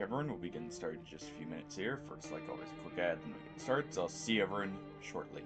Everyone will be getting started in just a few minutes here. First, like always, a quick ad, then we get started. So I'll see everyone shortly.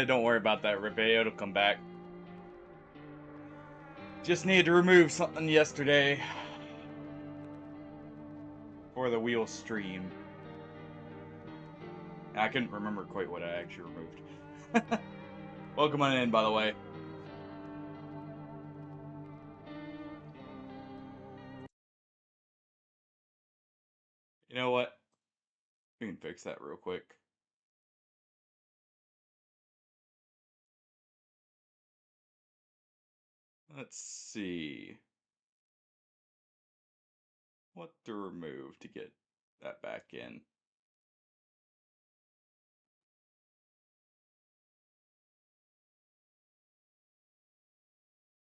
Don't worry about that, Ribe. It'll come back. Just needed to remove something yesterday for the wheel stream. I couldn't remember quite what I actually removed. Welcome on in, by the way. You know what? We can fix that real quick. Let's see what to remove to get that back in.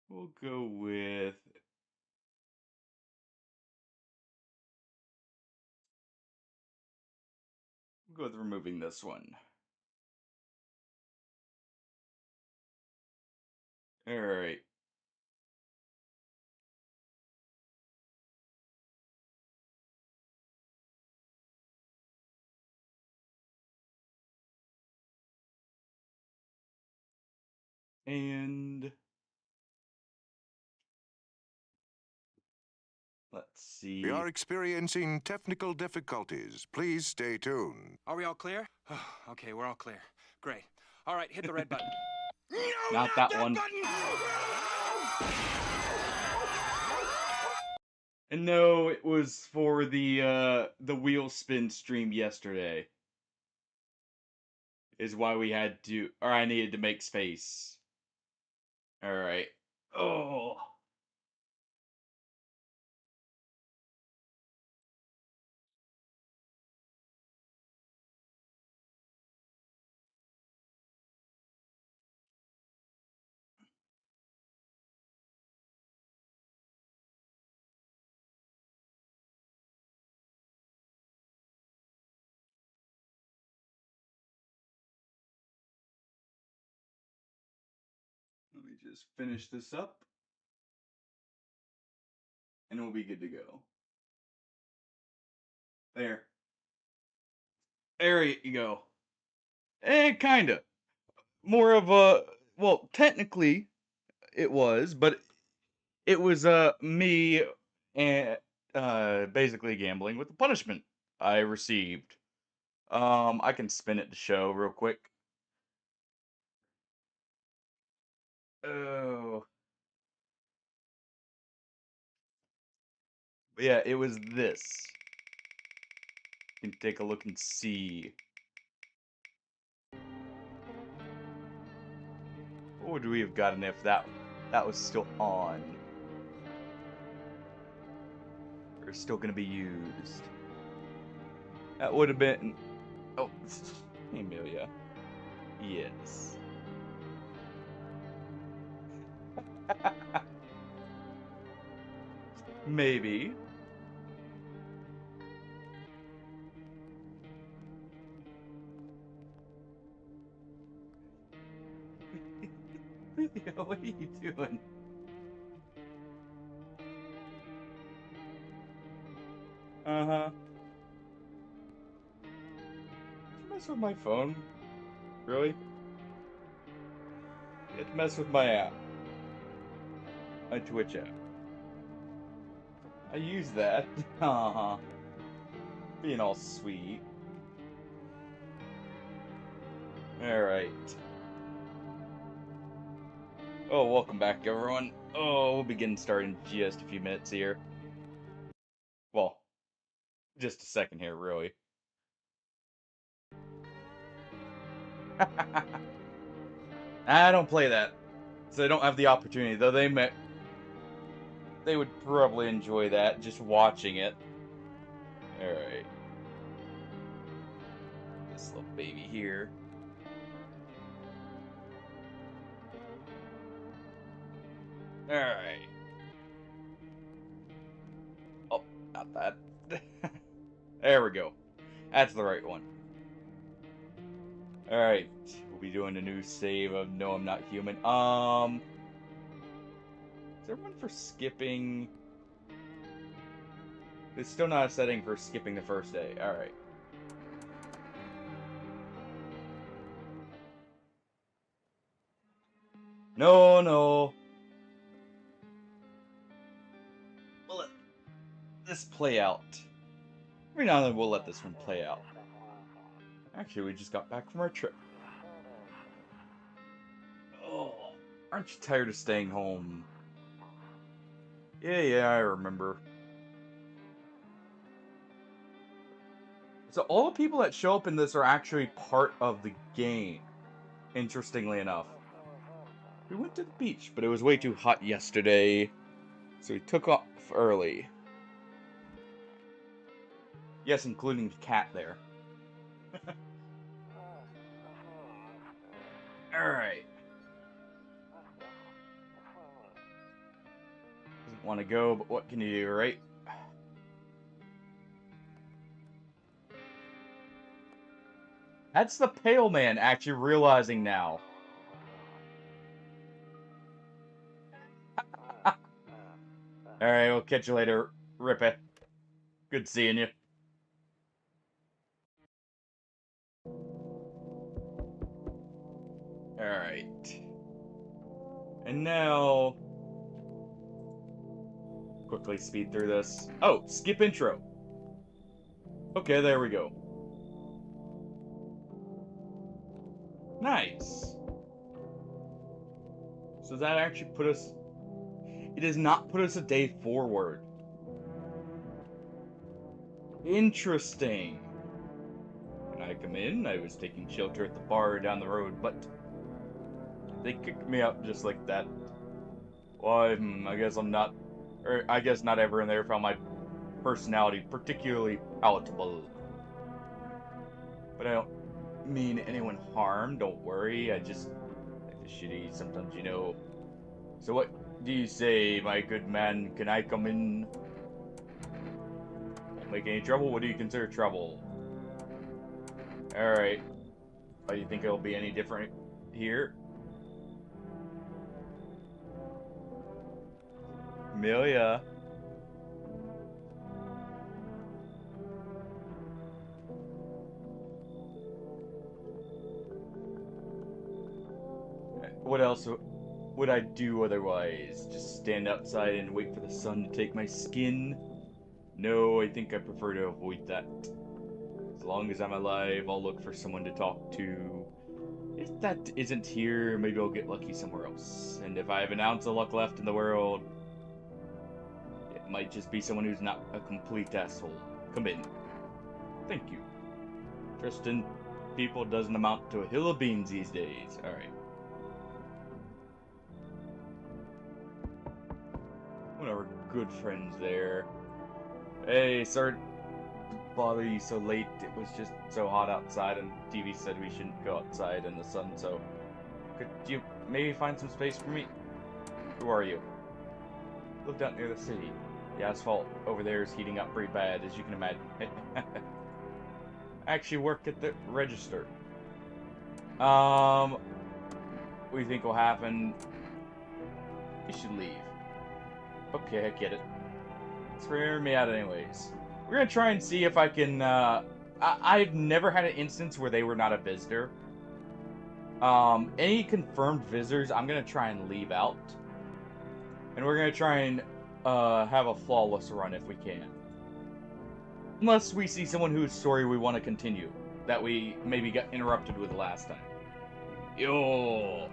We'll go with removing this one. All right. And let's see. We are experiencing technical difficulties. Please stay tuned. Are we all clear? Okay, we're all clear. Great. All right, hit the red button. No, not that one. Button! And no, it was for the wheel spin stream yesterday. Is why we had to, or I needed to make space. All right. Oh. Let me just finish this up. And we'll be good to go. There. There you go. Kinda. More of a well, technically it was, but it was me and basically gambling with the punishment I received. I can spin it to show real quick. Oh, but yeah, it was this. You can take a look and see. What would we have gotten if that was still on? Or still gonna be used? That would have been. Oh, hey, Amelia. Yes. Maybe. What are you doing? Uh-huh. Did you mess with my phone? Really? You had to mess with my app. My Twitch app. I use that. Uh-huh. Being all sweet. Alright. Oh, welcome back, everyone. Oh, we'll be getting started in just a few minutes here. Well, just a second here, really. I don't play that, so I don't have the opportunity. Though they would probably enjoy that, just watching it. All right, this little baby here. All right. Oh, not that. There we go. That's the right one. All right, we'll be doing a new save of No, I'm Not Human. Is there one for skipping? There's still not a setting for skipping the first day. All right. No, no. We'll let this play out. Every now and then we'll let this one play out. Actually, we just got back from our trip. Oh, aren't you tired of staying home? Yeah, I remember. So all the people that show up in this are actually part of the game, interestingly enough. We went to the beach, but it was way too hot yesterday, so we took off early. Yes, including the cat there. Alright. Doesn't want to go, but what can you do, right? That's the pale man actually realizing now. Alright, we'll catch you later, Rippy. Good seeing you. Alright. And now... quickly speed through this. Oh, skip intro. Okay, there we go. Nice. So that actually put us... it does not put us a day forward. Interesting. Can I come in? I was taking shelter at the bar down the road, but... they kicked me out just like that. Well, I guess I'm not... or I guess not everyone there found my personality particularly palatable. But I don't mean anyone harm, don't worry. I just... life is shitty sometimes, you know. So what do you say, my good man? Can I come in? Won't make any trouble? What do you consider trouble? Alright. Do you think it'll be any different here? Amelia. What else would I do otherwise? Just stand outside and wait for the sun to take my skin? No, I think I prefer to avoid that. As long as I'm alive, I'll look for someone to talk to. If that isn't here, maybe I'll get lucky somewhere else. And if I have an ounce of luck left in the world, it might just be someone who's not a complete asshole. Come in. Thank you. Trust in people doesn't amount to a hill of beans these days. Alright. One of our good friends there. Hey, sorry to bother you so late. It was just so hot outside, and TV said we shouldn't go outside in the sun, so could you maybe find some space for me? Who are you? Live out near the city. The asphalt over there is heating up pretty bad, as you can imagine. I actually work at the register. What do you think will happen? You should leave. Okay, I get it. It's for hearing me out anyways. We're gonna try and see if I can, I've never had an instance where they were not a visitor. Any confirmed visitors, I'm gonna try and leave out. And we're gonna try and, have a flawless run if we can. Unless we see someone whose story we want to continue. That we maybe got interrupted with last time. Yo!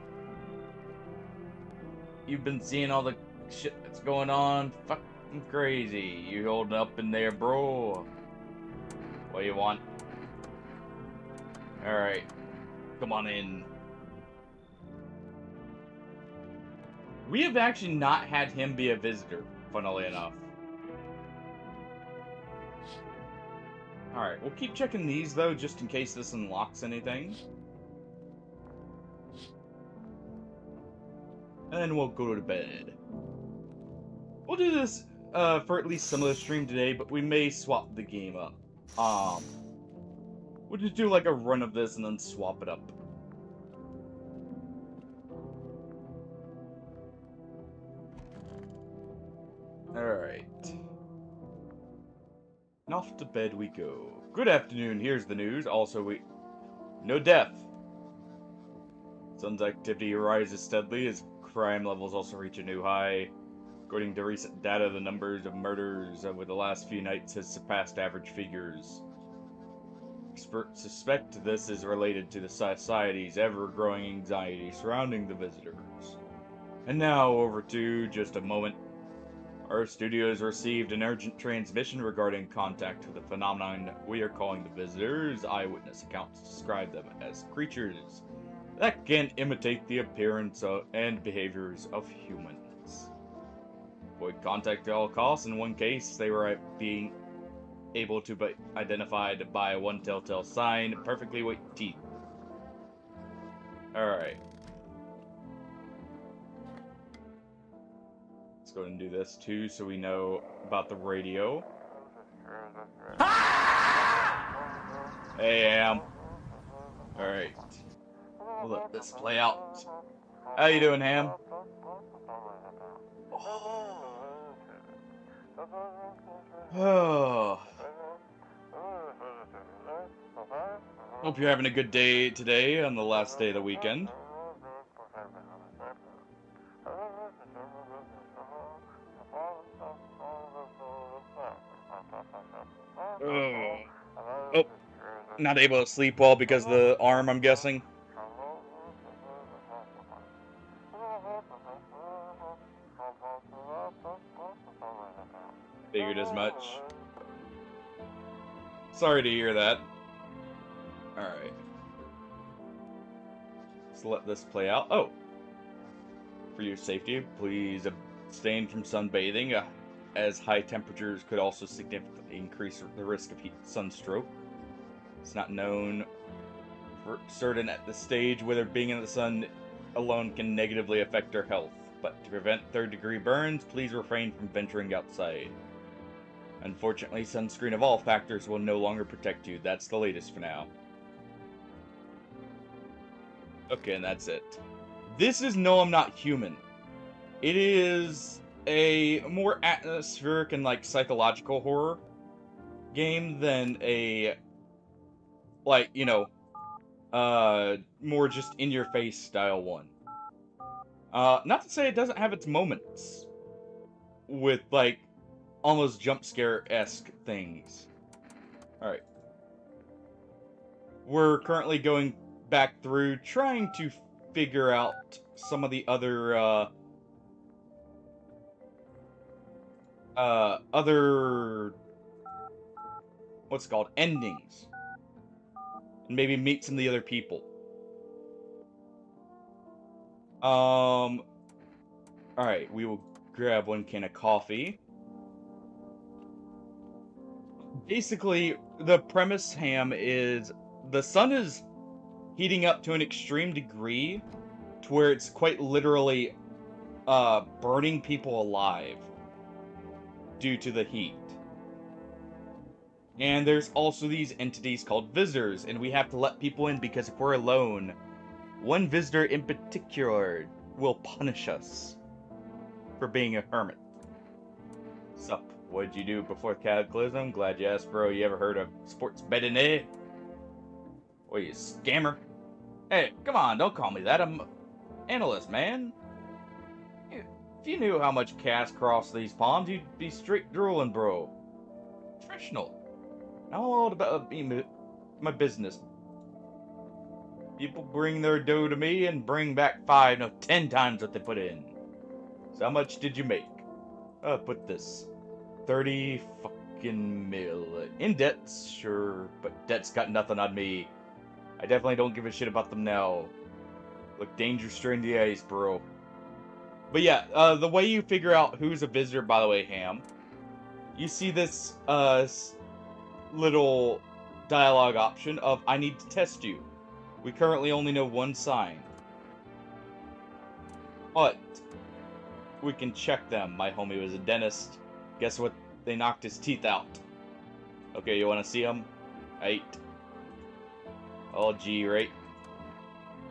You've been seeing all the shit that's going on? Fucking crazy. You holding up in there, bro? What do you want? Alright. Come on in. We have actually not had him be a visitor, funnily enough. Alright, we'll keep checking these, though, just in case this unlocks anything. And then we'll go to bed. We'll do this for at least some of the stream today, but we may swap the game up. We'll just do like a run of this and then swap it up. Alright. And off to bed we go. Good afternoon, here's the news. Also, no death. Sun's activity rises steadily as crime levels also reach a new high. According to recent data, the numbers of murders over the last few nights has surpassed average figures. Experts suspect this is related to the society's ever-growing anxiety surrounding the visitors. And now, over to just a moment. Our studios received an urgent transmission regarding contact with the phenomenon we are calling the visitors. Eyewitness accounts describe them as creatures that can imitate the appearance and behaviors of humans. Avoid contact at all costs. In one case, they were being able to be identified by one telltale sign, perfectly white teeth. Alright. Let's go ahead and do this too so we know about the radio. Hey, Am. Alright. We'll let this play out. How you doing, Ham? Oh. Hope you're having a good day today on the last day of the weekend. Oh. Oh. Not able to sleep well because of the arm, I'm guessing. Figured as much. Sorry to hear that. Alright. Let's let this play out. Oh! For your safety, please abstain from sunbathing, as high temperatures could also significantly increase the risk of sunstroke. It's not known for certain at this stage whether being in the sun alone can negatively affect our health, but to prevent third-degree burns, please refrain from venturing outside. Unfortunately, sunscreen of all factors will no longer protect you. That's the latest for now. Okay, and that's it. This is No, I'm Not Human. It is a more atmospheric and, like, psychological horror game than a, like, you know, more just in-your-face style one. Not to say it doesn't have its moments with, like, almost jump scare-esque things. Alright. We're currently going back through, trying to figure out some of the other, what's it called, endings. And maybe meet some of the other people. Alright, we will grab one can of coffee. Basically, the premise, Ham, is the sun is heating up to an extreme degree to where it's quite literally burning people alive due to the heat. And there's also these entities called visitors, and we have to let people in because if we're alone, one visitor in particular will punish us for being a hermit. Sup, what'd you do before Cataclysm? Glad you asked, bro. You ever heard of sports betting, eh? What, you scammer? Hey, come on, don't call me that. I'm analyst, man. If you knew how much cash crossed these ponds, you'd be straight drooling, bro. Professional. Now all about my business. People bring their dough to me and bring back 5, no, 10 times what they put in. So how much did you make? Put this. 30 fucking mil. In debts, sure, but debt's got nothing on me. I definitely don't give a shit about them now. Look danger straight in the eyes, bro. But yeah, the way you figure out who's a visitor, by the way, Ham, you see this, little dialogue option of, I need to test you. We currently only know one sign. But we can check them. My homie was a dentist. Guess what? They knocked his teeth out. Okay, you want to see them? 8. Oh, G, right?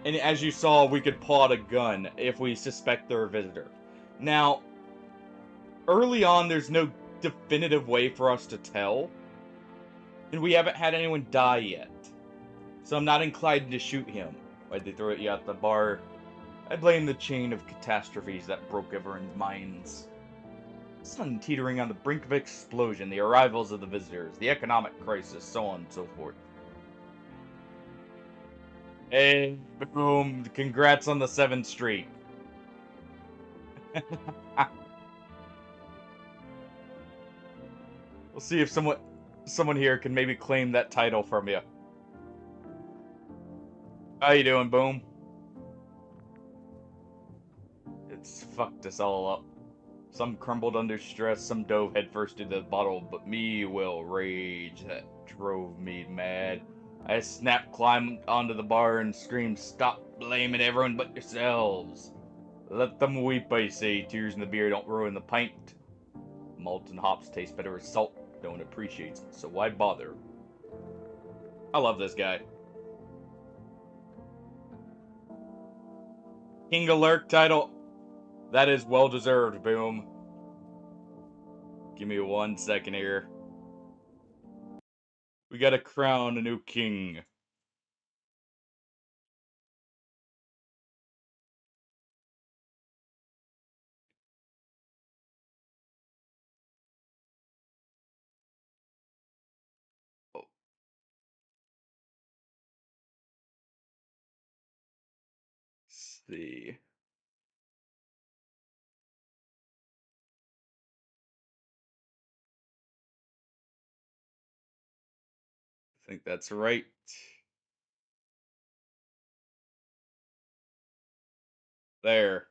And as you saw, we could pull out a gun if we suspect they're a visitor. Now, early on, there's no definitive way for us to tell. And we haven't had anyone die yet. So I'm not inclined to shoot him. Why'd they throw you out the bar? I blame the chain of catastrophes that broke everyone's minds. Sun teetering on the brink of explosion, the arrivals of the visitors, the economic crisis, so on and so forth. Hey, boom, congrats on the 7th streak. We'll see if someone here can maybe claim that title from you. How you doing, Boom? It's fucked us all up. Some crumbled under stress, some dove headfirst into the bottle, but me will rage that drove me mad. I climbed onto the bar and screamed, "Stop blaming everyone but yourselves. Let them weep, I say. Tears in the beer don't ruin the pint. Malt and hops taste better as salt. No one appreciates it, so why bother?" I love this guy. King of Lurk title. That is well deserved, Boom. Give me 1 second here. We gotta crown a new king. Oh. Let's see. I think that's right. There.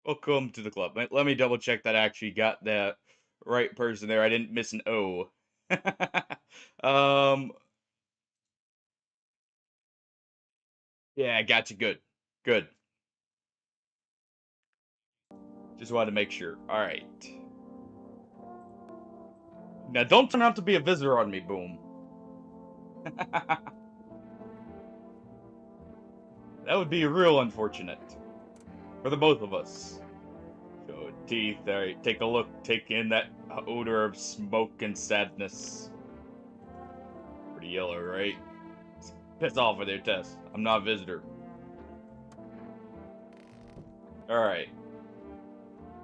Welcome to the club. Let me double check that I actually got the right person there. I didn't miss an O. um. Yeah, I got you. Good. Good. Just wanted to make sure. All right. Now, don't turn out to be a visitor on me, Boom. That would be real unfortunate. For the both of us. Show teeth. Alright, take a look. Take in that odor of smoke and sadness. Pretty yellow, right? Piss off with your test. I'm not a visitor. Alright.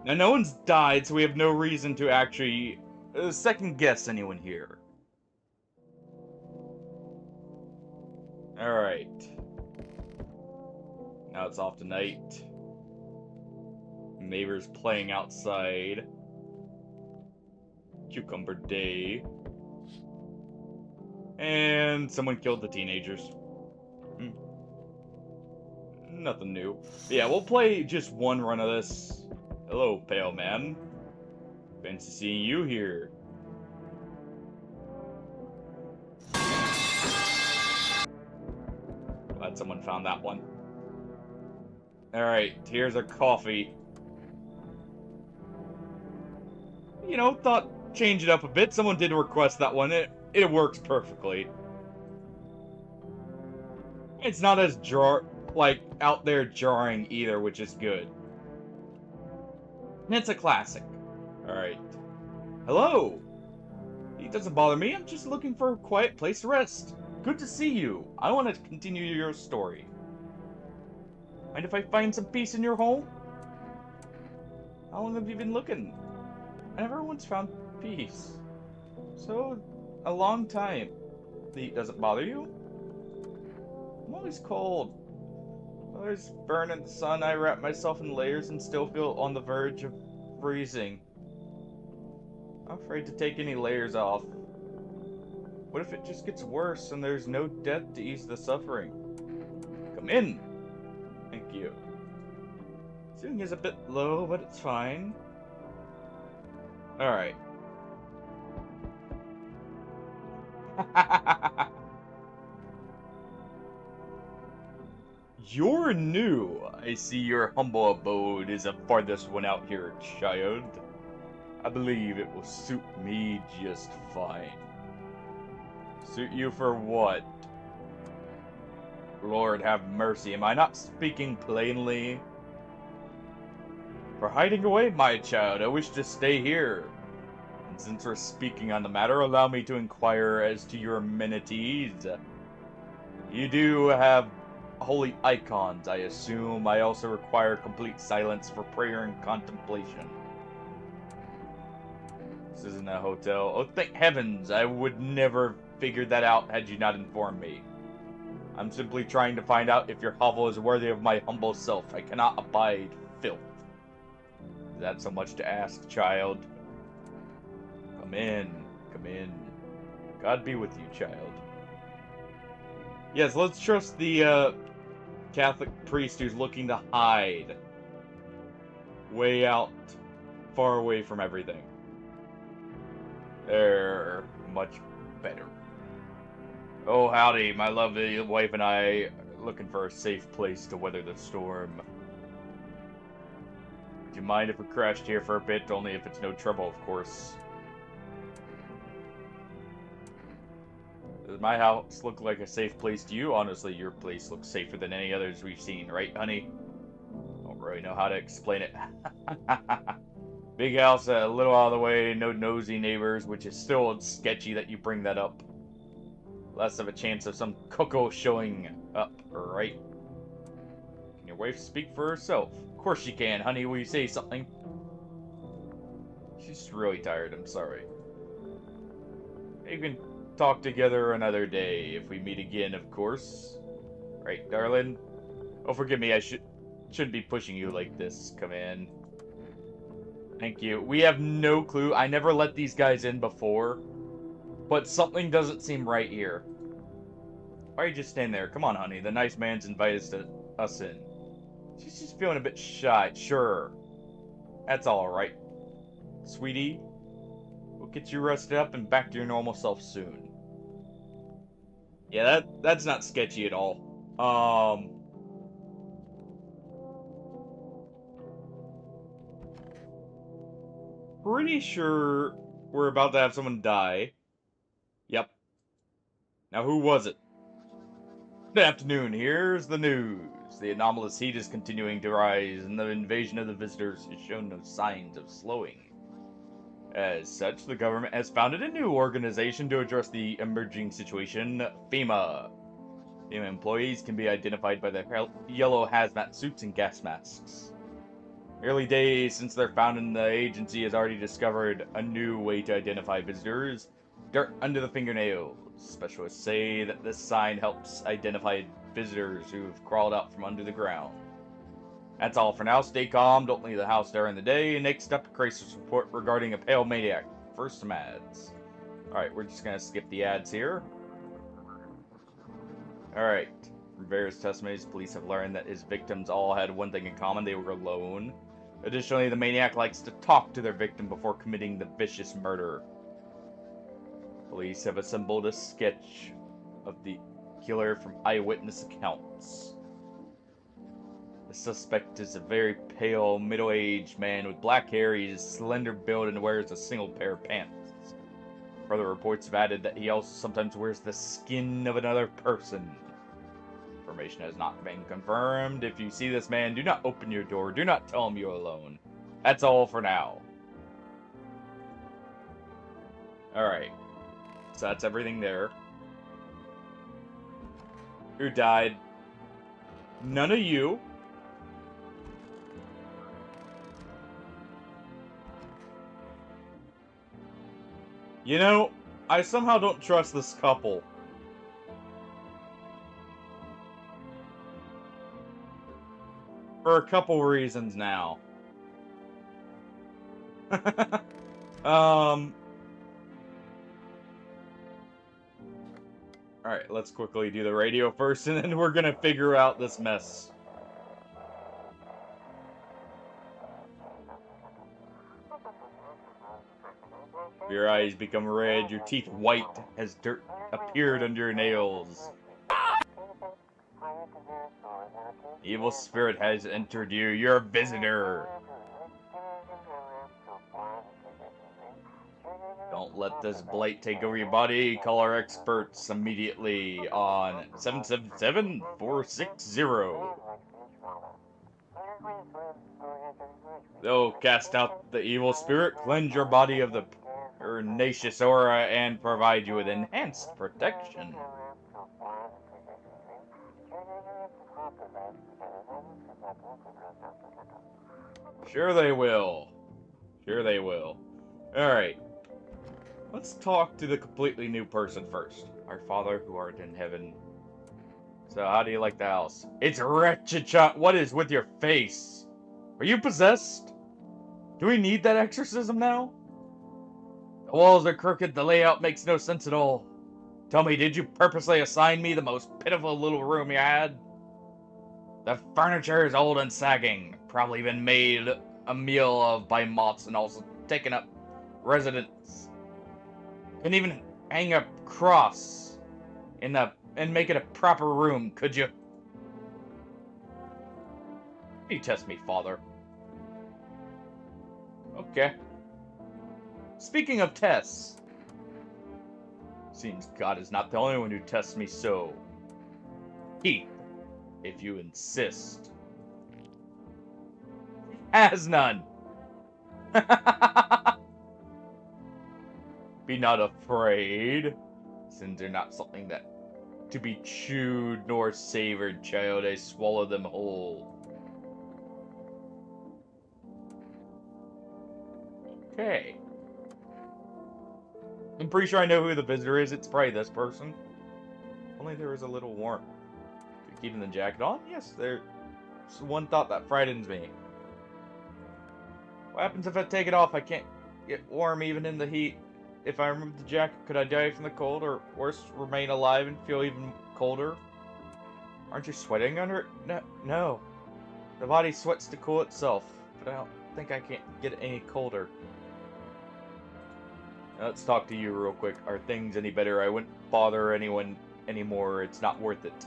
Now, no one's died, so we have no reason to actually second guess anyone here. Alright. Now it's off tonight. Neighbors playing outside. Cucumber Day. And someone killed the teenagers. Nothing new. Yeah, we'll play just one run of this. Hello, pale man. Fancy seeing you here. Glad someone found that one. Alright, here's our coffee. You know, thought change it up a bit. Someone did request that one. It works perfectly. It's not as out there jarring either, which is good. And it's a classic. Alright. Hello! It doesn't bother me, I'm just looking for a quiet place to rest. Good to see you. I want to continue your story. Mind if I find some peace in your home? How long have you been looking? I never once found peace. So, a long time. The heat doesn't bother you? I'm always cold. I always burn in the sun. I wrap myself in layers and still feel on the verge of freezing. I'm afraid to take any layers off. What if it just gets worse and there's no death to ease the suffering? Come in! Thank you. Ceiling is a bit low, but it's fine. Alright. You're new. I see your humble abode is the farthest one out here, child. I believe it will suit me just fine. Suit you for what? Lord have mercy, am I not speaking plainly? For hiding away, my child, I wish to stay here. And since we're speaking on the matter, allow me to inquire as to your amenities. You do have holy icons, I assume. I also require complete silence for prayer and contemplation. This isn't a hotel. Oh, thank heavens! I would never figured that out had you not informed me. I'm simply trying to find out if your hovel is worthy of my humble self. I cannot abide filth. Is that so much to ask, child? Come in. Come in. God be with you, child. Yes, let's trust the Catholic priest who's looking to hide. Way out. Far away from everything. They're much better. Oh, howdy, my lovely wife and I are looking for a safe place to weather the storm. Do you mind if we crashed here for a bit? Only if it's no trouble, of course. Does my house look like a safe place to you? Honestly, your place looks safer than any others we've seen, right, honey? Don't really know how to explain it. Big house, a little out of the way, no nosy neighbors, which is still sketchy that you bring that up. Less of a chance of some cuckoo showing up, right? Can your wife speak for herself? Of course she can, honey. Will you say something? She's really tired, I'm sorry. You can talk together another day, if we meet again, of course. Right, darling? Oh, forgive me, I shouldn't be pushing you like this. Come in. Thank you. We have no clue. I never let these guys in before. But something doesn't seem right here. Why are you just standing there? Come on, honey. The nice man's invited us in. She's just feeling a bit shy. Sure. That's alright. Sweetie, we'll get you rested up and back to your normal self soon. Yeah, that's not sketchy at all. Pretty sure we're about to have someone die. Yep. Now, who was it? Good afternoon. Here's the news. The anomalous heat is continuing to rise, and the invasion of the visitors has shown no signs of slowing. As such, the government has founded a new organization to address the emerging situation, FEMA. FEMA employees can be identified by their yellow hazmat suits and gas masks. Early days since their founding, the agency has already discovered a new way to identify visitors. Dirt under the fingernails. Specialists say that this sign helps identify visitors who've crawled out from under the ground. That's all for now. Stay calm, don't leave the house during the day. Next up, a crisis report regarding a pale maniac. First, some ads. Alright, we're just gonna skip the ads here. Alright. From various testimonies, police have learned that his victims all had one thing in common: they were alone. Additionally, the maniac likes to talk to their victim before committing the vicious murder. Police have assembled a sketch of the killer from eyewitness accounts. The suspect is a very pale, middle-aged man with black hair. He is slender build and wears a single pair of pants. Further reports have added that he also sometimes wears the skin of another person. Information has not been confirmed. If you see this man, do not open your door. Do not tell him you're alone. That's all for now. Alright. So that's everything there. Who died? None of you. You know, I somehow don't trust this couple. For a couple reasons now. Alright, let's quickly do the radio first, and then we're gonna figure out this mess. Your eyes become red, your teeth white as dirt appeared under your nails. The evil spirit has entered you. You're a visitor. Don't let this blight take over your body. Call our experts immediately on 777-460. They'll cast out the evil spirit, cleanse your body of the pernicious aura, and provide you with enhanced protection. Sure they will. Sure they will. Alright. Let's talk to the completely new person first. Our Father who art in heaven. So, how do you like the house? It's wretched, child. What is with your face? Are you possessed? Do we need that exorcism now? The walls are crooked, the layout makes no sense at all. Tell me, did you purposely assign me the most pitiful little room you had? The furniture is old and sagging, probably been made a meal of by moths and also taken up residence. Couldn't even hang a cross in the and make it a proper room, could you? You test me, Father. Okay. Speaking of tests, seems God is not the only one who tests me so. He, if you insist, has none. Be not afraid. Sins are not something that to be chewed nor savored, child. I swallow them whole. Okay. I'm pretty sure I know who the visitor is. It's probably this person. Only there was a little warmth. Keeping the jacket on? Yes, there's one thought that frightens me. What happens if I take it off? I can't get warm even in the heat. If I remove the jacket, could I die from the cold, or worse, remain alive and feel even colder? Aren't you sweating under it? No. The body sweats to cool itself, but I don't think I can get any colder. Now, let's talk to you real quick. Are things any better? I wouldn't bother anyone anymore. It's not worth it.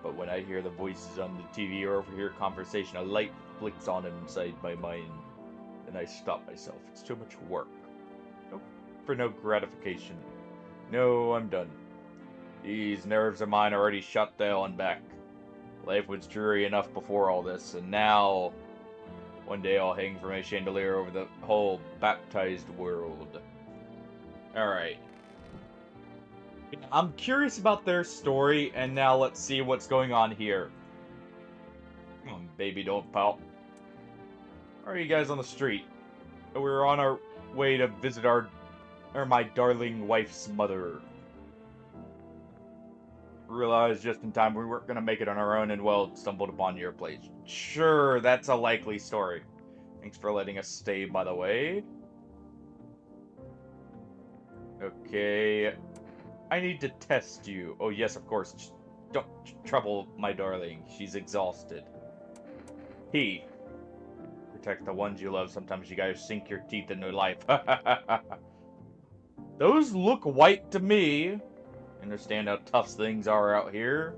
But when I hear the voices on the TV or overhear conversation, a light flicks on inside my mind. Then I stop myself. It's too much work. For no gratification. No, I'm done. These nerves of mine already shut the hell and back. Life was dreary enough before all this, and now one day I'll hang from a chandelier over the whole baptized world. Alright. I'm curious about their story, and now let's see what's going on here. Come on, baby, don't pout. Why are you guys on the street? We were on our way to visit my darling wife's mother. Realized just in time we weren't gonna make it on our own and, well, stumbled upon your place. Sure, that's a likely story. Thanks for letting us stay, by the way. Okay. I need to test you. Oh, yes, of course. Just don't trouble my darling. She's exhausted. P. Protect the ones you love. Sometimes you gotta sink your teeth into life. Those look white to me. Understand how tough things are out here.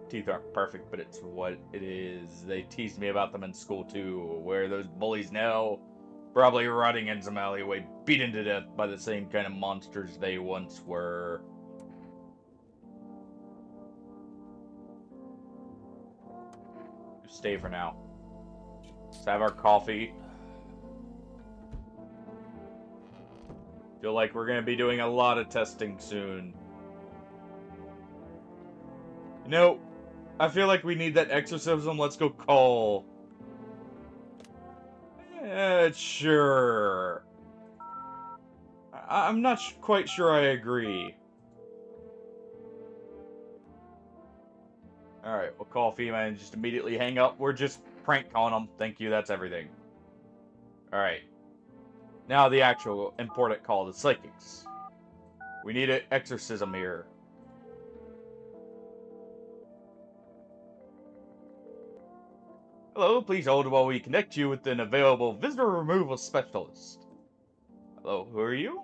Teeth aren't perfect, but it's what it is. They teased me about them in school too. Where are those bullies now? Probably rotting in some alleyway, beaten to death by the same kind of monsters they once were. Stay for now. Let's have our coffee. Feel like we're gonna be doing a lot of testing soon. You know, I feel like we need that exorcism. Let's go call. Sure. I'm not quite sure I agree. Alright, we'll call FEMA and just immediately hang up. We're just prank calling them. Thank you, that's everything. Alright. Now the actual important call, the psychics. We need an exorcism here. Hello, please hold while we connect you with an available visitor removal specialist. Hello, who are you?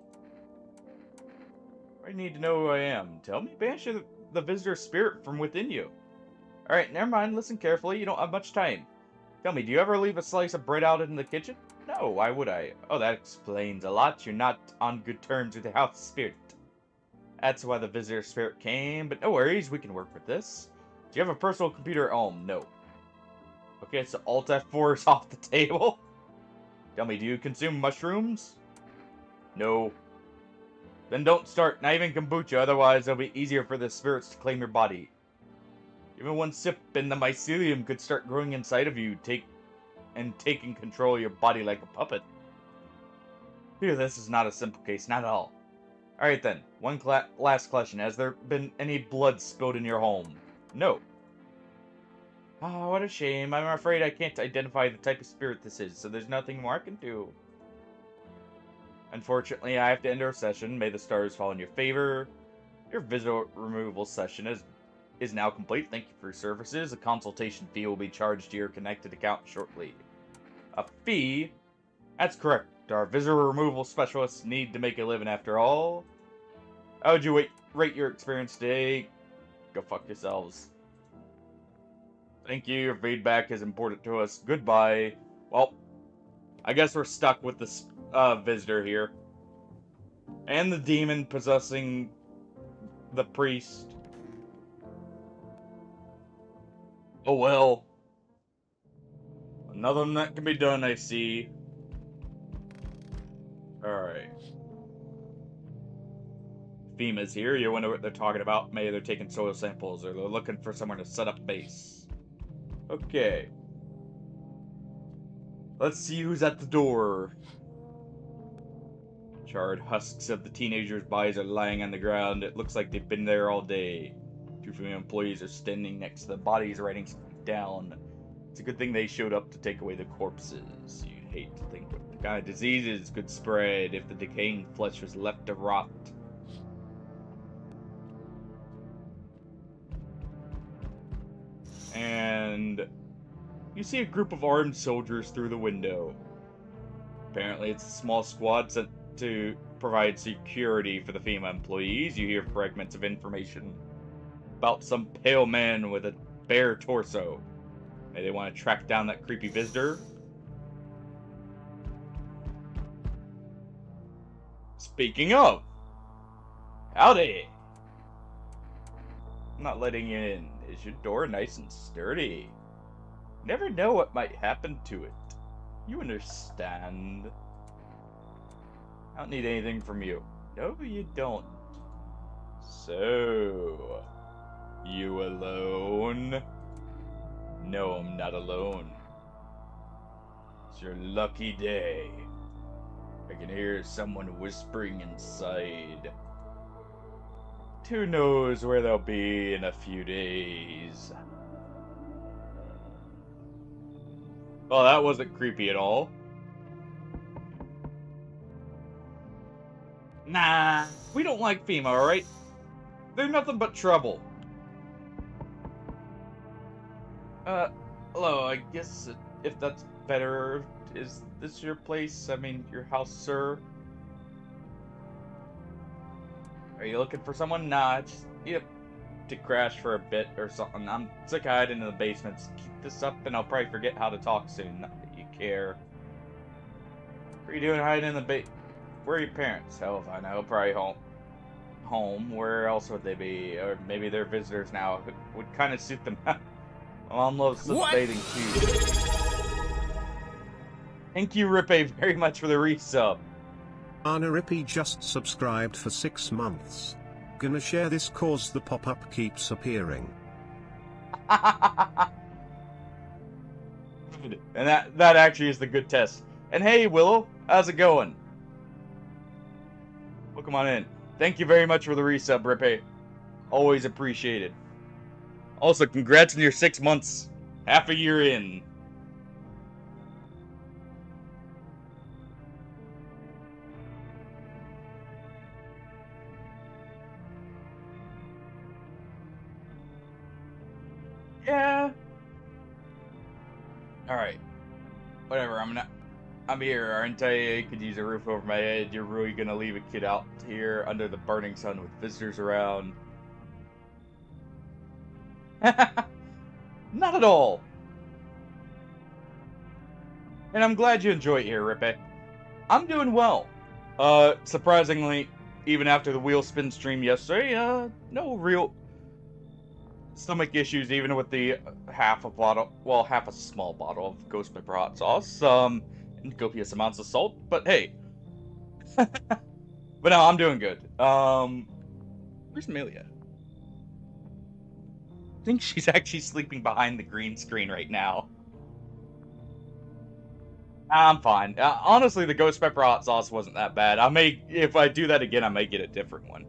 I need to know who I am. Tell me, banish the visitor spirit from within you. Alright, never mind. Listen carefully. You don't have much time. Tell me, do you ever leave a slice of bread out in the kitchen? No, why would I? Oh, that explains a lot. You're not on good terms with the house spirit. That's why the visitor spirit came, but no worries. We can work with this. Do you have a personal computer at home? No. Okay, so Alt F4 is off the table. Tell me, do you consume mushrooms? No. Then don't start, not even kombucha, otherwise it'll be easier for the spirits to claim your body. Even one sip and the mycelium could start growing inside of you, taking control of your body like a puppet. Phew, this is not a simple case, not at all. Alright then, one last question. Has there been any blood spilled in your home? No. Ah, what a shame. I'm afraid I can't identify the type of spirit this is, so there's nothing more I can do. Unfortunately, I have to end our session. May the stars fall in your favor. Your visitor removal session is now complete. Thank you for your services. A consultation fee will be charged to your connected account shortly. A fee? That's correct. Our visitor removal specialists need to make a living after all. How would you rate your experience today? Go fuck yourselves. Thank you. Your feedback is important to us. Goodbye. Well, I guess we're stuck with this visitor here. And the demon possessing the priest. Oh well. Nothing that can be done, I see. Alright. FEMA's here. You wonder what they're talking about. Maybe they're taking soil samples or they're looking for somewhere to set up base. Okay. Let's see who's at the door. Charred husks of the teenagers' bodies are lying on the ground. It looks like they've been there all day. Two female employees are standing next to the bodies, writing something down. It's a good thing they showed up to take away the corpses. You'd hate to think what kind of diseases could spread if the decaying flesh was left to rot. And you see a group of armed soldiers through the window. Apparently it's a small squad sent to provide security for the FEMA employees. You hear fragments of information about some pale man with a bare torso. Maybe they want to track down that creepy visitor. Speaking of, howdy. I'm not letting you in. Is your door nice and sturdy? Never know what might happen to it. You understand. I don't need anything from you. No, you don't. So, you alone? No, I'm not alone. It's your lucky day. I can hear someone whispering inside. Who knows where they'll be in a few days. Well, that wasn't creepy at all. Nah, we don't like FEMA, alright? They're nothing but trouble. Hello, I guess if that's better, is this your place? I mean, your house, sir? Are you looking for someone? Nah, just to crash for a bit or something. I'm sick of hiding in the basements. Keep this up and I'll probably forget how to talk soon. Not that you care. What are you doing hiding in the Where are your parents? Hell if I know. Probably home. Home? Where else would they be? Or maybe they're visitors now. It would kind of suit them. Mom loves sunbathing too. Thank you, Rippe, very much for the resub. Anna Rippy just subscribed for 6 months. Gonna share this cause the pop-up keeps appearing. And that actually is the good test. And hey, Willow, how's it going? Welcome on in. Thank you very much for the resub, Rippe. Always appreciated. Also, congrats on your 6 months. Half a year in. Yeah. Alright. Whatever, I'm here, aren't I? I could use a roof over my head. You're really gonna leave a kid out here under the burning sun with visitors around? Not at all. And I'm glad you enjoy it here, Rippe. I'm doing well. Surprisingly, even after the wheel spin stream yesterday, no real stomach issues, even with the half a small bottle of ghost pepper hot sauce, and copious amounts of salt, but hey. But no, I'm doing good. Where's Amelia? I think she's actually sleeping behind the green screen right now. I'm fine. Honestly, the ghost pepper hot sauce wasn't that bad. If I do that again, I may get a different one.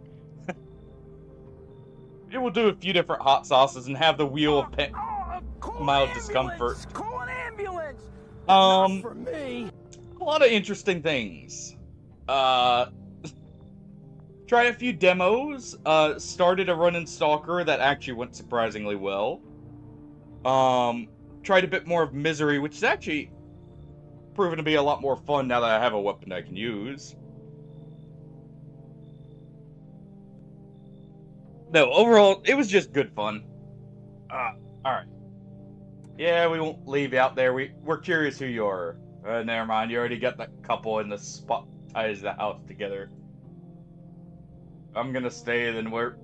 It will do a few different hot sauces and have the wheel of mild discomfort. Call an ambulance. Not for me. A lot of interesting things. Tried a few demos. Started a run in Stalker that actually went surprisingly well. Tried a bit more of Misery, which is actually proven to be a lot more fun now that I have a weapon I can use. No, overall, it was just good fun. Alright. Yeah, we won't leave you out there. We're curious who you are. Never mind, you already got that couple in the spot ties the house together. I'm gonna stay, then we're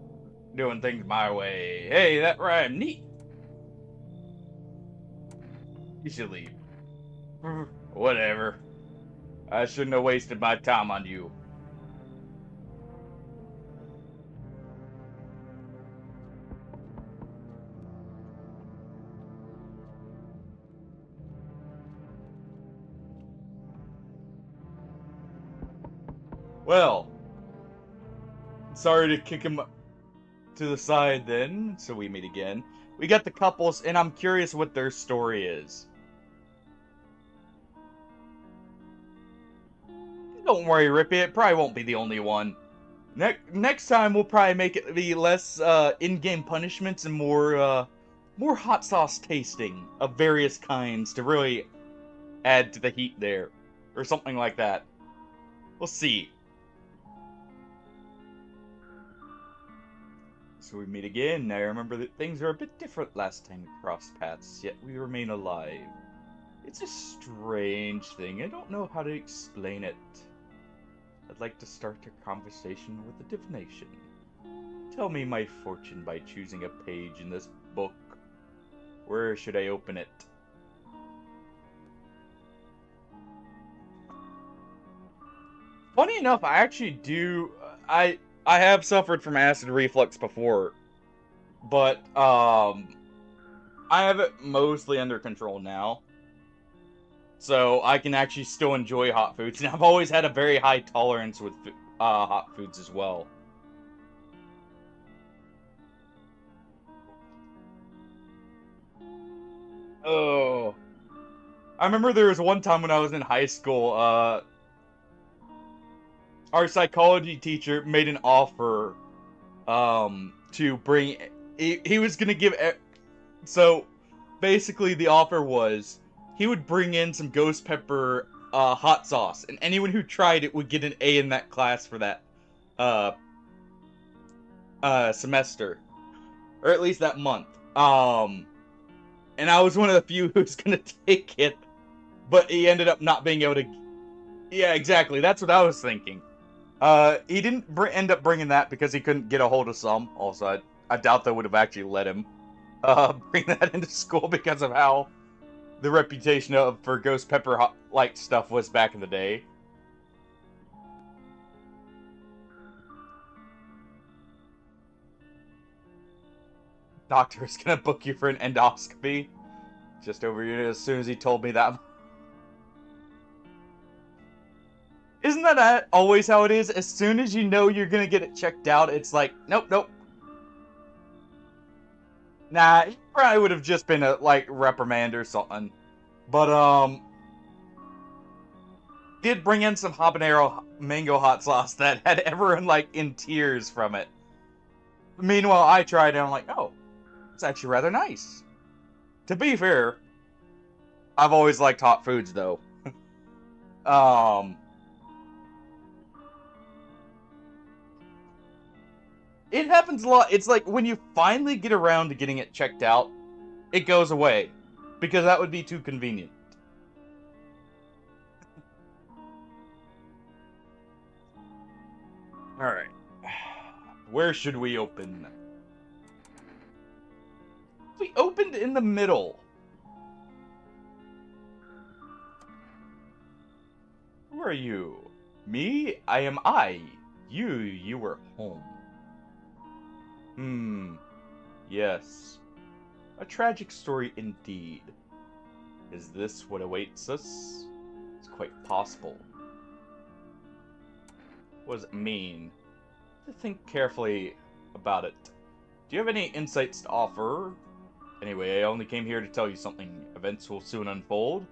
doing things my way. Hey, that rhyme. Neat. You should leave. Whatever. I shouldn't have wasted my time on you. Well, sorry to kick him to the side then, so we meet again. We got the couples, and I'm curious what their story is. Don't worry, Rippy, it probably won't be the only one. Next time, we'll probably make it be less in-game punishments and more hot sauce tasting of various kinds to really add to the heat there. Or something like that. We'll see. So we meet again. I remember that things were a bit different last time we crossed paths, yet we remain alive. It's a strange thing. I don't know how to explain it. I'd like to start a conversation with a divination. Tell me my fortune by choosing a page in this book. Where should I open it? Funny enough, I actually do... I have suffered from acid reflux before, but I have it mostly under control now. so I can actually still enjoy hot foods. And I've always had a very high tolerance with hot foods as well. Oh, I remember there was one time when I was in high school. Our psychology teacher made an offer to bring. He was gonna give. So basically, the offer was he would bring in some ghost pepper hot sauce, and anyone who tried it would get an A in that class for that uh, semester, or at least that month. And I was one of the few who was gonna take it, but he ended up not being able to. Yeah, exactly. That's what I was thinking. He didn't end up bringing that because he couldn't get a hold of some. Also, I doubt they would have actually let him bring that into school because of how the reputation of for ghost pepper like stuff was back in the day. Doctor is gonna book you for an endoscopy. Just over here as soon as he told me that. Isn't that always how it is? As soon as you know you're gonna get it checked out, it's like, nope, nope. Nah, it probably would have just been a, like, reprimand or something. But, did bring in some habanero mango hot sauce that had everyone, like, in tears from it. Meanwhile, I tried it and I'm like, oh, it's actually rather nice. To be fair, I've always liked hot foods, though. um... It happens a lot. It's like when you finally get around to getting it checked out, it goes away. Because that would be too convenient. Alright. Where should we open? We opened in the middle. Who are you? Me? I am I. You were home. Yes. A tragic story indeed. Is this what awaits us? It's quite possible. What does it mean? To think carefully about it. Do you have any insights to offer? Anyway, I only came here to tell you something. Events will soon unfold.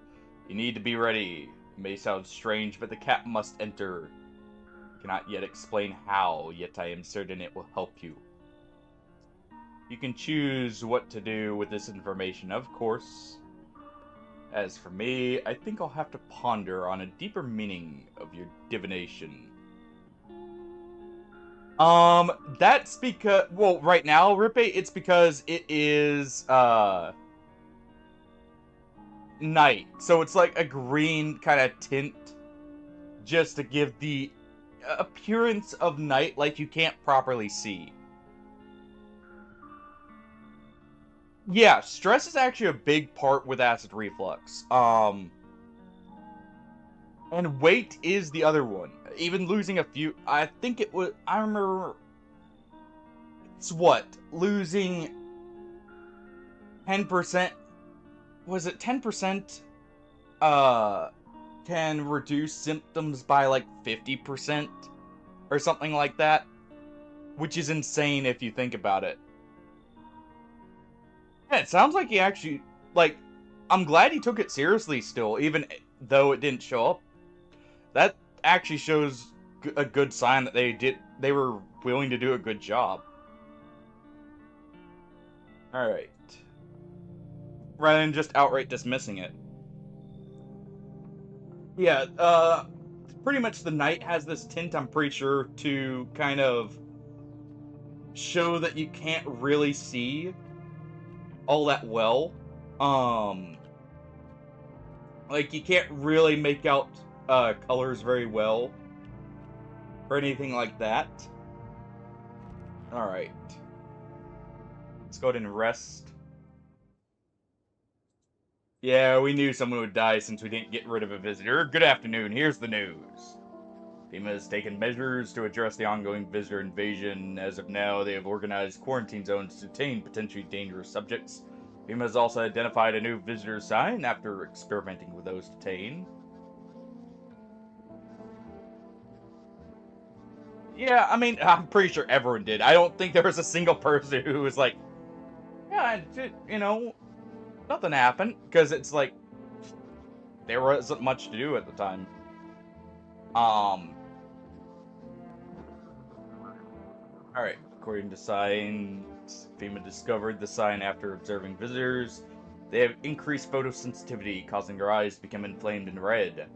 You need to be ready. It may sound strange, but the cat must enter. Cannot yet explain how, yet I am certain it will help you. You can choose what to do with this information, of course. As for me, I think I'll have to ponder on a deeper meaning of your divination. That's because, well, right now, Ripe, it's because it is, night. So it's like a green kind of tint, just to give the appearance of night like you can't properly see. Yeah, stress is actually a big part with acid reflux. And weight is the other one. Even losing a few, I think it was, I remember, it's what? Losing 10%, was it 10%, can reduce symptoms by like 50%, or something like that. Which is insane if you think about it. Yeah, it sounds like he actually, like, I'm glad he took it seriously still, even though it didn't show up. That actually shows a good sign that they were willing to do a good job. Alright. Rather than just outright dismissing it. Yeah, pretty much the night has this tint, I'm pretty sure, to kind of show that you can't really see all that well. Like, you can't really make out colors very well, or anything like that. Alright. Let's go ahead and rest. Yeah, we knew someone would die since we didn't get rid of a visitor. Good afternoon, here's the news. FEMA has taken measures to address the ongoing visitor invasion. As of now, they have organized quarantine zones to detain potentially dangerous subjects FEMA has also identified a new visitor sign after experimenting with those detained. Yeah, I mean, I'm pretty sure everyone did. I don't think there was a single person who was like, yeah, nothing happened. Because it's like, there wasn't much to do at the time. Alright, according to signs, FEMA discovered the sign after observing visitors. They have increased photosensitivity, causing their eyes to become inflamed and red.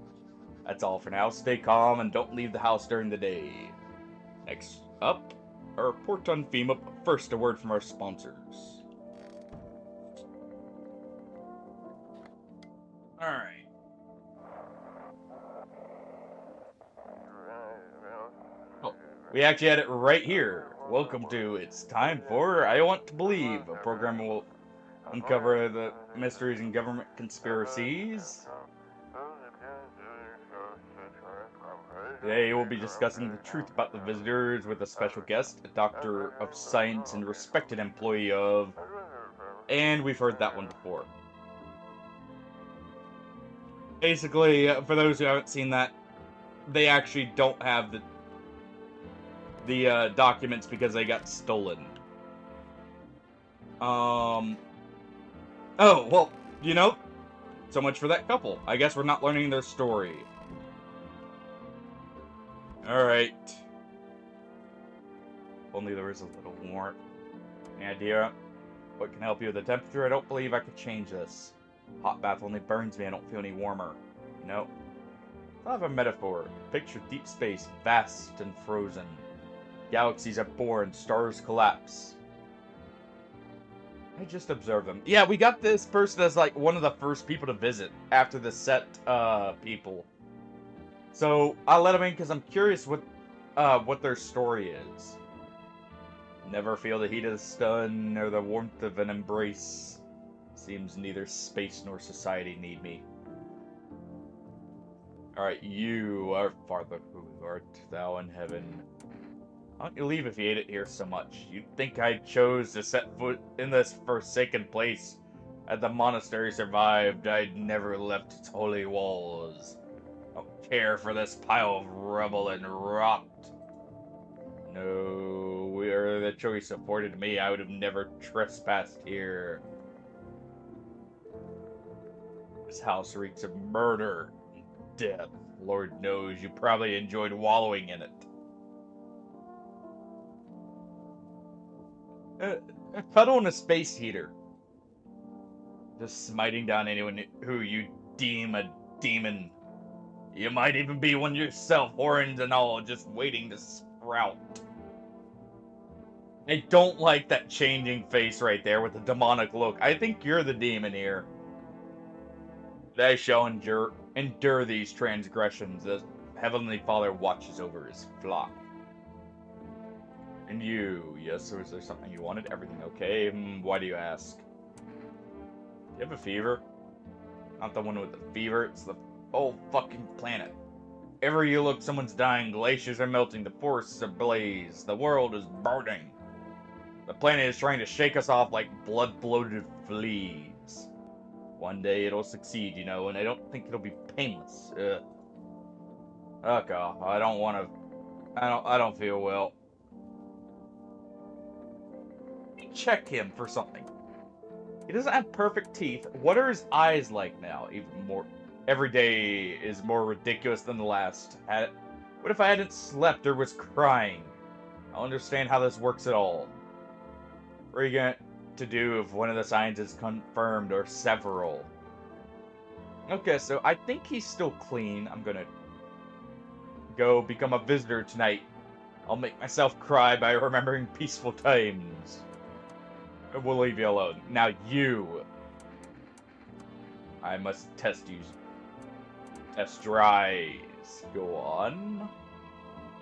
That's all for now. Stay calm and don't leave the house during the day. Next up, a report on FEMA. First, a word from our sponsors. Alright. Oh, we actually had it right here. Welcome to It's Time for I Want to Believe, a program that will uncover the mysteries and government conspiracies. Today we'll be discussing the truth about the visitors with a special guest, a doctor of science and respected employee of... And we've heard that one before. Basically, for those who haven't seen that, they actually don't have the documents because they got stolen. Oh, well, so much for that couple. I guess we're not learning their story. Alright. Only there is a little warmth. Any idea what can help you with the temperature? I don't believe I could change this. Hot bath only burns me, I don't feel any warmer. No. I have a metaphor. Picture deep space, vast and frozen. Galaxies are born, stars collapse. I just observe them. Yeah, we got this person as like one of the first people to visit after the set people. So I'll let them in because I'm curious what their story is. Never feel the heat of the sun or the warmth of an embrace. Seems neither space nor society need me. Alright, you, our Father who art thou in heaven. Why don't you leave if you hate it here so much? You'd think I chose to set foot in this forsaken place. Had the monastery survived, I'd never left its holy walls. I don't care for this pile of rubble and rot. No, were the choice afforded me, I would have never trespassed here. This house reeks of murder and death. Lord knows you probably enjoyed wallowing in it. Puddle in a space heater. Just smiting down anyone who you deem a demon. You might even be one yourself, horns and all, just waiting to sprout. I don't like that changing face right there with the demonic look. I think you're the demon here. They shall endure these transgressions. The Heavenly Father watches over his flock. And you, yes, or is there something you wanted? Everything okay? Why do you ask? Do you have a fever? Not the one with the fever, it's the whole fucking planet. Everywhere you look, someone's dying, glaciers are melting, the forests are ablaze, the world is burning. The planet is trying to shake us off like blood-bloated fleas. One day it'll succeed, and I don't think it'll be painless. Ugh. Okay, I don't feel well. Check him for something. He doesn't have perfect teeth. What are his eyes like now? Even more. Every day is more ridiculous than the last. What if I hadn't slept or was crying? I don't understand how this works at all. What are you going to do if one of the signs is confirmed or several? Okay, so I think he's still clean. I'm gonna go become a visitor tonight. I'll make myself cry by remembering peaceful times. We'll leave you alone. Now you. I must test you. Test your eyes. Go on.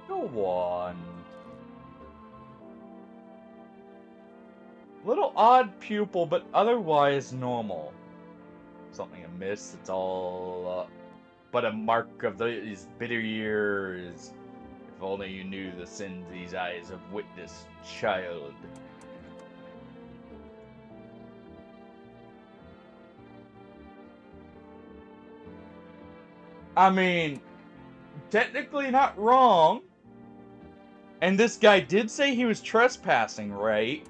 Go on. Little odd pupil, but otherwise normal. Something amiss, it's all but a mark of these bitter years. If only you knew the sins these eyes have witnessed, child. I mean, technically not wrong. And this guy did say he was trespassing, right?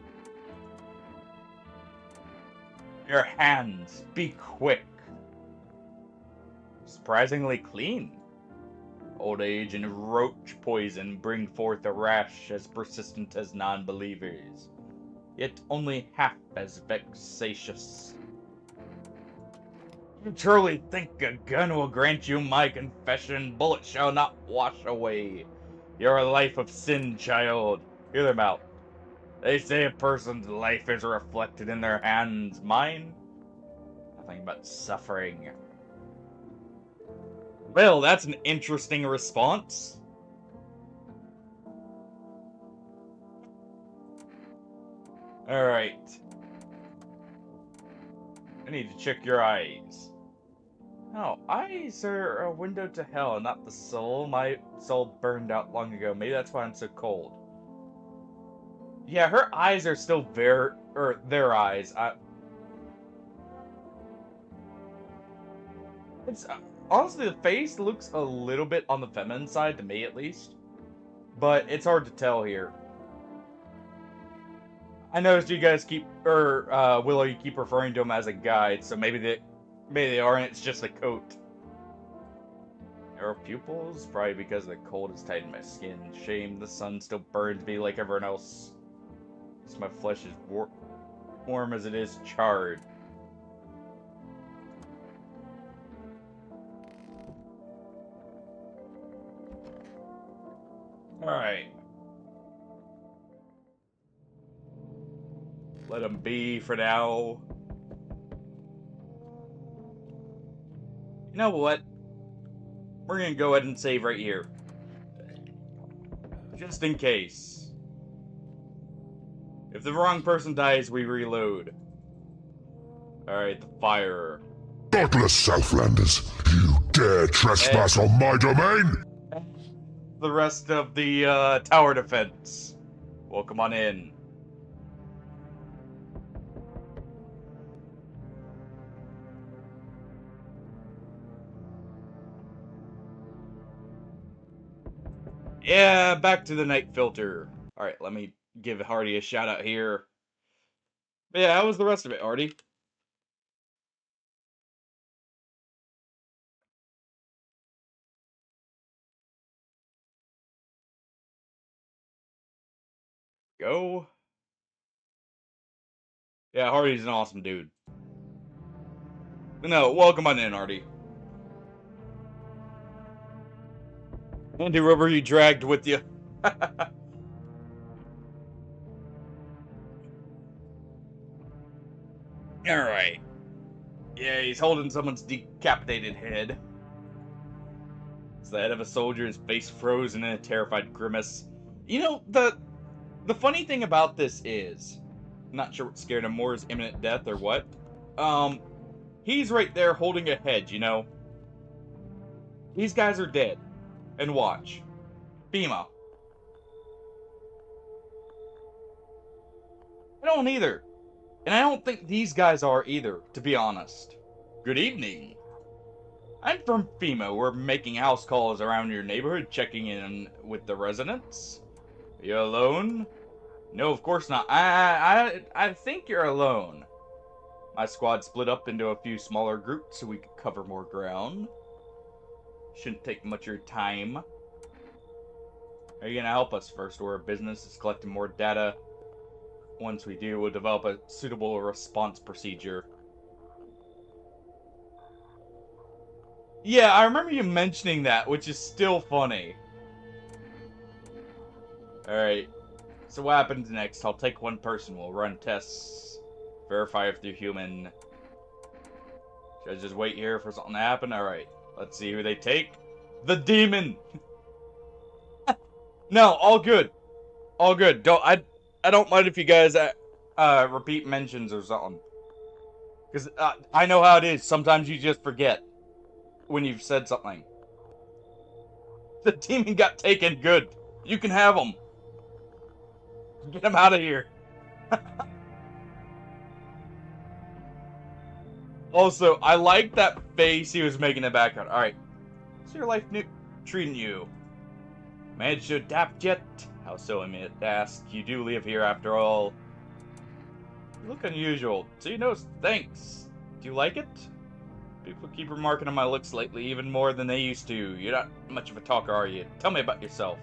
Your hands, be quick. Surprisingly clean. Old age and roach poison bring forth a rash as persistent as non-believers, yet only half as vexatious. You truly think a gun will grant you my confession? Bullets shall not wash away your life of sin, child. Hear them out. They say a person's life is reflected in their hands. Mine? Nothing but suffering. Well, that's an interesting response. Alright. I need to check your eyes. Oh, eyes are a window to hell, not the soul. My soul burned out long ago. Maybe that's why I'm so cold. Yeah, her eyes are still their eyes. It's honestly, the face looks a little bit on the feminine side to me, at least. But it's hard to tell here. I noticed you guys keep, Willow, you keep referring to him as a guide, so maybe they are, and it's just a coat. Arrow pupils? Probably because the cold has tightened my skin. Shame the sun still burns me like everyone else. So my flesh is warm as it is charred. Alright. Let him be for now. You know what? We're gonna go ahead and save right here. Just in case. If the wrong person dies, we reload. Alright, the fire. Godless Southlanders, you dare trespass on my domain? The rest of the tower defense. Welcome on in. Yeah, back to the night filter. Alright, let me give Hardy a shout out here. But yeah, how was the rest of it, Hardy? Go. Yeah, Hardy's an awesome dude. No, welcome on in, Hardy. And whoever you dragged with you. Alright. Yeah, he's holding someone's decapitated head. It's the head of a soldier, his face frozen in a terrified grimace. You know, the funny thing about this is, I'm not sure what scared him more, is imminent death or what. He's right there holding a head, you know. These guys are dead. And watch. Bima. I don't either. And I don't think these guys are either, to be honest. Good evening. I'm from FEMA. We're making house calls around your neighborhood, checking in with the residents. Are you alone? No, of course not. I think you're alone. My squad split up into a few smaller groups so we could cover more ground. Shouldn't take much of your time. Are you gonna help us? First order of business is collecting more data. Once we do, we'll develop a suitable response procedure. Yeah, I remember you mentioning that, which is still funny. Alright. So what happens next? I'll take one person, we'll run tests. Verify if they're human. Should I just wait here for something to happen? Alright. Let's see who they take. The demon! No, all good. All good. I don't mind if you guys repeat mentions or something. Because I know how it is. Sometimes you just forget when you've said something. The demon got taken. Good. You can have him. Get him out of here. Also, I like that face he was making in the background. Alright. How's your life treating you? Managed to adapt yet? How so, I may ask. You do live here after all. You look unusual. So you know, thanks. Do you like it? People keep remarking on my looks lately, even more than they used to. You're not much of a talker, are you? Tell me about yourself.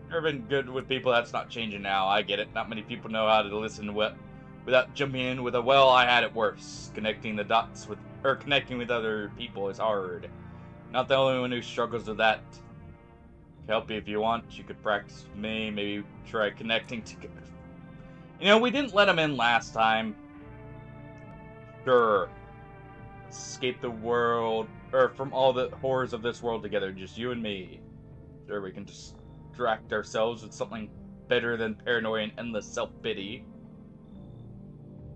Never been good with people, that's not changing now. I get it. Not many people know how to listen without jumping in with a, well, I had it worse. Connecting the dots with, or connecting with other people is hard. Not the only one who struggles with that. Can help you if you want. You could practice with me. Maybe try connecting to. You know, we didn't let him in last time. Sure. Escape the world, or from all the horrors of this world together. Just you and me. Sure, we can distract ourselves with something better than paranoia and endless self-pity.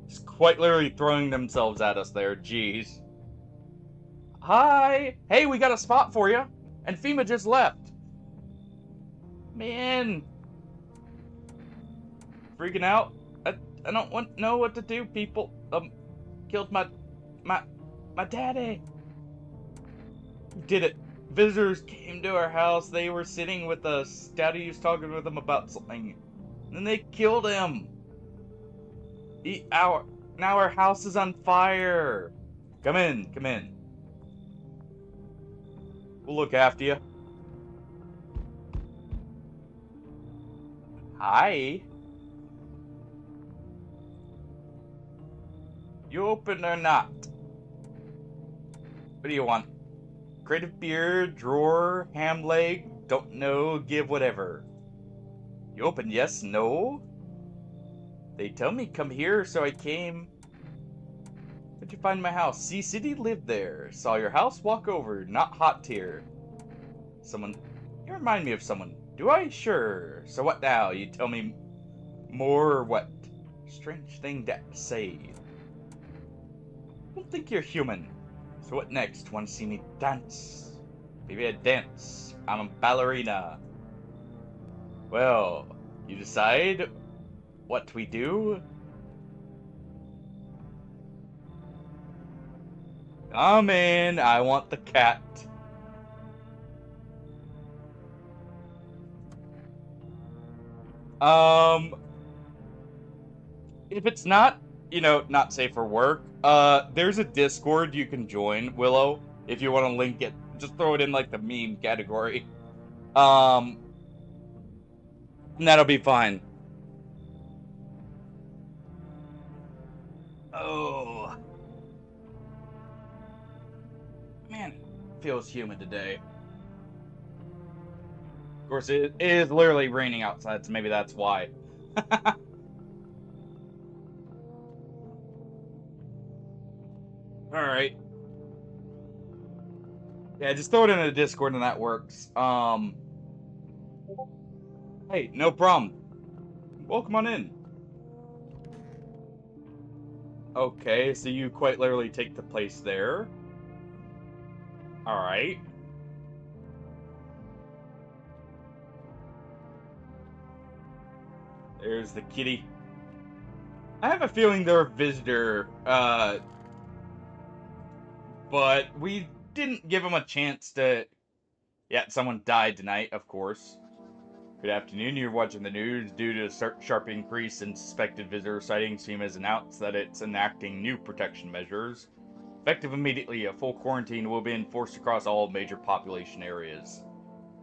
Just quite literally throwing themselves at us there. Jeez. Hi! Hey, we got a spot for you! And FEMA just left! Man! Freaking out? I don't know what to do, people. Killed my daddy! We did it! Visitors came to our house, they were sitting with us. Daddy was talking with them about something. And then they killed him! Now our house is on fire! Come in, come in. We'll look after you. Hi. You open or not? What do you want? Crate of beer, drawer, ham leg, don't know, give whatever. You open, yes, no? They tell me come here, so I came. How'd you find my house? Sea City lived there. Saw your house, walk over, not hot tier. Someone, you remind me of someone. Do I? Sure. So what now? You tell me more or what? Strange thing to say. I don't think you're human. So what next? Want to see me dance? Maybe I dance. I'm a ballerina. Well, you decide what we do? Come in, I want the cat. If it's not, not safe for work, there's a Discord you can join, Willow, if you want to link it. Just throw it in, like, the meme category. And that'll be fine. Oh. Man, it feels humid today. Of course, it is literally raining outside, so maybe that's why. Alright. Yeah, just throw it in the Discord and that works. Hey, no problem. Welcome on in. Okay, so you quite literally take the place there. Alright. There's the kitty. I have a feeling they're a visitor, but we didn't give them a chance to... Yeah, someone died tonight, of course. Good afternoon, you're watching the news. Due to a sharp increase in suspected visitor sightings, FEMA has announced that it's enacting new protection measures. Effective immediately, a full quarantine will be enforced across all major population areas.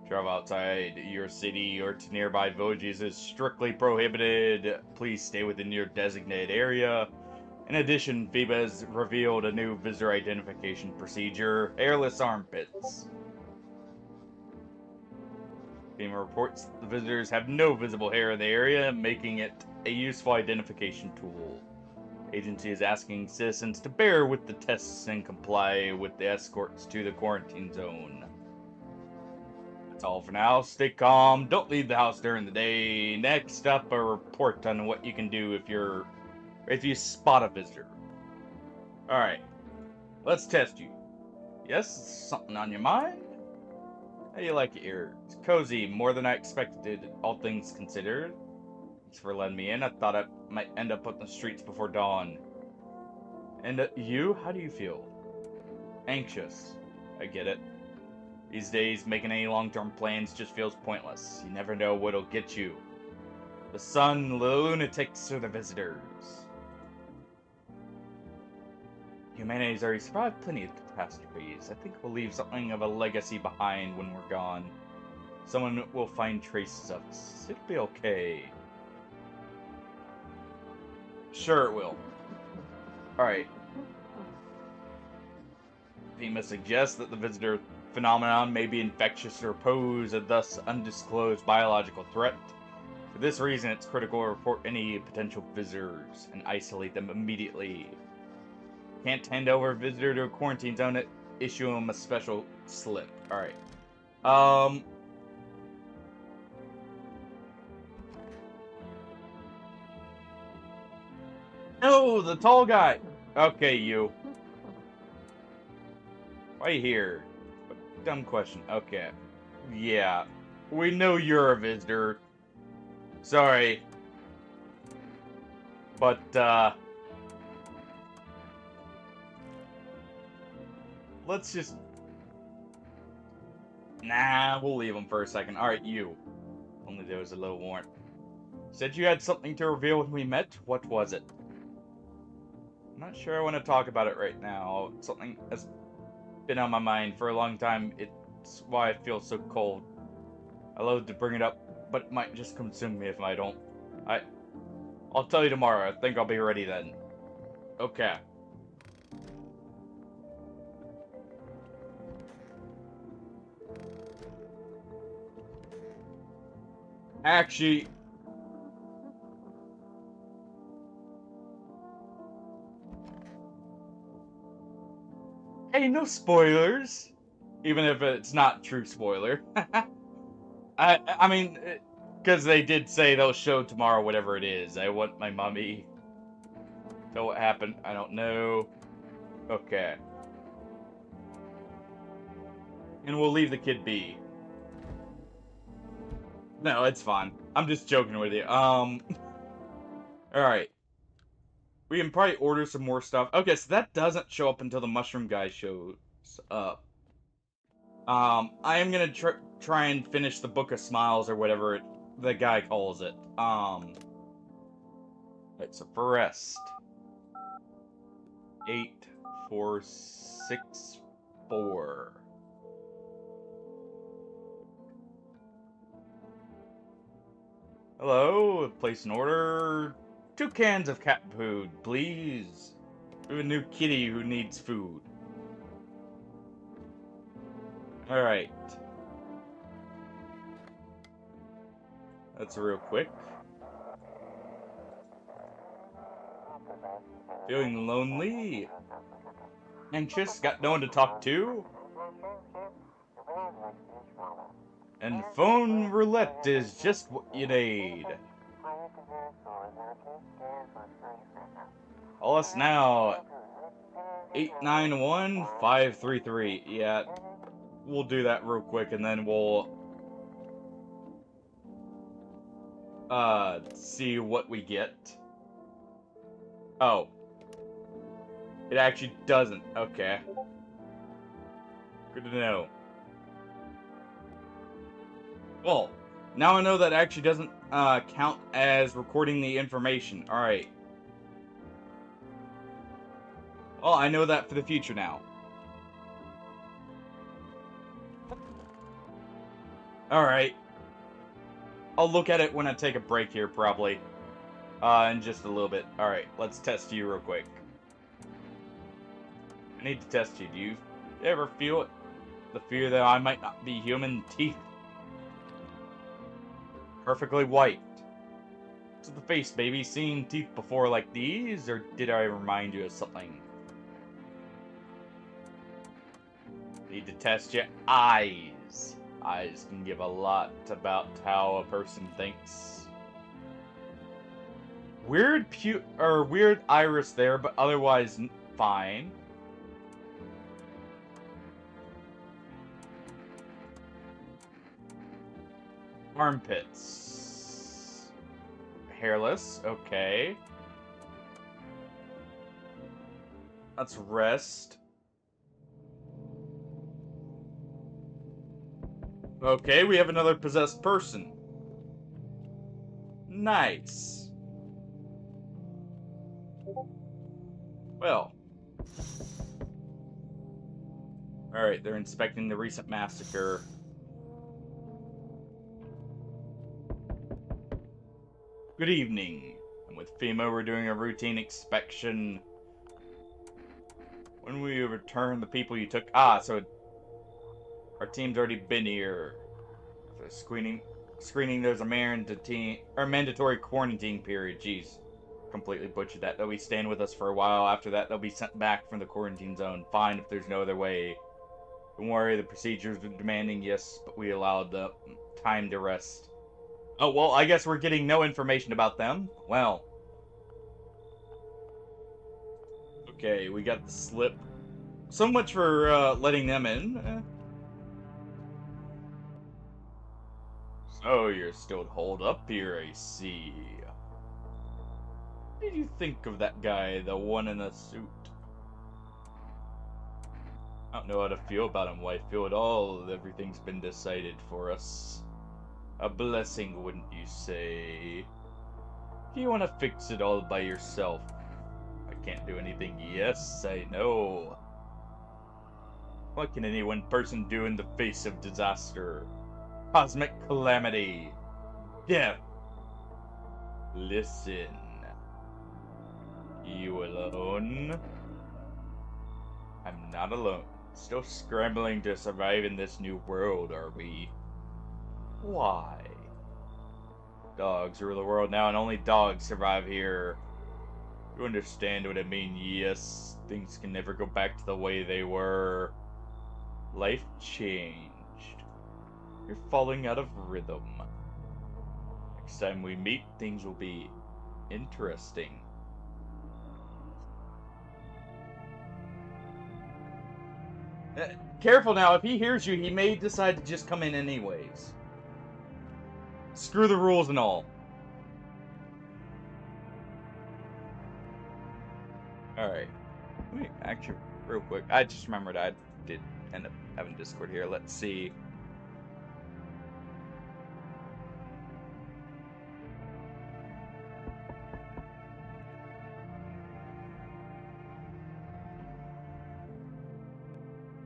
Travel outside your city or to nearby villages is strictly prohibited. Please stay within your designated area. In addition, FEMA has revealed a new visitor identification procedure, hairless armpits. FEMA reports the visitors have no visible hair in the area, making it a useful identification tool. The agency is asking citizens to bear with the tests and comply with the escorts to the quarantine zone. That's all for now. Stay calm. Don't leave the house during the day. Next up, a report on what you can do if you spot a visitor. Alright. Let's test you. Yes? Something on your mind? How do you like it here? It's cozy, more than I expected, all things considered. Thanks for letting me in. I thought I might end up on the streets before dawn. And you? How do you feel? Anxious. I get it. These days, making any long-term plans just feels pointless. You never know what'll get you. The sun, the lunatics, or the visitors. Humanity's already survived plenty of catastrophes. I think we'll leave something of a legacy behind when we're gone. Someone will find traces of us. It'll be okay. Sure it will. Alright. FEMA suggests that the visitor phenomenon may be infectious or pose a thus undisclosed biological threat. For this reason, it's critical to report any potential visitors and isolate them immediately. Can't hand over a visitor to a quarantine zone, issue them a special slip. Alright. No, the tall guy! Okay, you. Why are you here? Dumb question. Okay. Yeah. We know you're a visitor. Sorry. But, let's just... Nah, we'll leave him for a second. Alright, you. Only there was a little warrant. Said you had something to reveal when we met? What was it? I'm not sure I want to talk about it right now. Something has been on my mind for a long time. It's why I feel so cold. I love to bring it up, but it might just consume me if I don't. I'll tell you tomorrow. I think I'll be ready then. Okay. Actually... Hey, no spoilers! Even if it's not true spoiler. I mean, because they did say they'll show tomorrow whatever it is. I want my mummy. So what happened? I don't know. Okay. And we'll leave the kid be. No, it's fine. I'm just joking with you. Alright. We can probably order some more stuff. Okay, so that doesn't show up until the mushroom guy shows up. I am gonna try and finish the Book of Smiles or whatever the guy calls it. It's a rest. 8, 4, 6, 4. Hello, place an order. 2 cans of cat food, please. We have a new kitty who needs food. Alright. That's real quick. Feeling lonely? Anxious? Got no one to talk to? And phone roulette is just what you need. Call us now. 891-533. Yeah, we'll do that real quick and then we'll see what we get. Oh. It actually doesn't. Okay. Good to know. Well, now I know that actually doesn't count as recording the information. Alright. Well, I know that for the future now. Alright. I'll look at it when I take a break here, probably. In just a little bit. Alright, let's test you real quick. I need to test you. Do you ever feel it? The fear that I might not be human? Teeth. Perfectly white. To the face, baby. Seen teeth before like these? Or did I remind you of something? Need to test your eyes. Eyes can give a lot about how a person thinks. Weird weird iris there, but otherwise fine. Armpits. Hairless, okay. Let's rest. Okay, we have another possessed person. Nice. Well. Alright, they're inspecting the recent massacre. Good evening. I'm with FEMA. We're doing a routine inspection. When we return the people you took... Ah, so our team's already been here. For screening, there's a mandatory quarantine period. Jeez. Completely butchered that. They'll be staying with us for a while. After that, they'll be sent back from the quarantine zone. Fine if there's no other way. Don't worry, the procedures are demanding, yes, but we allowed the time to rest. Oh, well, I guess we're getting no information about them. Well. Okay, we got the slip. So much for letting them in. So you're still holed up here, I see. What did you think of that guy, the one in the suit? I don't know how to feel about him, why feel at all. Everything's been decided for us. A blessing, wouldn't you say? If you want to fix it all by yourself. I can't do anything. Yes, I know. What can any one person do in the face of disaster? Cosmic calamity. Death. Listen. You alone? I'm not alone. Still scrambling to survive in this new world, are we? Why? Dogs rule the world now, and only dogs survive here. You understand what I mean? Yes, things can never go back to the way they were. Life changed. You're falling out of rhythm. Next time we meet, things will be interesting. Careful now, if he hears you, he may decide to just come in anyways. Screw the rules and all. Alright. Wait, actually, real quick. I just remembered I did end up having Discord here. Let's see.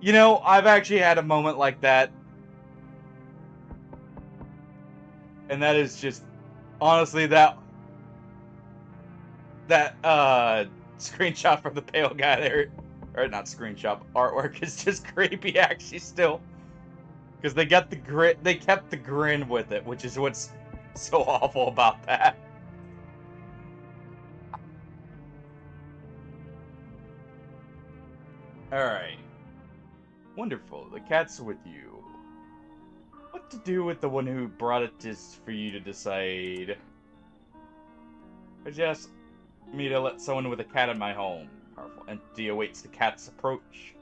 You know, I've actually had a moment like that. And that is just, honestly, that screenshot from the pale guy there, or not screenshot, artwork is just creepy actually still. Because they kept the grin with it, which is what's so awful about that. Alright. Wonderful, the cat's with you. What to do with the one who brought it is for you to decide. But yes, me to let someone with a cat in my home. Powerful entity awaits the cat's approach.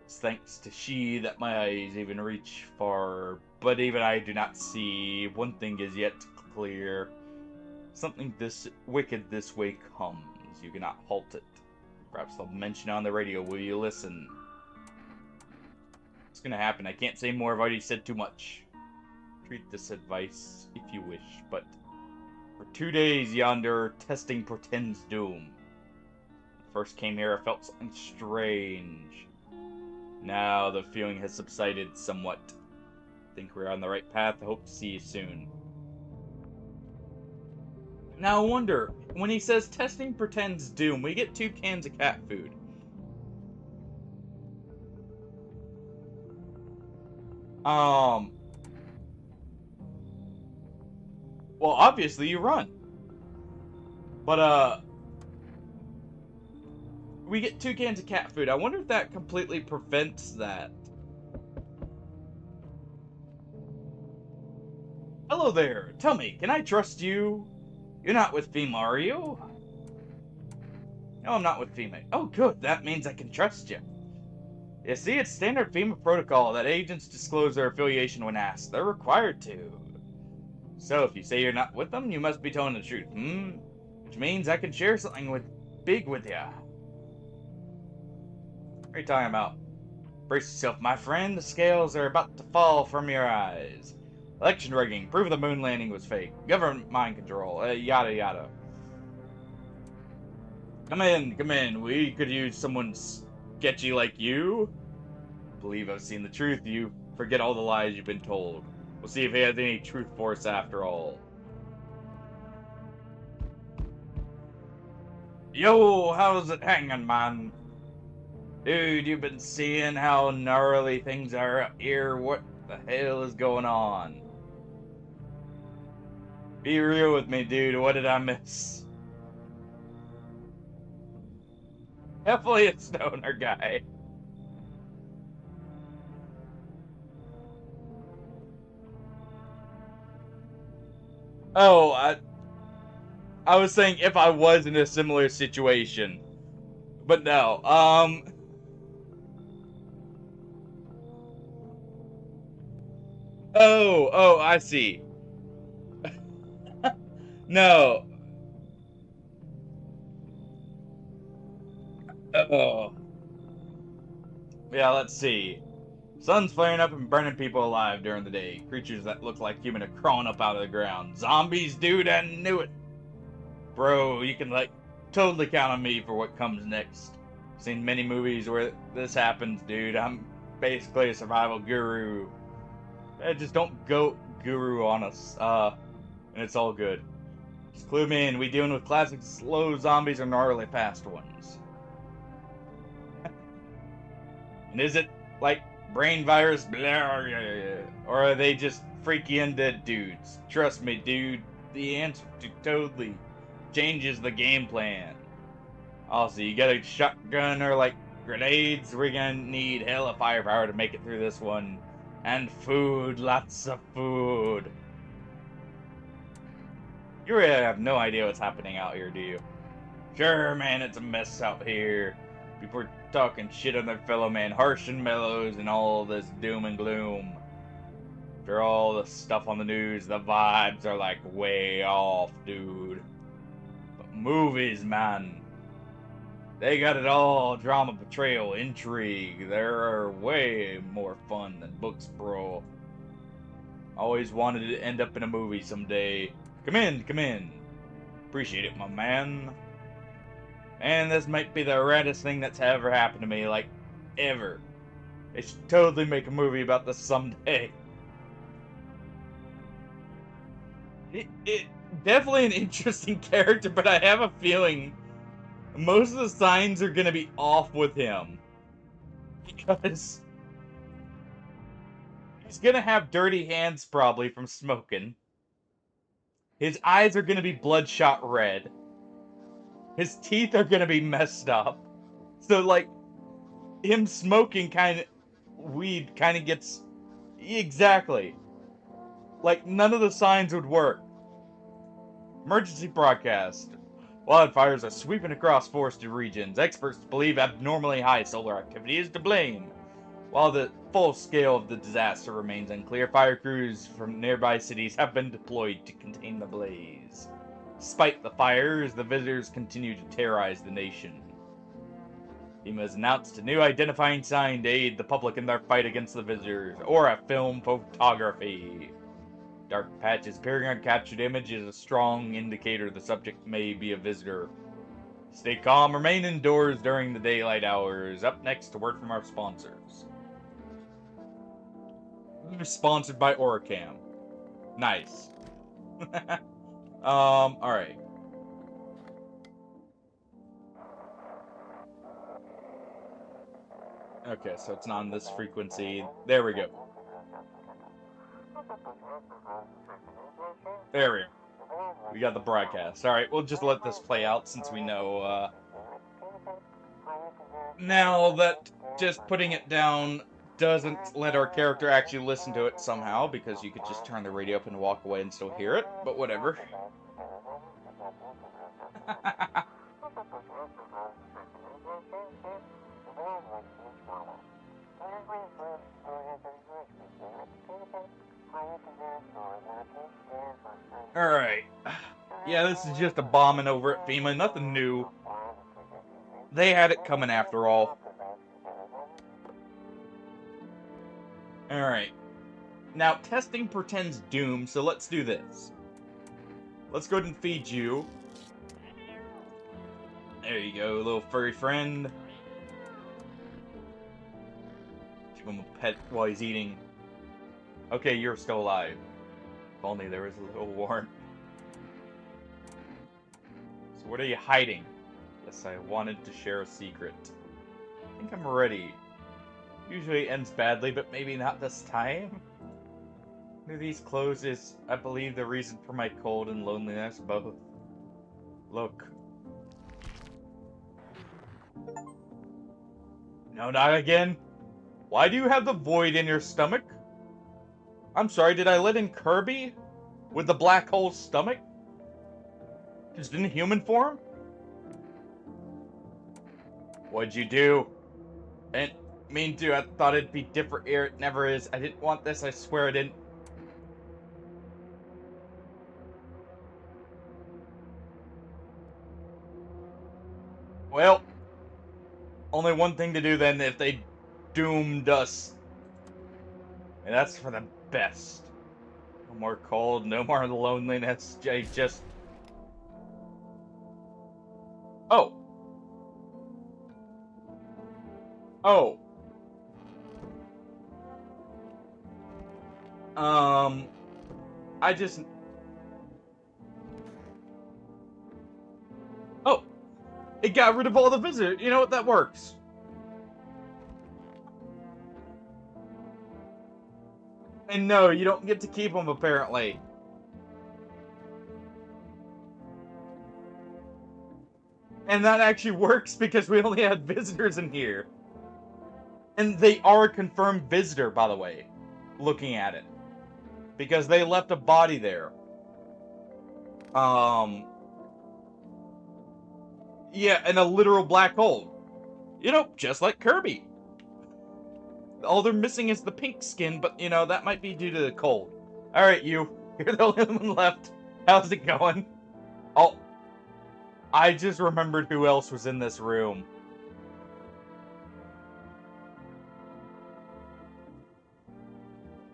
It's thanks to she that my eyes even reach far, but even I do not see. One thing is yet clear. Something this wicked this way comes. You cannot halt it. Perhaps they'll mention it on the radio. Will you listen? What's gonna happen? I can't say more. I've already said too much. Treat this advice if you wish, but for 2 days yonder testing portends doom. When I first came here, I felt something strange. Now the feeling has subsided somewhat. I think we're on the right path. I hope to see you soon. Now I wonder, when he says testing portends doom, we get 2 cans of cat food. Well, obviously you run. But, we get 2 cans of cat food. I wonder if that completely prevents that. Hello there. Tell me, can I trust you? You're not with FEMA, are you? No, I'm not with FEMA. Oh, good. That means I can trust you. You see, it's standard FEMA protocol that agents disclose their affiliation when asked. They're required to. So, if you say you're not with them, you must be telling the truth, Which means I can share something big with you. are you talking about? Brace yourself, my friend. The scales are about to fall from your eyes. Election rigging. Proof the moon landing was fake. Government mind control. Yada yada. Come in, come in. We could use someone sketchy like you. Believe I've seen the truth. You forget all the lies you've been told. We'll see if he has any truth for us after all. Yo, how's it hanging, man? Dude, you've been seeing how gnarly things are up here. What the hell is going on? Be real with me, dude. What did I miss? Definitely a stoner guy. Oh, I was saying if I was in a similar situation. But no, oh, I see. No. Oh. Yeah, let's see. Sun's flaring up and burning people alive during the day. Creatures that look like human are crawling up out of the ground. Zombies, dude, I knew it. Bro, you can, like, totally count on me for what comes next. Seen many movies where this happens, dude. I'm basically a survival guru. Just don't go guru on us. And it's all good. Just clue me in. We dealing with classic slow zombies or gnarly fast ones? And is it like brain virus, blah, or are they just freaky undead dudes? Trust me, dude, the answer to totally changes the game plan. Also, you got a shotgun or like grenades? We're gonna need hella firepower to make it through this one. And food, lots of food. You really have no idea what's happening out here, do you? Sure, man, it's a mess out here. People are talking shit on their fellow man, harsh and mellows, and all this doom and gloom. After all the stuff on the news, the vibes are like way off, dude. But movies, man, they got it all. Drama, betrayal, intrigue. They're way more fun than books, bro. Always wanted to end up in a movie someday. Come in, come in. Appreciate it, my man. And this might be the raddest thing that's ever happened to me, like, ever. They should totally make a movie about this someday. It definitely an interesting character, but I have a feeling most of the signs are gonna be off with him. Because he's gonna have dirty hands probably from smoking. His eyes are gonna be bloodshot red. His teeth are gonna be messed up. So, like, him smoking weed kind of gets... Exactly. Like, none of the signs would work. Emergency broadcast. Wildfires are sweeping across forested regions. Experts believe abnormally high solar activity is to blame. While the full scale of the disaster remains unclear, fire crews from nearby cities have been deployed to contain the blaze. Despite the fires, the visitors continue to terrorize the nation. FEMA has announced a new identifying sign to aid the public in their fight against the visitors, or a film photography. Dark patches appearing on captured image is a strong indicator the subject may be a visitor. Stay calm, remain indoors during the daylight hours. Up next, a word from our sponsors. We're sponsored by Oricam. Nice. Alright. Okay, so it's not on this frequency. There we go. There we go. We got the broadcast. Alright, we'll just let this play out since we know, now that just putting it down doesn't let our character actually listen to it somehow, because you could just turn the radio up and walk away and still hear it, but whatever. Alright. Yeah, this is just a bombing over at FEMA, nothing new. They had it coming after all. Alright. Now, testing portends doom, so let's do this. Let's go ahead and feed you. There you go, little furry friend. Give him a pet while he's eating. Okay, you're still alive. If only there was a little warrant. So what are you hiding? Yes, I wanted to share a secret. I think I'm ready. Usually it ends badly, but maybe not this time. These clothes is, I believe, the reason for my cold and loneliness both. Look. No, not again. Why do you have the void in your stomach? I'm sorry, did I let in Kirby? With the black hole stomach? Just in human form? What'd you do? I didn't mean to, I thought it'd be different here, it never is. I didn't want this, I swear I didn't. Well, only one thing to do then if they doomed us. And that's for the best. No more cold, no more loneliness, just... Oh. Oh. I just... Oh. It got rid of all the visitors. You know what? That works. And no, you don't get to keep them, apparently. And that actually works because we only had visitors in here. And they are a confirmed visitor, by the way. Looking at it. Because they left a body there. Yeah, and a literal black hole. You know, just like Kirby. All they're missing is the pink skin, but, you know, that might be due to the cold. Alright, you. You're the only one left. How's it going? Oh. I just remembered who else was in this room.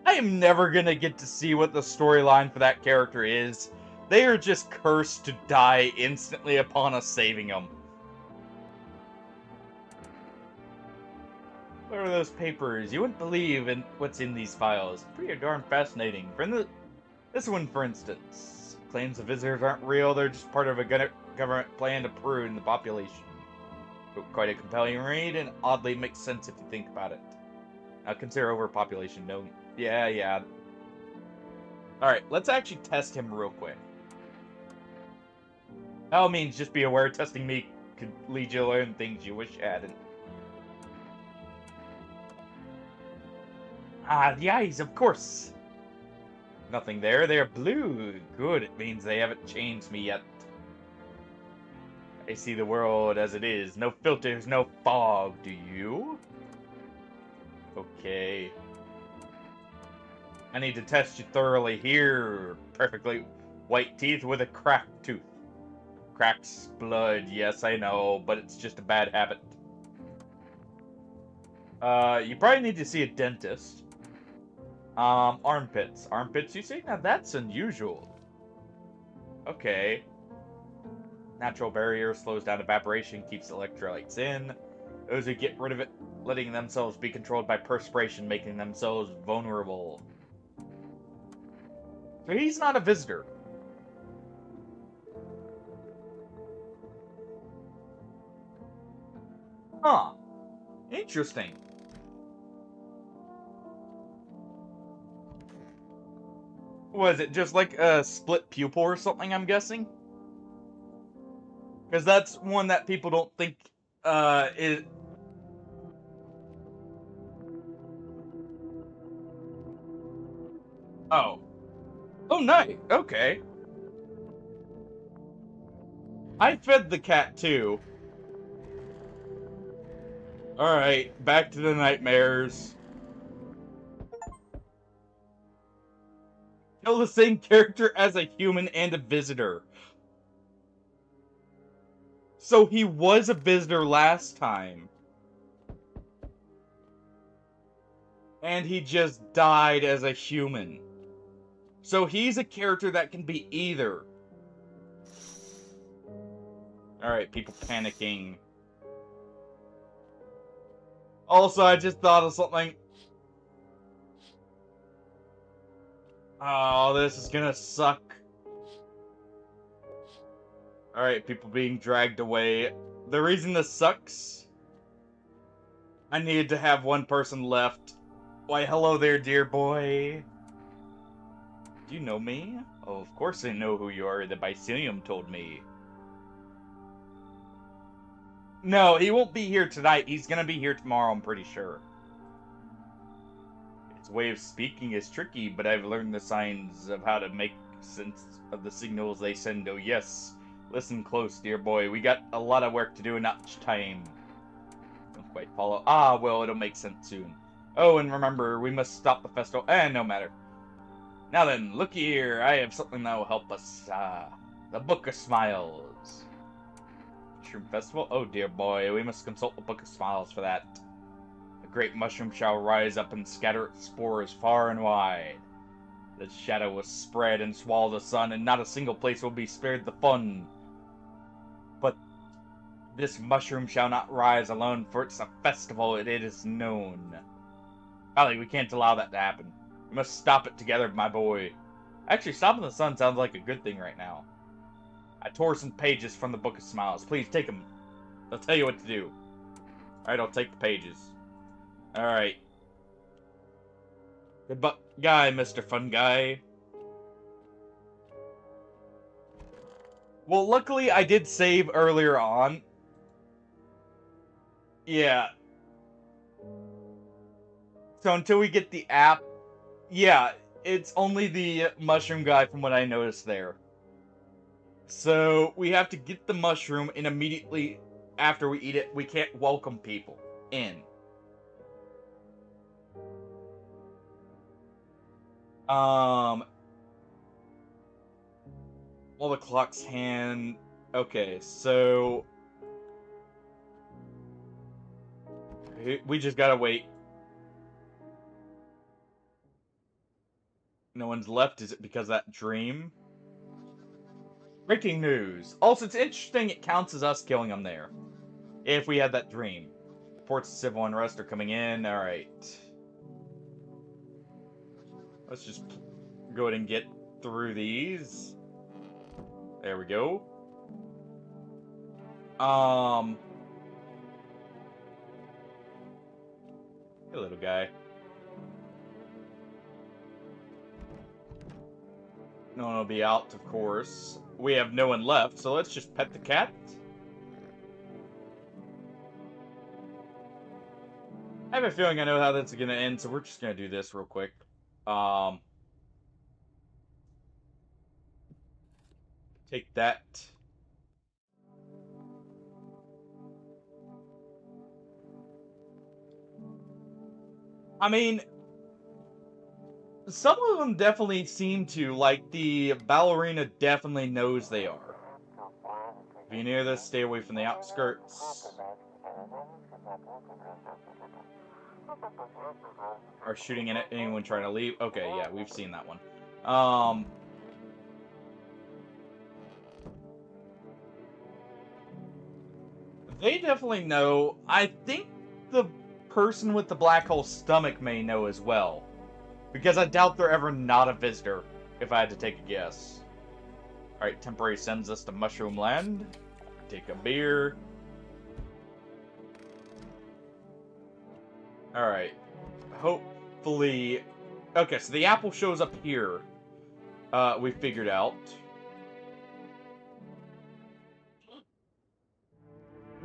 I am never gonna get to see what the storyline for that character is. They are just cursed to die instantly upon us saving them. What are those papers? You wouldn't believe in what's in these files. Pretty darn fascinating. This one, for instance, claims the visitors aren't real. They're just part of a government plan to prune the population. Quite a compelling read, and oddly makes sense if you think about it. Now consider overpopulation. No, yeah. All right, let's actually test him real quick. By all means, just be aware testing me could lead you to learn things you wish you hadn't. Ah, the eyes, of course. Nothing there. They're blue. Good. It means they haven't changed me yet. I see the world as it is. No filters, no fog. Do you? Okay. I need to test you thoroughly here. Perfectly white teeth with a cracked tooth. Cracks blood. Yes, I know, but it's just a bad habit. You probably need to see a dentist. Armpits. Armpits, you see? Now that's unusual. Okay. Natural barrier slows down evaporation, keeps electrolytes in. Those who get rid of it, letting themselves be controlled by perspiration, making themselves vulnerable. So he's not a visitor. Huh. Interesting. Was it just like a split pupil or something, I'm guessing? Because that's one that people don't think, is... Oh. Oh, nice. Okay. I fed the cat, too. Alright, back to the nightmares. Kill the same character as a human and a visitor. So he was a visitor last time. And he just died as a human. So he's a character that can be either. Alright, people panicking. Also, I just thought of something. Oh, this is gonna suck. Alright, people being dragged away. The reason this sucks, I needed to have one person left. Why, hello there, dear boy. Do you know me? Oh, of course I know who you are. The Bycilium told me. No, he won't be here tonight. He's gonna be here tomorrow, I'm pretty sure. Its way of speaking is tricky, but I've learned the signs of how to make sense of the signals they send. Oh yes. Listen close, dear boy. We got a lot of work to do in not much time. Don't quite follow. Ah, well, it'll make sense soon. Oh, and remember, we must stop the festival. No matter. Now then, look here. I have something that will help us. The Book of Smiles. Mushroom Festival? Oh, dear boy. We must consult the Book of Smiles for that. A great mushroom shall rise up and scatter its spores far and wide. The shadow will spread and swallow the sun, and not a single place will be spared the fun. But this mushroom shall not rise alone, for it's a festival, it is known. Golly, we can't allow that to happen. We must stop it together, my boy. Actually, stopping the sun sounds like a good thing right now. I tore some pages from the Book of Smiles. Please, take them. They'll tell you what to do. Alright, I'll take the pages. Alright. Goodbye, Mr. Fun Guy. Well, luckily, I did save earlier on. Yeah. So until we get the app, yeah, it's only the mushroom guy from what I noticed there. So we have to get the mushroom, and immediately after we eat it, we can't welcome people in. Well, the clock's hand. Okay, so we just gotta wait. No one's left. Is it because of that dream? Breaking news. Also, it's interesting it counts as us killing them there. If we had that dream. Reports of civil unrest are coming in. Alright. Let's just go ahead and get through these. There we go. Hey, little guy. No one will be out, of course. We have no one left, so let's just pet the cat. I have a feeling I know how that's gonna end, so we're just gonna do this real quick. Take that. I mean, some of them definitely seem to, like the ballerina definitely knows they are. If you're near this, stay away from the outskirts. Are shooting at anyone trying to leave. Okay, yeah, we've seen that one. They definitely know. I think the person with the black hole stomach may know as well. Because I doubt they're ever not a visitor, if I had to take a guess. Alright, temporary sends us to Mushroom Land. Take a beer. Alright. Hopefully... Okay, so the apple shows up here. We figured out.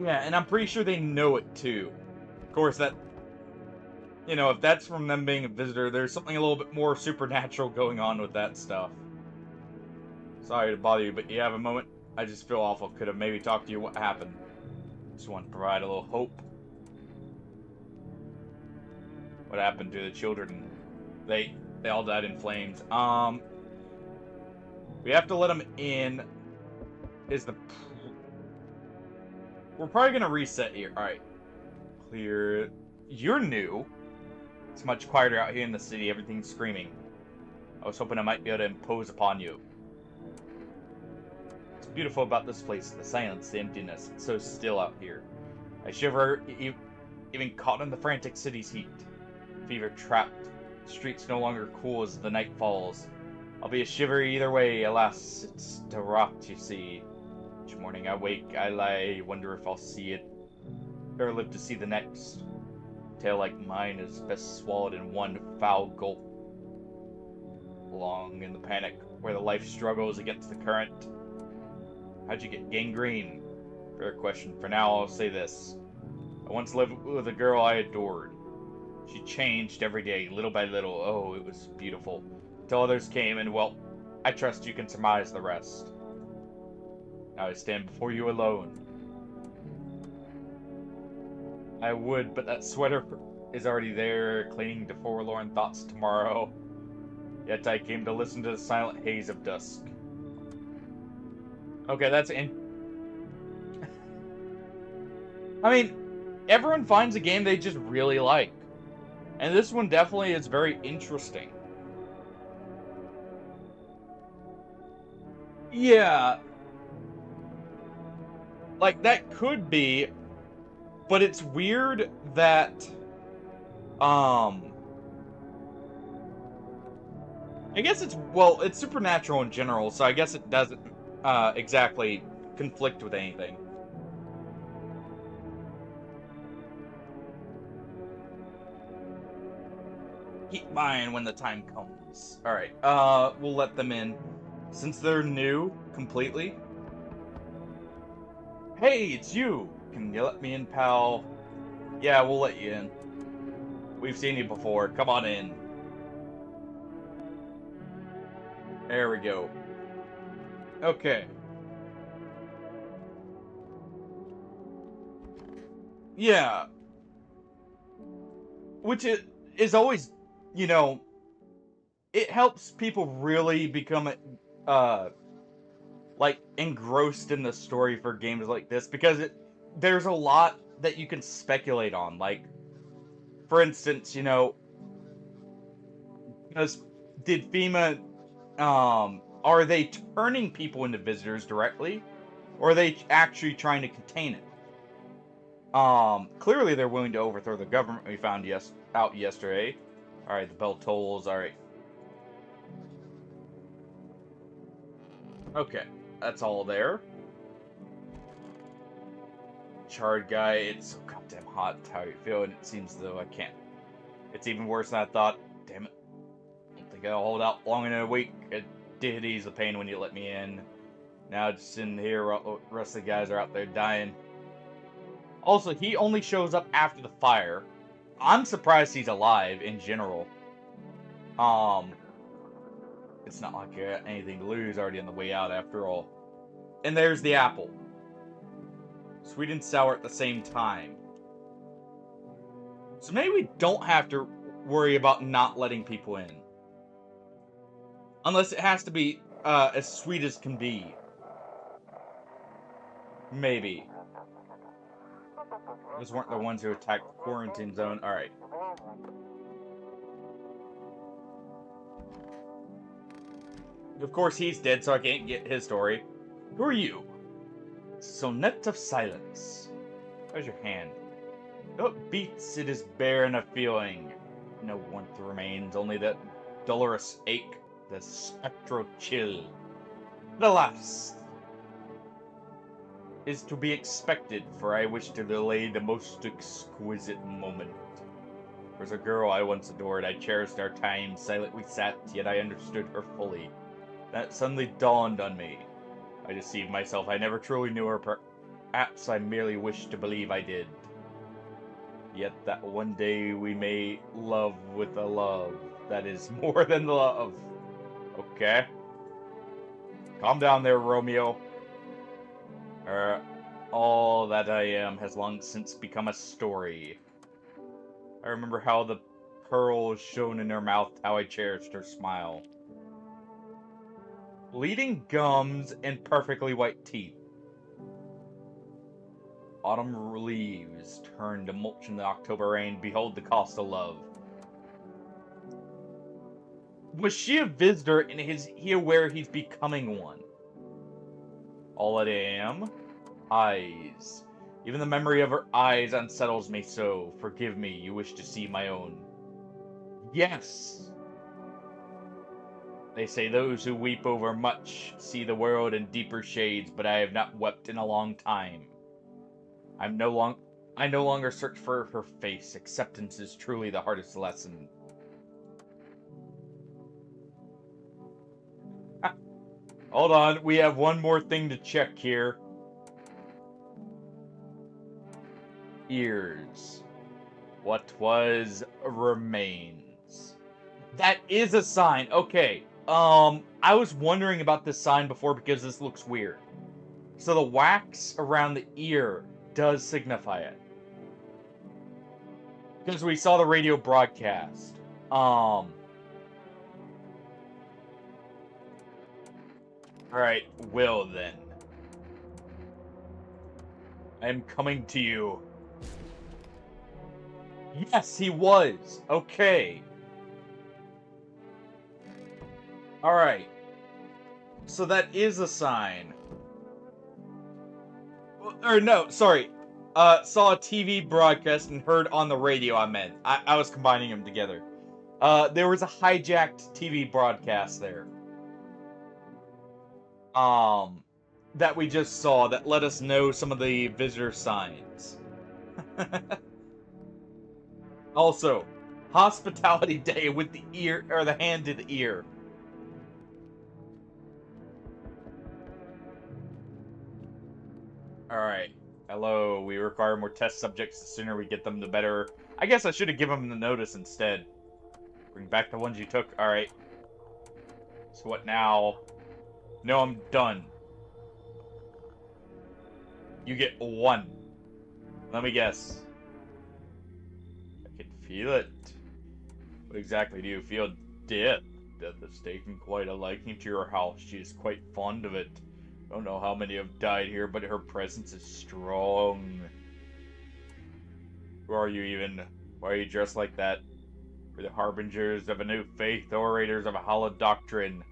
Yeah, and I'm pretty sure they know it too. Of course, that... You know, if that's from them being a visitor, there's something a little bit more supernatural going on with that stuff. Sorry to bother you, but you have a moment? I just feel awful. Could have maybe talked to you. What happened? Just want to provide a little hope. What happened to the children? They all died in flames. We have to let them in. We're probably gonna reset here. All right. Clear. You're new. It's much quieter out here in the city, everything's screaming. I was hoping I might be able to impose upon you. What's beautiful about this place, the silence, the emptiness, it's so still out here. I shiver, even caught in the frantic city's heat. Fever trapped, the streets no longer cool as the night falls. I'll be a shiver either way, alas, it's to rot, you see. Each morning I wake, I lie, wonder if I'll see it, or live to see the next. A tale like mine is best swallowed in one foul gulp. Along in the panic, where the life struggles against the current. How'd you get gangrene? Fair question. For now, I'll say this. I once lived with a girl I adored. She changed every day, little by little. Oh, it was beautiful. Till others came, and well, I trust you can surmise the rest. Now I stand before you alone. I would, but that sweater is already there, clinging to forlorn thoughts tomorrow. Yet I came to listen to the silent haze of dusk. Okay, that's in. I mean, everyone finds a game they just really like. And this one definitely is very interesting. Yeah. Like, that could be, but it's weird that, I guess it's, well, it's supernatural in general, so I guess it doesn't, exactly conflict with anything. Keep mine when the time comes. Alright, we'll let them in. Since they're new, completely. Hey, it's you! Can you let me in, pal? Yeah, we'll let you in. We've seen you before. Come on in. There we go. Okay. Yeah. Which is always, you know, it helps people really become, like, engrossed in the story for games like this, because there's a lot that you can speculate on. Like, for instance, you know, did FEMA, are they turning people into visitors directly, or are they actually trying to contain it? Clearly they're willing to overthrow the government we found out yesterday. Alright, the bell tolls, alright. Okay, that's all there. Charred guy, it's so goddamn hot. How you feeling? It seems though I can't. It's even worse than I thought. Damn it. I don't think I'll hold out long enough to wait. It did ease the pain when you let me in. Now just sitting here, the rest of the guys are out there dying. Also, he only shows up after the fire. I'm surprised he's alive in general. It's not like you got anything to lose, already on the way out after all. And there's the apple. Sweet and sour at the same time. So maybe we don't have to worry about not letting people in. Unless it has to be as sweet as can be. Maybe. Those weren't the ones who attacked the quarantine zone. Alright. Of course he's dead, so I can't get his story. Who are you? Sonnet of Silence. How's your hand? Though it beats, it is barren of feeling. No warmth remains, only that dolorous ache, the spectral chill. But alas, is to be expected, for I wish to delay the most exquisite moment. There was a girl I once adored, I cherished our time, silent we sat, yet I understood her fully. That suddenly dawned on me. I deceived myself, I never truly knew her, perhaps I merely wished to believe I did. Yet that one day we may love with a love that is more than love. Okay? Calm down there, Romeo. All that I am has long since become a story. I remember how the pearls shone in her mouth, how I cherished her smile. Bleeding gums and perfectly white teeth. Autumn leaves turn to mulch in the October rain. Behold the cost of love. Was she a visitor, and is he aware he's becoming one? All I am? Eyes. Even the memory of her eyes unsettles me so. Forgive me, you wish to see my own. Yes! They say those who weep over much see the world in deeper shades, but I have not wept in a long time. I no longer search for her face. Acceptance is truly the hardest lesson. Ah, hold on, we have one more thing to check here. Ears. What was remains. That is a sign. Okay. I was wondering about this sign before because this looks weird. So the wax around the ear does signify it. Because we saw the radio broadcast. Alright, Will then. I am coming to you. Yes, he was. Okay. Alright. So that is a sign. Or no, sorry. Saw a TV broadcast and heard on the radio, I meant. I was combining them together. There was a hijacked TV broadcast there. That we just saw that let us know some of the visitor signs. Also, hospitality day with the ear, or the hand to the ear. Alright. Hello, we require more test subjects. The sooner we get them, the better. I guess I should have given them the notice instead. Bring back the ones you took. Alright. So what now? No, I'm done. You get one. Let me guess. I can feel it. What exactly do you feel? Death. Death has taken quite a liking to your house. She is quite fond of it. Don't know how many have died here, but her presence is strong. Who are you even? Why are you dressed like that? We're the harbingers of a new faith, orators of a hollow doctrine.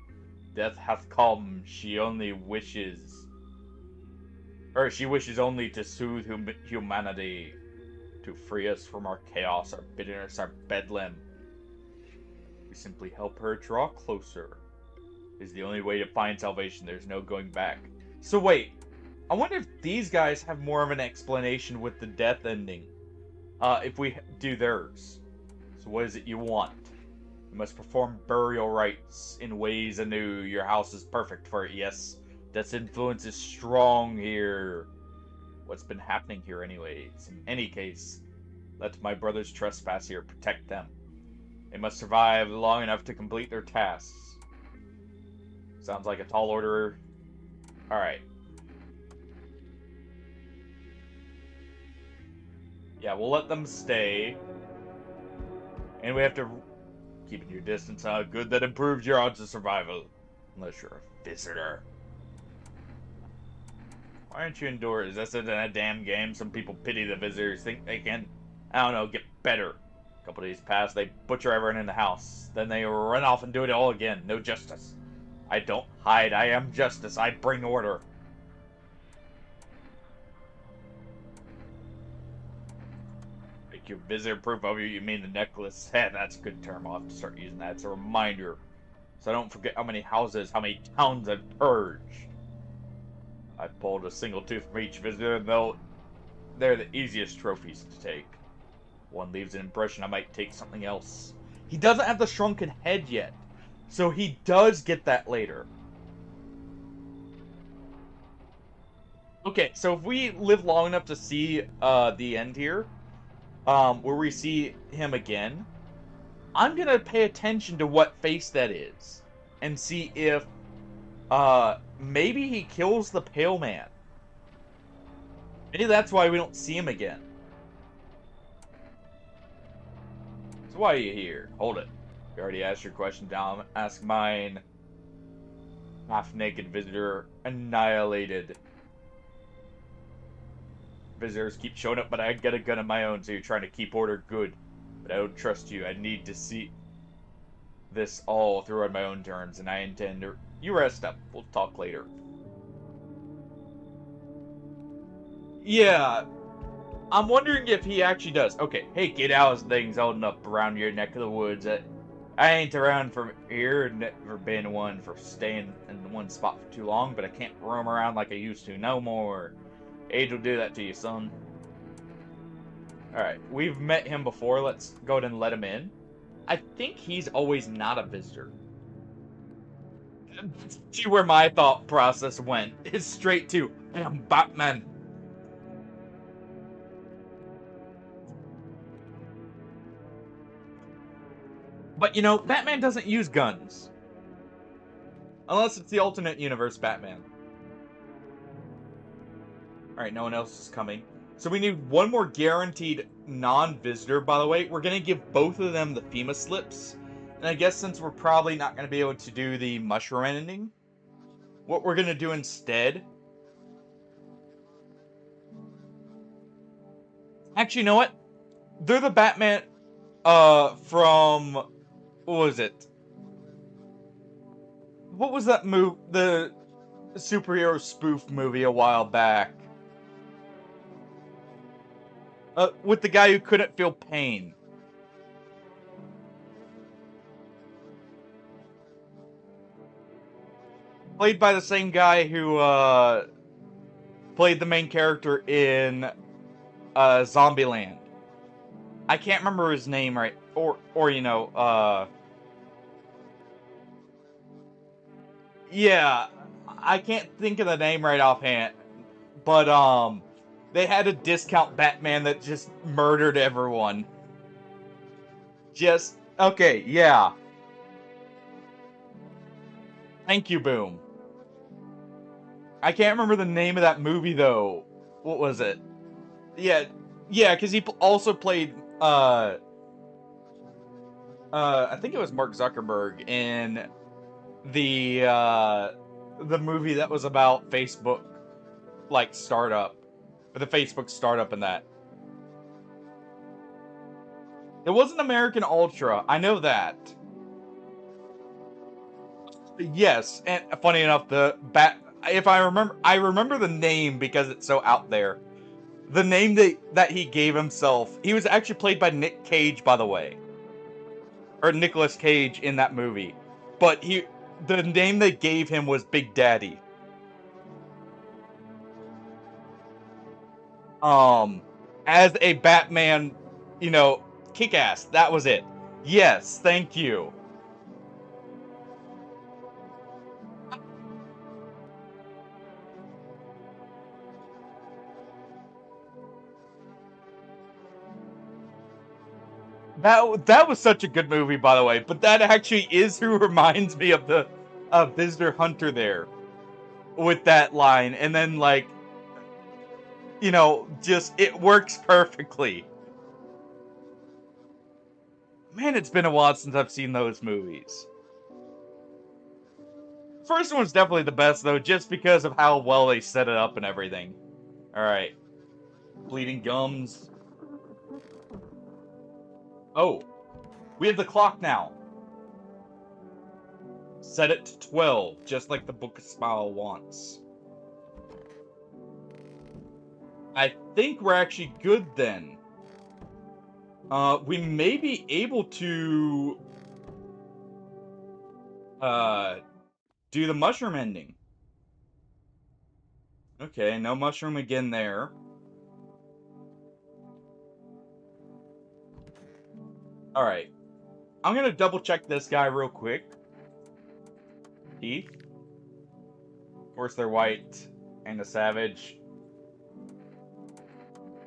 Death hath come. She wishes only to soothe humanity, to free us from our chaos, our bitterness, our bedlam. We simply help her draw closer. Is the only way to find salvation. There's no going back. So wait, I wonder if these guys have more of an explanation with the death ending. If we do theirs. So what is it you want? You must perform burial rites in ways anew. Your house is perfect for it, yes. Death's influence is strong here. What's been happening here anyways? In any case, let my brothers trespass here. Protect them. They must survive long enough to complete their tasks. Sounds like a tall order. Alright. Yeah, we'll let them stay. And we have to... Keeping your distance, huh? Good, that improves your odds of survival. Unless you're a visitor. Why aren't you indoors? That's in a damn game. Some people pity the visitors. Think they can, I don't know, get better. A couple days pass, they butcher everyone in the house. Then they run off and do it all again. No justice. I don't hide. I am justice. I bring order. Make your visitor proof of you mean the necklace. Hey, that's a good term. I'll have to start using that. It's a reminder. So I don't forget how many houses, how many towns I've purged. I pulled a single tooth from each visitor, and they're the easiest trophies to take. One leaves an impression, I might take something else. He doesn't have the shrunken head yet. So he does get that later. Okay, so if we live long enough to see the end here, where we see him again, I'm gonna pay attention to what face that is, and see if maybe he kills the Pale Man. Maybe that's why we don't see him again. So why are you here? Hold it. You already asked your question, Dom. Ask mine. Half-naked visitor annihilated. Visitors keep showing up, but I got a gun of my own, so you're trying to keep order. Good. But I don't trust you. I need to see... this all through on my own terms, and I intend to... You rest up. We'll talk later. Yeah, I'm wondering if he actually does. Okay, hey kid, how's things holding up around your neck of the woods? I ain't around from here, never been one for staying in one spot for too long, but I can't roam around like I used to no more. Age will do that to you, son. Alright, we've met him before. Let's go ahead and let him in. I think he's always not a visitor. See where my thought process went. It's straight to, I am Batman. But you know, Batman doesn't use guns. Unless it's the alternate universe Batman. Alright, no one else is coming. So we need one more guaranteed non-visitor, by the way. We're going to give both of them the FEMA slips. And I guess since we're probably not going to be able to do the mushroom ending, what we're going to do instead... Actually, you know what? They're the Batman, from... What was it? What was that the superhero spoof movie a while back? With the guy who couldn't feel pain. Played by the same guy who, played the main character in, Zombieland. I can't remember his name right. Or, you know, yeah. I can't think of the name right offhand. But, they had a discount Batman that just murdered everyone. Okay, yeah. Thank you, Boom. I can't remember the name of that movie, though. What was it? Yeah, because he also played, I think it was Mark Zuckerberg in the movie that was about Facebook, like, startup. Or the Facebook startup and that. It wasn't American Ultra, I know that. Yes, and funny enough, I remember the name because it's so out there. The name that he gave himself, he was actually played by Nick Cage, by the way. Or Nicolas Cage in that movie. But the name they gave him was Big Daddy. As a Batman, you know, kick-ass, that was it. Yes, thank you. That was such a good movie, by the way. But that actually is who reminds me of the Visitor Hunter there, with that line, and then like, you know, just it works perfectly. Man, it's been a while since I've seen those movies. First one's definitely the best though, just because of how well they set it up and everything. All right, bleeding gums. Oh, we have the clock now. Set it to 12, just like the Book of Smile wants. I think we're actually good then. We may be able to do the mushroom ending. Okay, no mushroom again there. Alright. I'm gonna double check this guy real quick. Teeth. Of course they're white and a savage.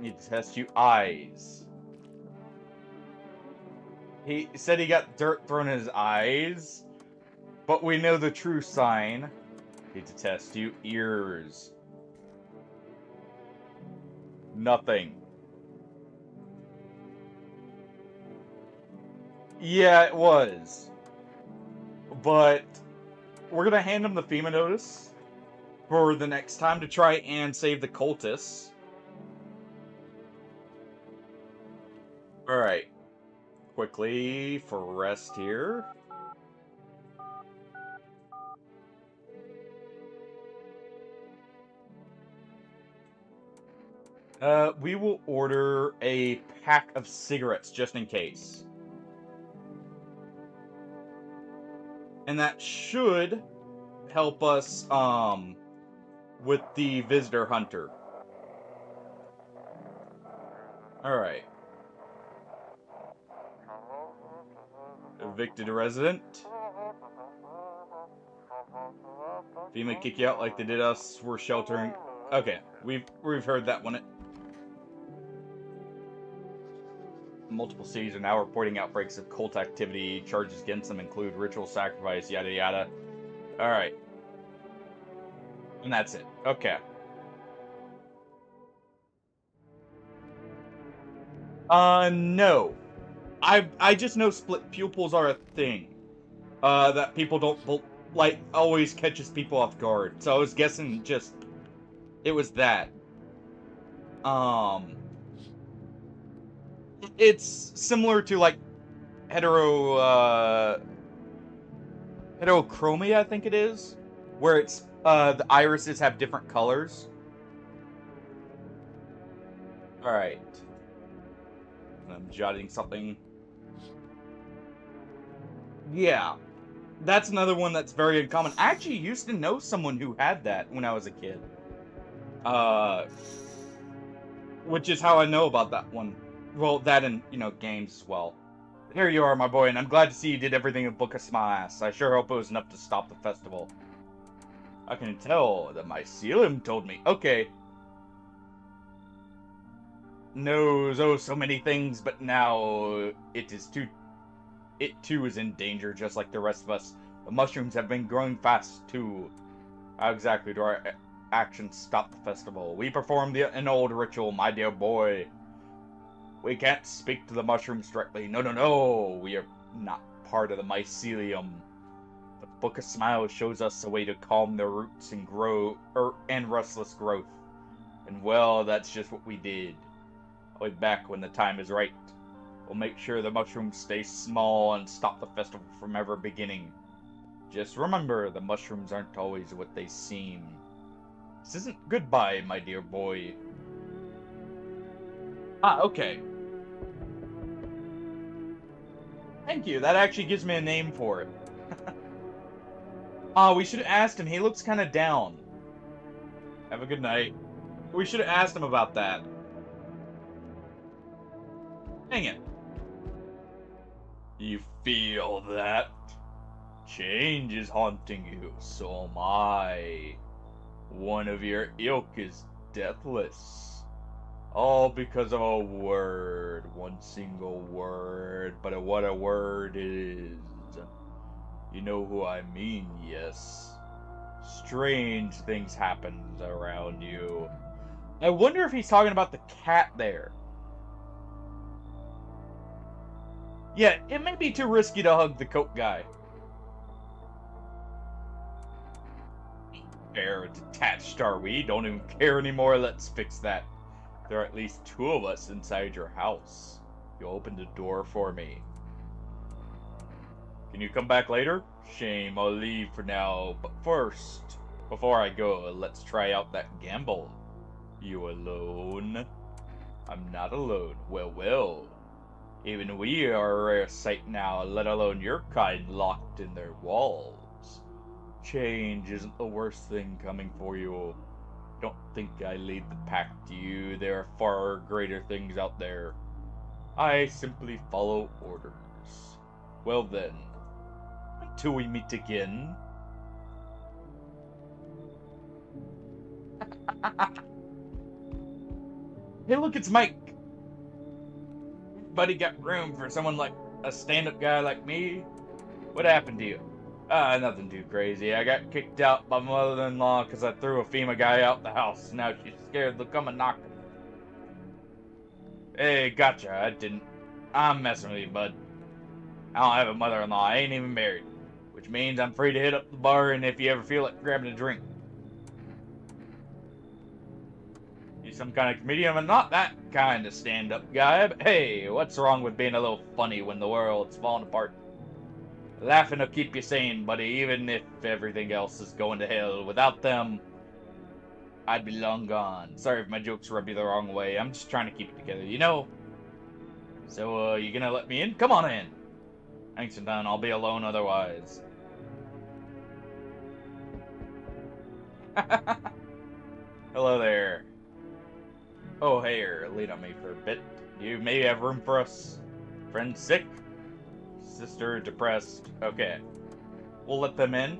Need to test you. Eyes. He said he got dirt thrown in his eyes, but we know the true sign. Need to test you. Ears. Nothing. Yeah, it was. But we're gonna hand him the FEMA notice for the next time to try and save the cultists. Alright. Quickly for rest here. We will order a pack of cigarettes just in case. And that should help us, with the visitor hunter. Alright. Evicted resident. FEMA kick you out like they did us. We're sheltering. Okay, we've heard that one. Multiple cities are now reporting outbreaks of cult activity. Charges against them include ritual sacrifice, yada yada. Alright. And that's it. Okay. No. I just know split pupils are a thing. That people don't, like, always catches people off guard. So I was guessing just, it was that. It's similar to, like, heterochromia, I think it is. Where it's, the irises have different colors. Alright. I'm jotting something. Yeah. That's another one that's very uncommon. I actually used to know someone who had that when I was a kid. Which is how I know about that one. Well, that and, you know, games as well. Here you are, my boy, and I'm glad to see you did everything in Book of Smiles. I sure hope it was enough to stop the festival. I can tell that my mycelium told me. Okay. Knows, oh, so many things, but now it too is in danger, just like the rest of us. The mushrooms have been growing fast, too. How exactly do our actions stop the festival? We perform an old ritual, my dear boy. We can't speak to the mushrooms directly. No, no, no. We are not part of the mycelium. The Book of Smiles shows us a way to calm their roots and and restless growth. And well, that's just what we did. I'll be back when the time is right. We'll make sure the mushrooms stay small and stop the festival from ever beginning. Just remember, the mushrooms aren't always what they seem. This isn't goodbye, my dear boy. Ah, okay. Thank you, that actually gives me a name for it. We should have asked him, he looks kinda down. Have a good night. We should have asked him about that. Dang it. You feel that? Change is haunting you, so am I. One of your ilk is deathless. All because of a word, one single word, but what a word it is. You know who I mean, yes. Strange things happen around you. I wonder if he's talking about the cat there. Yeah, it may be too risky to hug the coat guy. Fair, detached are we? Don't even care anymore, let's fix that. There are at least 2 of us inside your house. You opened the door for me. Can you come back later? Shame, I'll leave for now, but first, before I go, let's try out that gamble. You alone? I'm not alone. Well, well. Even we are a rare sight now, let alone your kind locked in their walls. Change isn't the worst thing coming for you. Don't think I lead the pack to you. There are far greater things out there. I simply follow orders. Well then, until we meet again. Hey, look, it's Mike. Buddy got room for someone like a stand-up guy like me? What happened to you? Nothing too crazy. I got kicked out by my mother-in-law because I threw a FEMA guy out the house. Now she's scared they'll come and knock her. Hey, gotcha. I didn't. I'm messing with you, bud. I don't have a mother-in-law. I ain't even married. Which means I'm free to hit up the bar and if you ever feel like grabbing a drink. You some kind of comedian? I'm not that kind of stand-up guy, but hey, what's wrong with being a little funny when the world's falling apart? Laughing will keep you sane, buddy, even if everything else is going to hell. Without them, I'd be long gone. Sorry if my jokes rub you the wrong way. I'm just trying to keep it together, you know? So, you gonna let me in? Come on in. Thanks, and done. I'll be alone otherwise. Hello there. Oh, hey, lean on me for a bit. You may have room for us. Friend sick? Sister depressed. Okay. We'll let them in.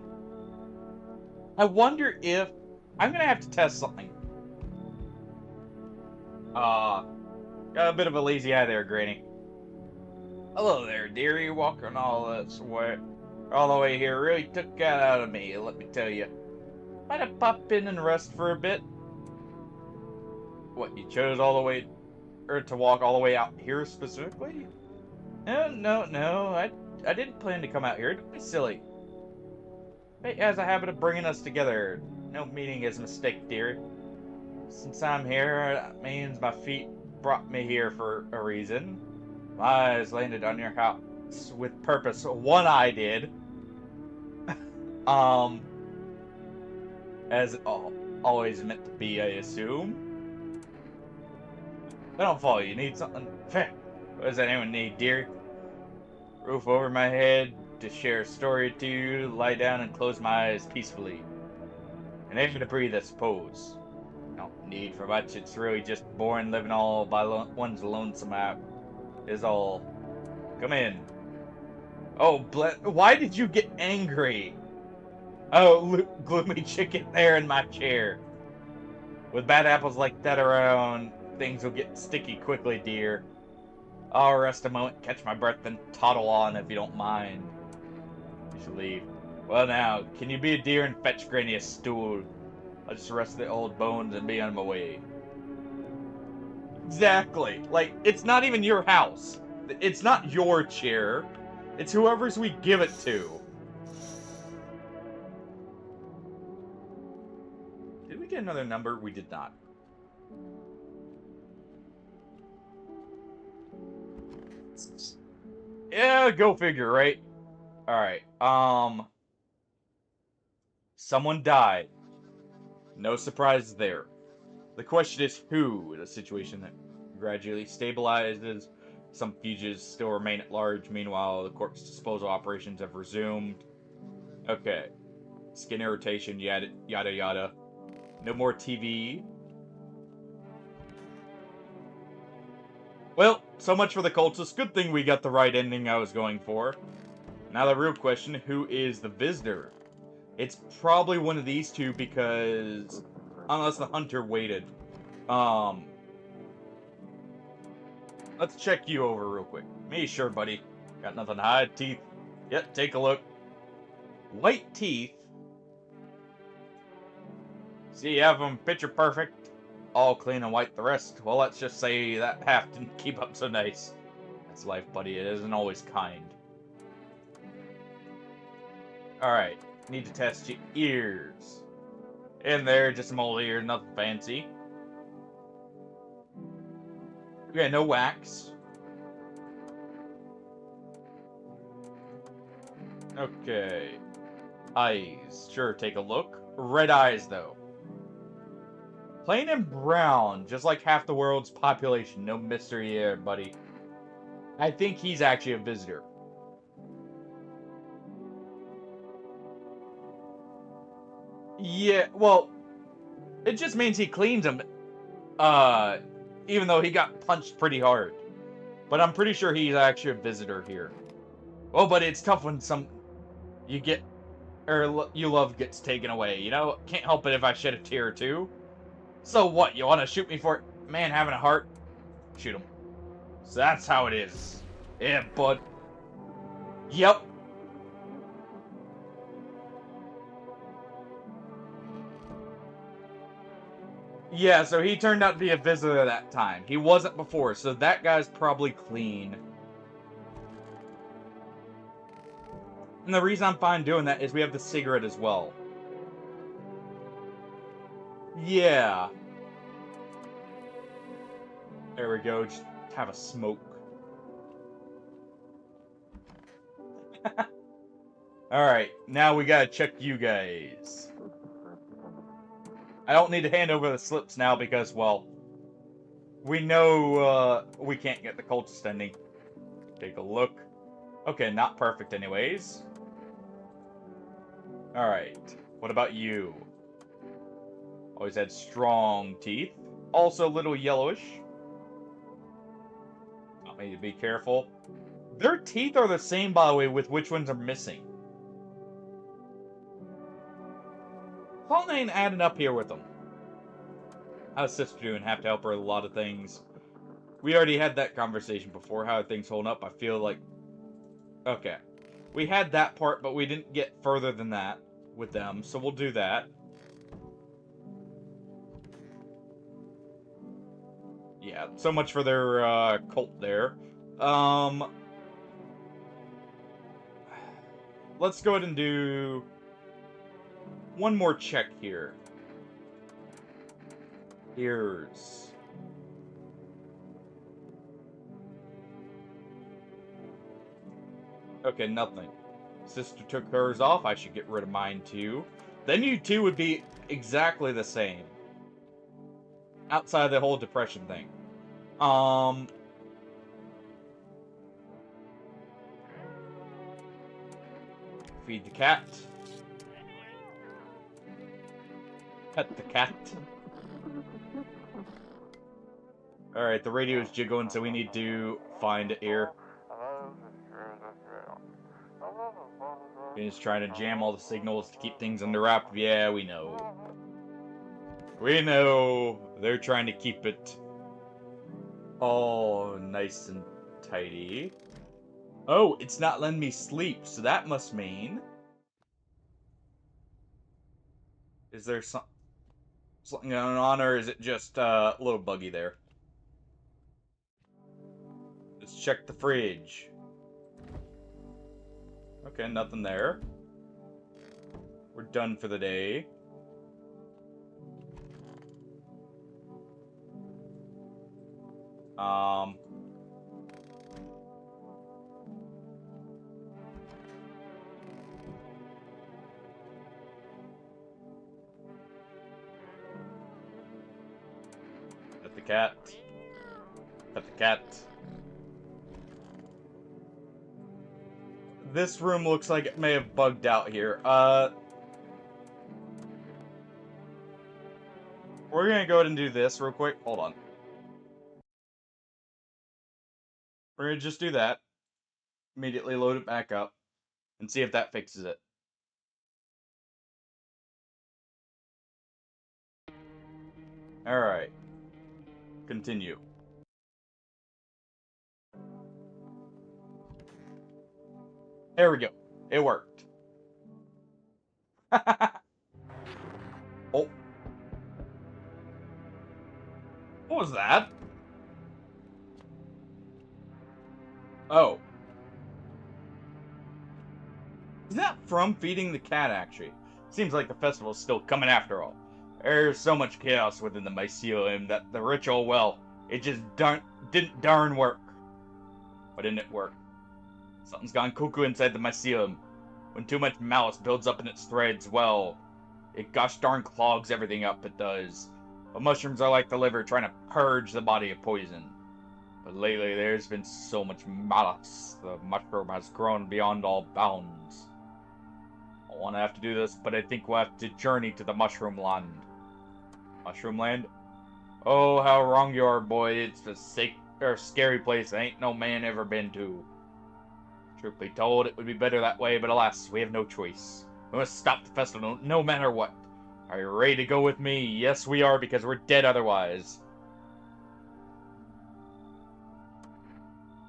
I wonder if... I'm gonna have to test something. Got a bit of a lazy eye there, Granny. Hello there, dearie. Walking all this way, all the way here really took that out of me, let me tell you. Might have pop in and rest for a bit. What, you chose all the way, or to walk all the way out here specifically? No. I didn't plan to come out here. Don't be silly. Fate has a habit of bringing us together. No meaning is a mistake, dear. Since I'm here, that means my feet brought me here for a reason. My eyes landed on your house with purpose. One eye did. Um, as always meant to be, I assume. I don't follow. You need something? What does anyone need, dear? Roof over my head, to share a story or two, lie down and close my eyes peacefully. And air to breathe, I suppose. No need for much. It's really just boring living all by one's lonesome out. Is all. Come in. Oh, why did you get angry? Oh, gloomy chicken there in my chair. With bad apples like that around, things will get sticky quickly, dear. I'll rest a moment, catch my breath, then toddle on if you don't mind. You should leave. Well now, can you be a dear and fetch Granny a stool? I'll just rest the old bones and be on my way. Exactly. Like, it's not even your house. It's not your chair. It's whoever's we give it to. Did we get another number? We did not. Yeah, go figure, right? Alright, someone died. No surprise there. The question is who, in a situation that gradually stabilizes. Some fugitives still remain at large. Meanwhile, the corpse disposal operations have resumed. Okay. Skin irritation, yada yada. No more TV. Well, so much for the cultists. Good thing we got the right ending I was going for. Now the real question, who is the visitor? It's probably one of these two because... Unless the hunter waited. Let's check you over real quick. Me, sure, buddy. Got nothing to hide. Teeth. Yep, take a look. White teeth. See, you have them picture perfect. All clean and white the rest. Well, let's just say that half didn't keep up so nice. That's life, buddy. It isn't always kind. Alright. Need to test your ears. In there, just some old ears, nothing fancy. Okay, no wax. Okay. Eyes. Sure, take a look. Red eyes, though. Plain and brown, just like half the world's population. No mystery there, buddy. I think he's actually a visitor. Yeah, well, it just means he cleans them. Even though he got punched pretty hard. But I'm pretty sure he's actually a visitor here. Oh, but it's tough when you get, or you love gets taken away, you know? Can't help it if I shed a tear or two. So what, you want to shoot me for it? Man having a heart? Shoot him. So that's how it is. Yeah, bud. Yep. Yeah, so he turned out to be a visitor that time. He wasn't before, so that guy's probably clean. And the reason I'm fine doing that is we have the cigarette as well. Yeah. There we go, just have a smoke. Alright, now we gotta check you guys. I don't need to hand over the slips now because, well, we know we can't get the cultist ending. Take a look. Okay, not perfect anyways. Alright, what about you? Always had strong teeth. Also a little yellowish. I need to be careful. Their teeth are the same, by the way, with which ones are missing. Something ain't adding up here with them. How's sister doing? Have to help her with a lot of things. We already had that conversation before. How are things holding up? I feel like... Okay. We had that part, but we didn't get further than that with them, so we'll do that. Yeah, so much for their cult there. Let's go ahead and do one more check here. Ears. Okay, nothing. Sister took hers off. I should get rid of mine too. Then you two would be exactly the same. Outside of the whole depression thing. Feed the cat. Pet the cat. Alright, the radio is jiggling, so we need to find ear. He's trying to jam all the signals to keep things under wrap. Yeah, we know. We know. They're trying to keep it all nice and tidy. Oh, it's not letting me sleep, so that must mean... Is there something going on, or is it just a little buggy there? Let's check the fridge. Okay, nothing there. We're done for the day. Pet the cat. Pet the cat. This room looks like it may have bugged out here. We're gonna go ahead and do this real quick. Hold on. We're gonna just do that. Immediately load it back up. And see if that fixes it. Alright. Continue. There we go. It worked. Oh. What was that? Oh. Is that from feeding the cat, actually? Seems like the festival's still coming after all. There's so much chaos within the mycelium that the ritual, well, it just didn't darn work. Why didn't it work? Something's gone cuckoo inside the mycelium. When too much malice builds up in its threads, well, it gosh darn clogs everything up, it does. But mushrooms are like the liver, trying to purge the body of poison. But lately, there's been so much malice, the mushroom has grown beyond all bounds. I don't want to have to do this, but I think we'll have to journey to the Mushroom Land. Mushroom Land? Oh, how wrong you are, boy. It's a scary place ain't no man ever been to. Truth be told, it would be better that way, but alas, we have no choice. We must stop the festival no matter what. Are you ready to go with me? Yes, we are, because we're dead otherwise.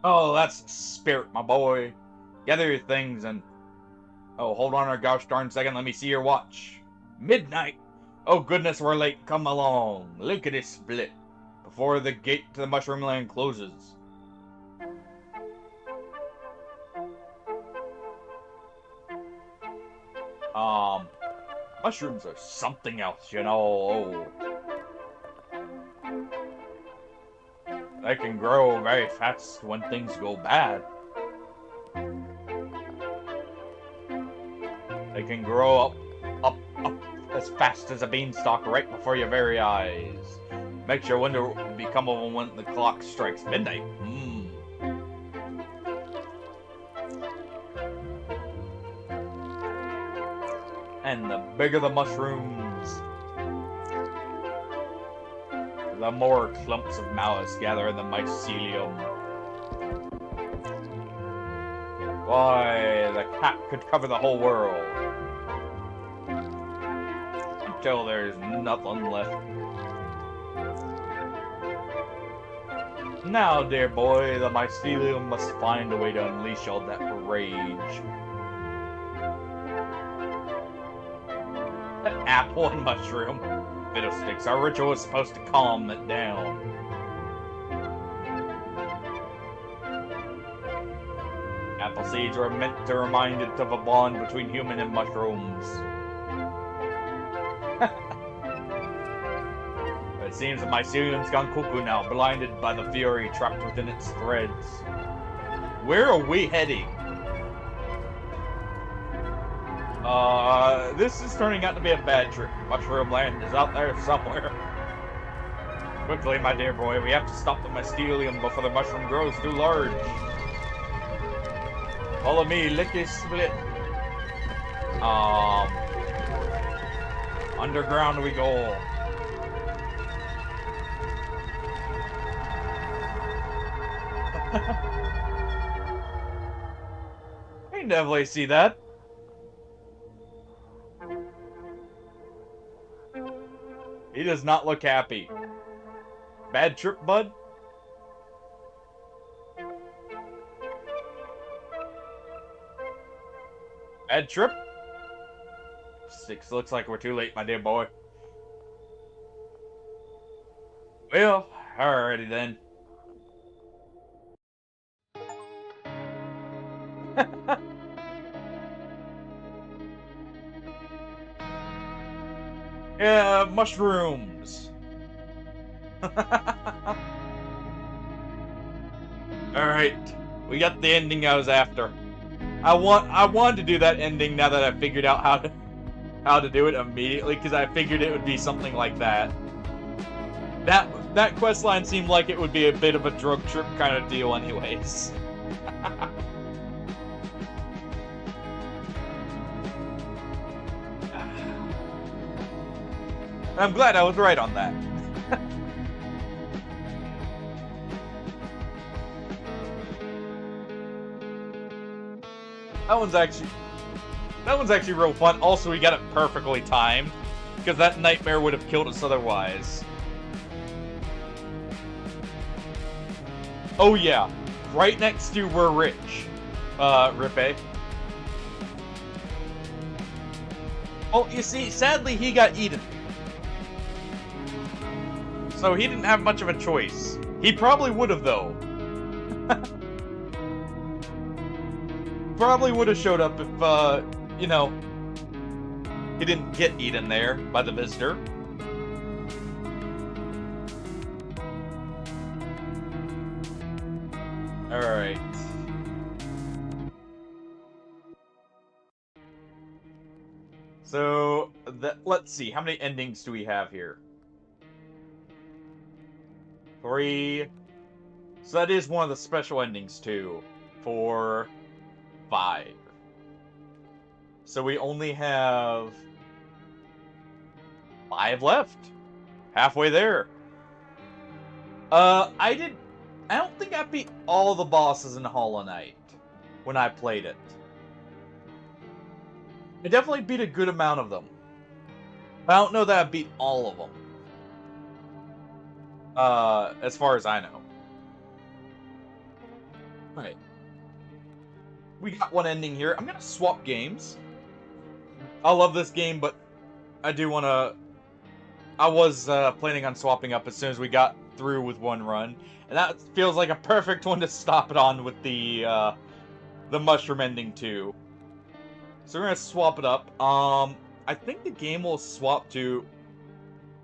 Oh, that's the spirit, my boy. Gather your things and... Oh, hold on a gosh darn second. Let me see your watch. Midnight. Oh, goodness, we're late. Come along. Lickety split. Before the gate to the Mushroom Land closes. Mushrooms are something else, you know. They can grow very fast when things go bad. They can grow up as fast as a beanstalk right before your very eyes. Makes you wonder what will become of them when the clock strikes midnight. And the bigger the mushrooms, the more clumps of malice gather in the mycelium. Why, the cat could cover the whole world. Until there's nothing left. Now, dear boy, the mycelium must find a way to unleash all that rage. Apple and mushroom. Fiddlesticks, our ritual is supposed to calm it down. Apple seeds were meant to remind it of a bond between human and mushrooms. But it seems the mycelium's gone cuckoo now, blinded by the fury trapped within its threads. Where are we heading? This is turning out to be a bad trip. Mushroom Land is out there somewhere. Quickly, my dear boy, we have to stop the mycelium before the mushroom grows too large. Follow me, licky split. Underground we go. I can definitely see that. He does not look happy. Bad trip, bud? Bad trip? 6 looks like we're too late, my dear boy. Well, alrighty then. Yeah, mushrooms. Alright, we got the ending I was after. I wanted to do that ending now that I figured out how to do it immediately, because I figured it would be something like that. That quest line seemed like it would be a bit of a drug trip kind of deal anyways. I'm glad I was right on that. That one's actually real fun. Also, we got it perfectly timed, because that nightmare would have killed us otherwise. Oh yeah, right next to We're Rich, Rippe. Oh, you see, sadly he got eaten. So he didn't have much of a choice. He probably would have, though. Probably would have showed up if, you know, he didn't get eaten there by the visitor. Alright. So, let's see, how many endings do we have here? 3. So that is one of the special endings, too. 4, 5. So we only have 5 left. Halfway there. I don't think I beat all the bosses in Hollow Knight when I played it. I definitely beat a good amount of them. I don't know that I beat all of them. As far as I know. Alright. We got one ending here. I'm gonna swap games. I love this game, but I do wanna... I was planning on swapping up as soon as we got through with one run. And that feels like a perfect one to stop it on with the mushroom ending too. So we're gonna swap it up. I think the game we'll swap to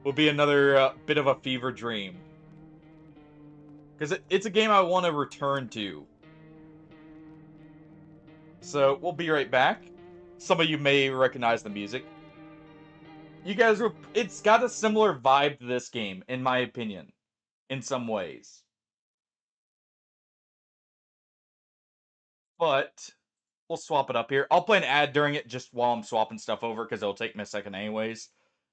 will be another bit of a fever dream. Because it's a game I want to return to. So, we'll be right back. Some of you may recognize the music. You guys were. It's got a similar vibe to this game, in my opinion, in some ways. But we'll swap it up here. I'll play an ad during it just while I'm swapping stuff over because it'll take me a second anyways.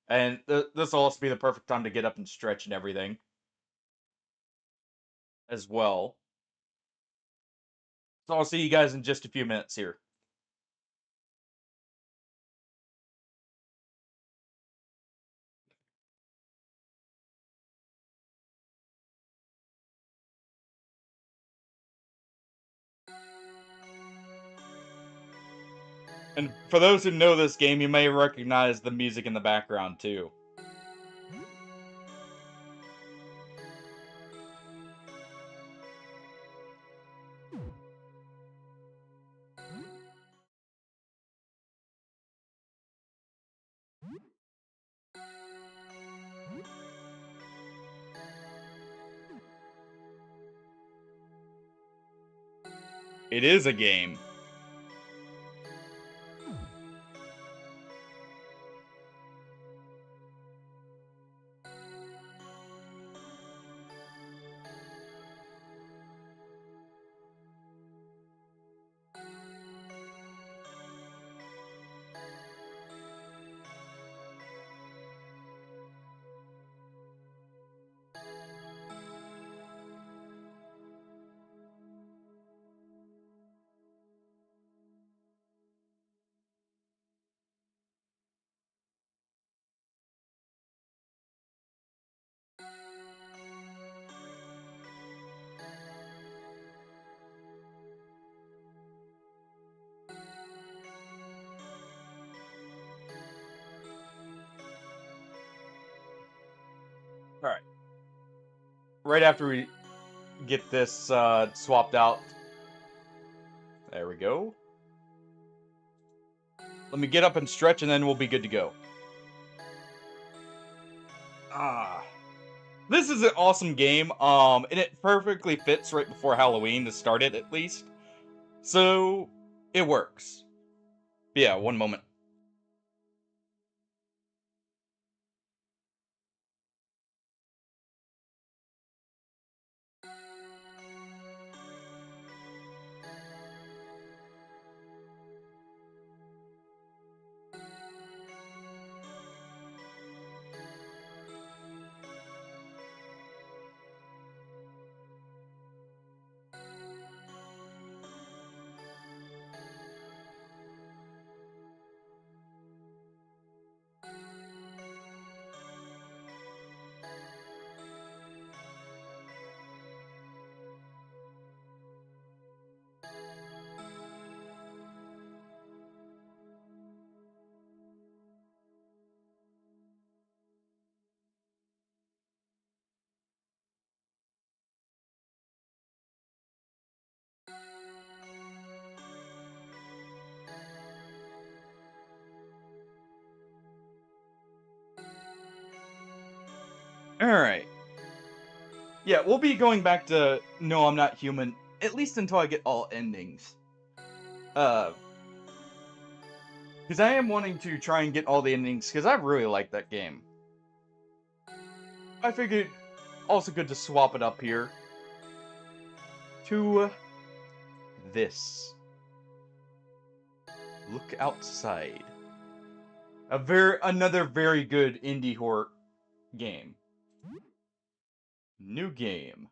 And this will also be the perfect time to get up and stretch and everything as well. So I'll see you guys in just a few minutes here. And for those who know this game, you may recognize the music in the background too. It is a game. Alright. Right after we get this swapped out. There we go. Let me get up and stretch and then we'll be good to go. This is an awesome game, and it perfectly fits right before Halloween to start it, at least. So, it works. But yeah, one moment. Alright. Yeah, we'll be going back to No, I'm Not Human, at least until I get all endings. Because I am wanting to try and get all the endings, because I really like that game. I figured also good to swap it up here to this. Look Outside. Another very good indie horror game. New game.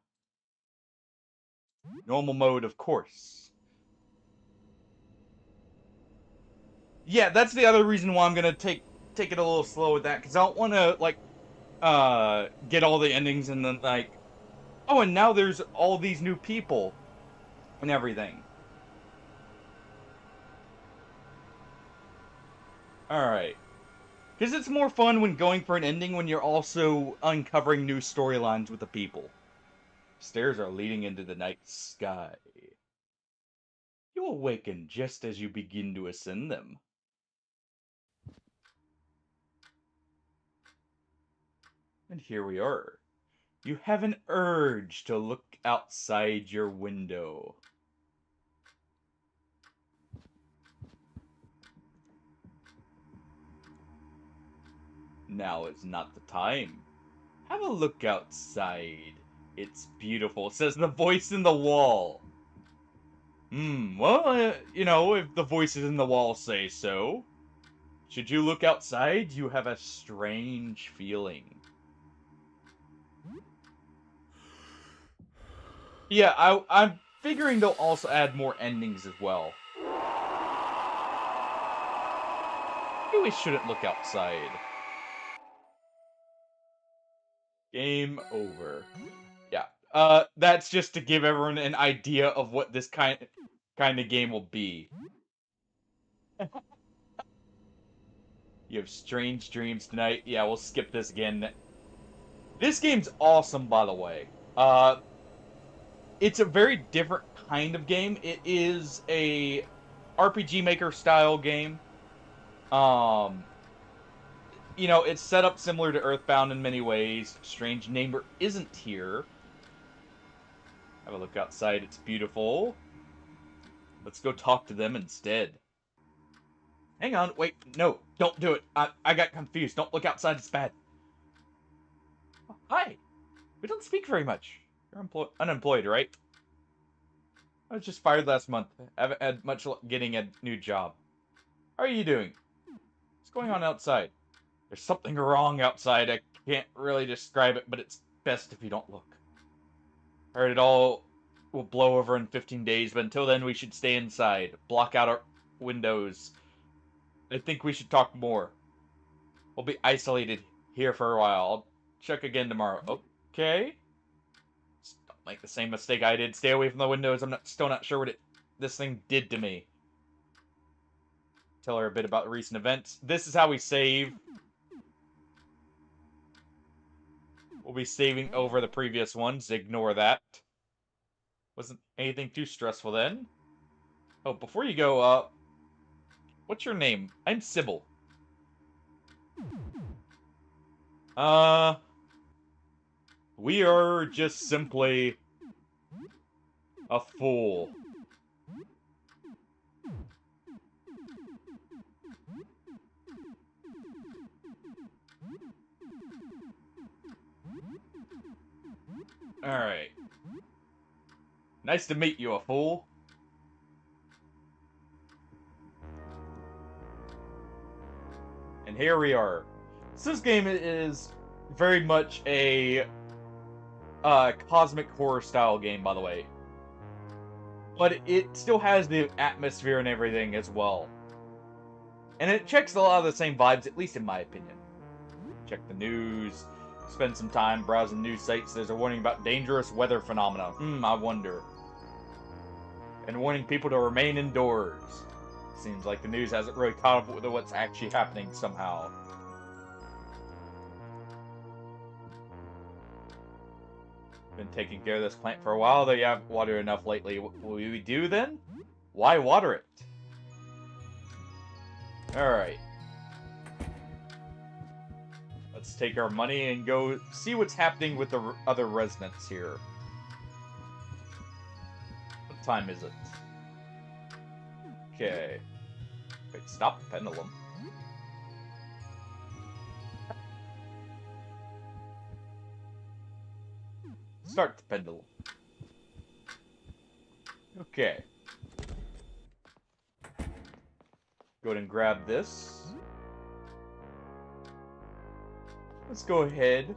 Normal mode, of course. Yeah, that's the other reason why I'm gonna take it a little slow with that, because I don't want to like get all the endings and then like, oh, and now there's all these new people and everything. All right, because it's more fun when going for an ending when you're also uncovering new storylines with the people. Stairs are leading into the night sky. You awaken just as you begin to ascend them. And here we are. You have an urge to look outside your window. Now is not the time. Have a look outside. It's beautiful, says the voice in the wall. Well, if the voices in the wall say so. Should you look outside, you have a strange feeling. Yeah, I'm figuring they'll also add more endings as well. Maybe we shouldn't look outside. Game over. Yeah. That's just to give everyone an idea of what this kind of game will be. You have strange dreams tonight. Yeah, we'll skip this again. This game's awesome, by the way. It's a very different kind of game. It is a RPG Maker style game. It's set up similar to Earthbound in many ways. Strange neighbor isn't here. Have a look outside. It's beautiful. Let's go talk to them instead. Hang on. Wait. No. Don't do it. I got confused. Don't look outside. It's bad. Hi. We don't speak very much. You're unemployed, right? I was just fired last month. I haven't had much luck getting a new job. How are you doing? What's going on outside? There's something wrong outside. I can't really describe it, but it's best if you don't look. I heard it all will blow over in 15 days, but until then we should stay inside. Block out our windows. I think we should talk more. We'll be isolated here for a while. I'll check again tomorrow. Okay? Don't make the same mistake I did. Stay away from the windows. I'm still not sure what this thing did to me. Tell her a bit about recent events. This is how we save. We'll be saving over the previous ones. Ignore that. Wasn't anything too stressful then. Oh, before you go, what's your name? I'm Sybil. We are just simply a fool. Alright. Nice to meet you, a fool. And here we are. So this game is very much a cosmic horror style game, by the way. But it still has the atmosphere and everything as well. And it checks a lot of the same vibes, at least in my opinion. Check the news, spend some time browsing news sites. There's a warning about dangerous weather phenomena. I wonder. And warning people to remain indoors. Seems like the news hasn't really caught up with what's actually happening somehow. Been taking care of this plant for a while, though you haven't watered enough lately. What will we do then? Why water it? Alright. Let's take our money and go see what's happening with the other residents here. What time is it? Okay. Wait, stop the pendulum. Start the pendulum. Okay. Go ahead and grab this. Let's go ahead.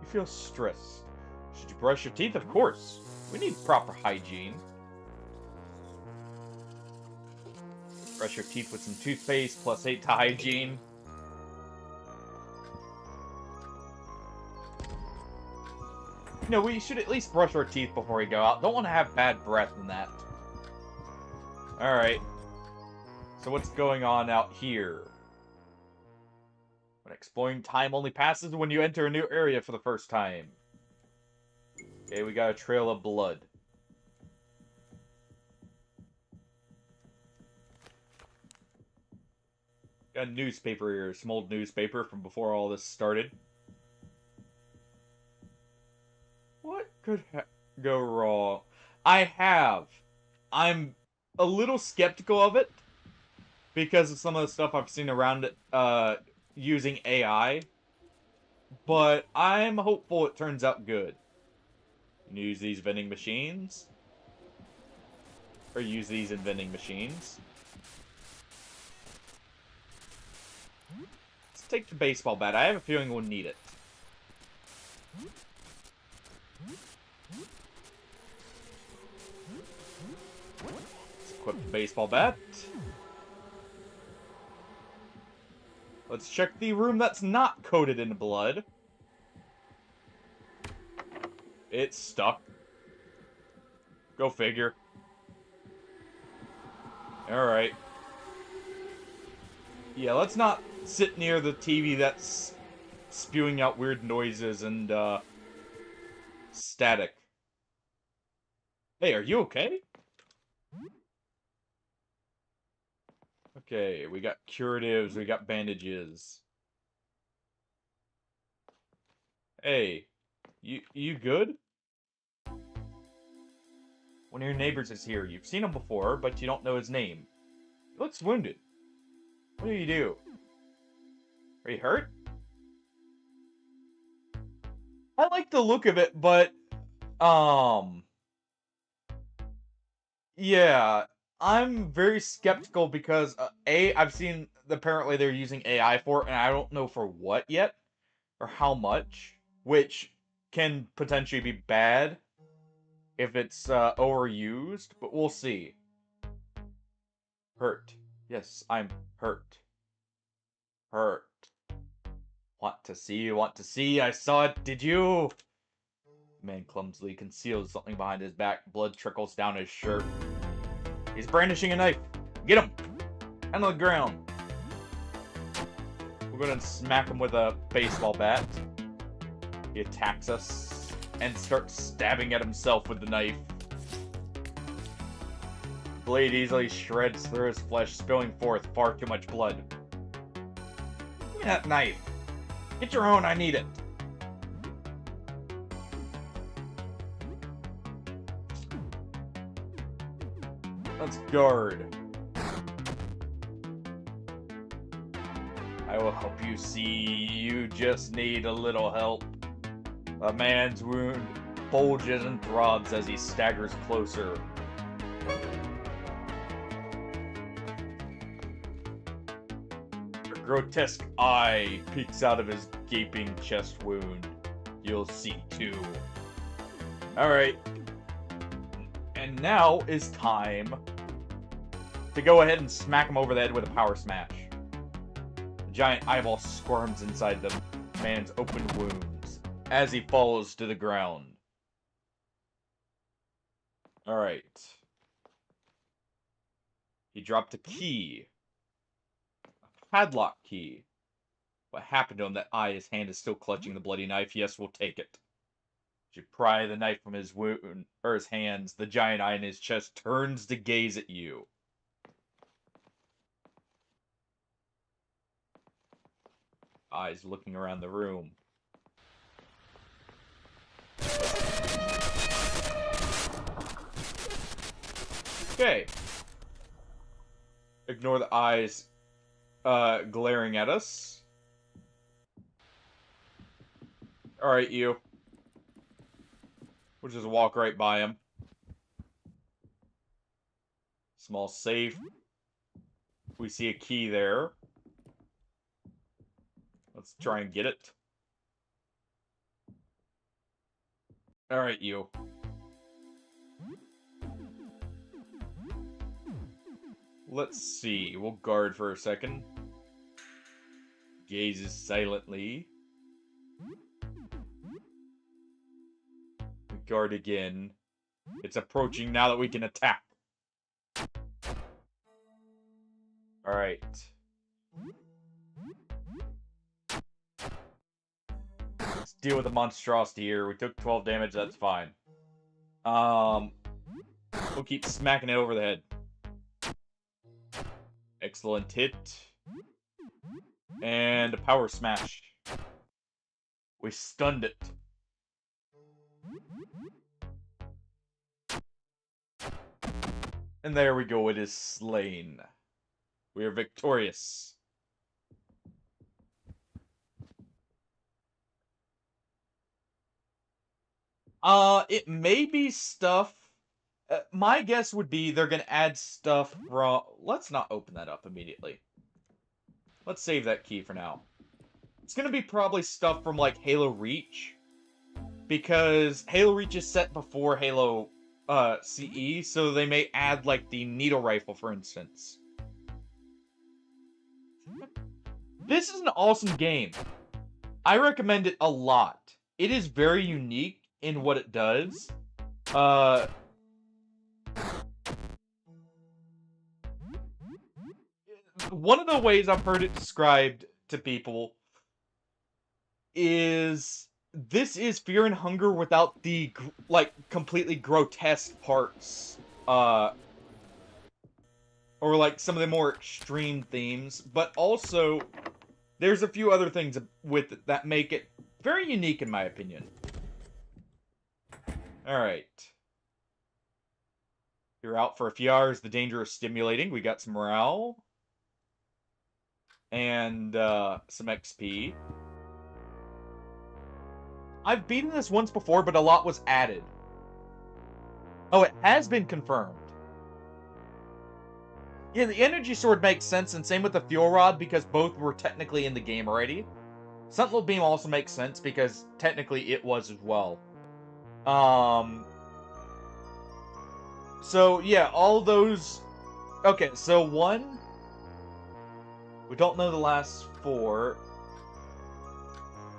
You feel stressed. Should you brush your teeth? Of course. We need proper hygiene. Brush your teeth with some toothpaste plus 8 to hygiene. No, we should at least brush our teeth before we go out. Don't want to have bad breath in that. Alright. So what's going on out here? When exploring, time only passes when you enter a new area for the first time. Okay, we got a trail of blood. Got a newspaper here, some old newspaper from before all this started. What could go wrong? I'm a little skeptical of it because of some of the stuff I've seen around it using AI, but I'm hopeful it turns out good. You can use these vending machines, or use these in vending machines. Let's take the baseball bat. I have a feeling we'll need it. Let's equip the baseball bat. Let's check the room that's not coated in blood. It's stuck. Go figure. Alright. Yeah, let's not sit near the TV that's spewing out weird noises and, static. Hey, are you okay? Okay, we got curatives, we got bandages. Hey, you good? One of your neighbors is here. You've seen him before, but you don't know his name. He looks wounded. What do you do? Are you hurt? I like the look of it, but, yeah, I'm very skeptical because, I've seen, apparently they're using AI for it, and I don't know for what yet, or how much, which can potentially be bad if it's, overused, but we'll see. Hurt. Yes, I'm hurt. Hurt. Want to see, want to see, I saw it, did you? Man clumsily conceals something behind his back, blood trickles down his shirt. He's brandishing a knife. Get him! On the ground. We're gonna smack him with a baseball bat. He attacks us and starts stabbing at himself with the knife. The blade easily shreds through his flesh, spilling forth far too much blood. Give me that knife. Get your own, I need it. Let's guard. I will help you see. You just need a little help. A man's wound bulges and throbs as he staggers closer. A grotesque eye peeks out of his gaping chest wound. You'll see too. Alright. And now is time to go ahead and smack him over the head with a power smash. The giant eyeball squirms inside the man's open wounds as he falls to the ground. Alright. He dropped a key. A padlock key. What happened to him? That eye, his hand is still clutching the bloody knife. Yes, we'll take it. As you pry the knife from his wound, or his hands, the giant eye in his chest turns to gaze at you. Eyes looking around the room. Okay. Ignore the eyes glaring at us. Alright, you. We'll just walk right by him. Small safe. We see a key there. Let's try and get it. Alright, you. Let's see. We'll guard for a second. Gazes silently. We guard again. It's approaching now that we can attack. Alright. Let's deal with the monstrosity here. We took 12 damage, that's fine. We'll keep smacking it over the head. Excellent hit. And a power smash. We stunned it. And there we go, it is slain. We are victorious. It may be stuff. My guess would be they're gonna add stuff from. Let's not open that up immediately. Let's save that key for now. It's gonna be probably stuff from like Halo Reach, because Halo Reach is set before Halo CE, so they may add like the needle rifle, for instance. This is an awesome game. I recommend it a lot. It is very unique in what it does. One of the ways I've heard it described to people is this is Fear and Hunger without the like completely grotesque parts, or like some of the more extreme themes, but also there's a few other things with it that make it very unique in my opinion. All right. You're out for a few hours. The danger is stimulating. We got some morale. And some XP. I've beaten this once before, but a lot was added. Oh, it has been confirmed. Yeah, the energy sword makes sense, and same with the fuel rod, because both were technically in the game already. Sentinel beam also makes sense, because technically it was as well. So, yeah, all those... Okay, so one... We don't know the last four.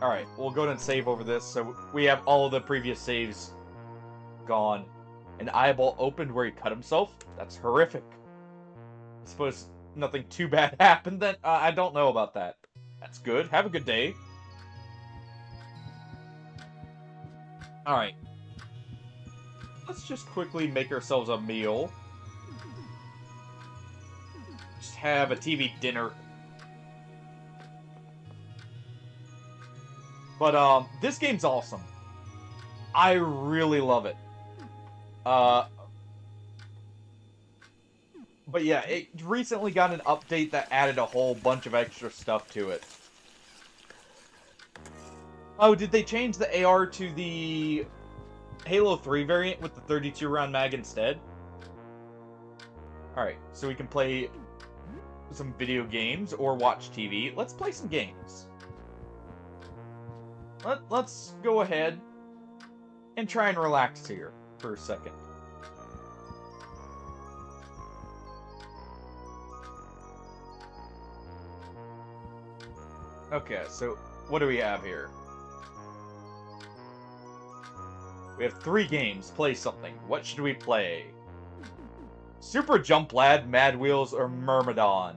Alright, we'll go ahead and save over this, so we have all of the previous saves gone. An eyeball opened where he cut himself? That's horrific. I suppose nothing too bad happened then? I don't know about that. That's good. Have a good day. Alright. Let's just quickly make ourselves a meal. Just have a TV dinner. But, this game's awesome. I really love it. But yeah, it recently got an update that added a whole bunch of extra stuff to it. Oh, did they change the AR to the Halo 3 variant with the 32 round mag instead? Alright, so we can play some video games or watch TV. Let's play some games. Let's go ahead and try and relax here for a second. Okay, so what do we have here? We have 3 games. Play something. What should we play? Super Jump Lad, Mad Wheels, or Myrmidon?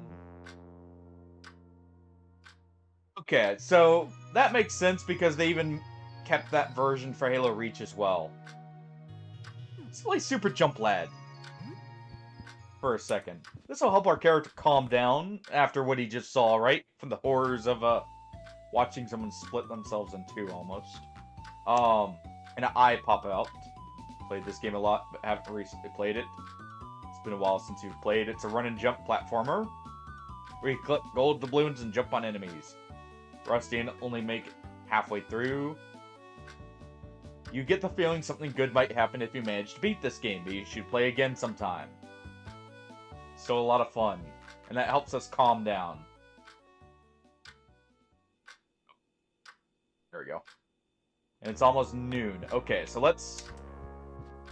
Okay, so that makes sense because they even kept that version for Halo Reach as well. Let's play Super Jump Lad for a second. This will help our character calm down after what he just saw, right? From the horrors of watching someone split themselves in two almost. And an eye pop out. Played this game a lot, but haven't recently played it. It's been a while since you've played. It's a run and jump platformer where you collect gold doubloons and jump on enemies. Rusty and only make it halfway through. You get the feeling something good might happen if you manage to beat this game, but you should play again sometime. Still a lot of fun, and that helps us calm down. There we go. And it's almost noon. Okay, so let's...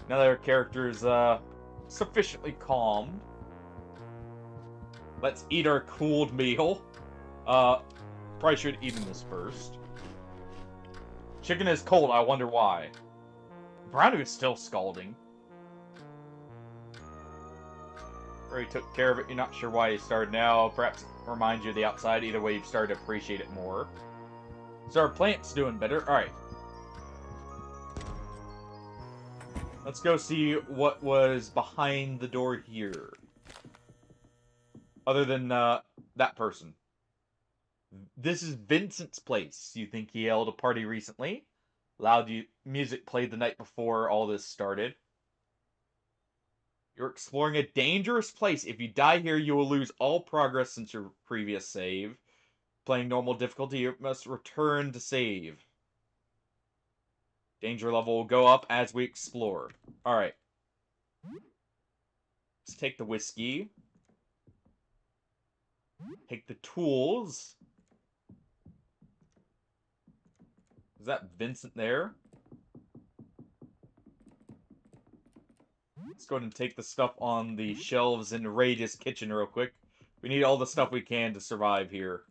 Now that our character's sufficiently calmed, let's eat our cooled meal. Probably should have eaten this first. Chicken is cold, I wonder why. Brownie is still scalding. Already took care of it, you're not sure why you started now. Perhaps it reminds you of the outside. Either way, you've started to appreciate it more. So our plant's doing better. Alright. Let's go see what was behind the door here. Other than that person. This is Vincent's place. You think he held a party recently? Loud music played the night before all this started. You're exploring a dangerous place. If you die here, you will lose all progress since your previous save. Playing normal difficulty, you must return to save. Danger level will go up as we explore. Alright. Let's take the whiskey. Take the tools. Is that Vincent there? Let's go ahead and take the stuff on the shelves and raid his kitchen real quick. We need all the stuff we can to survive here.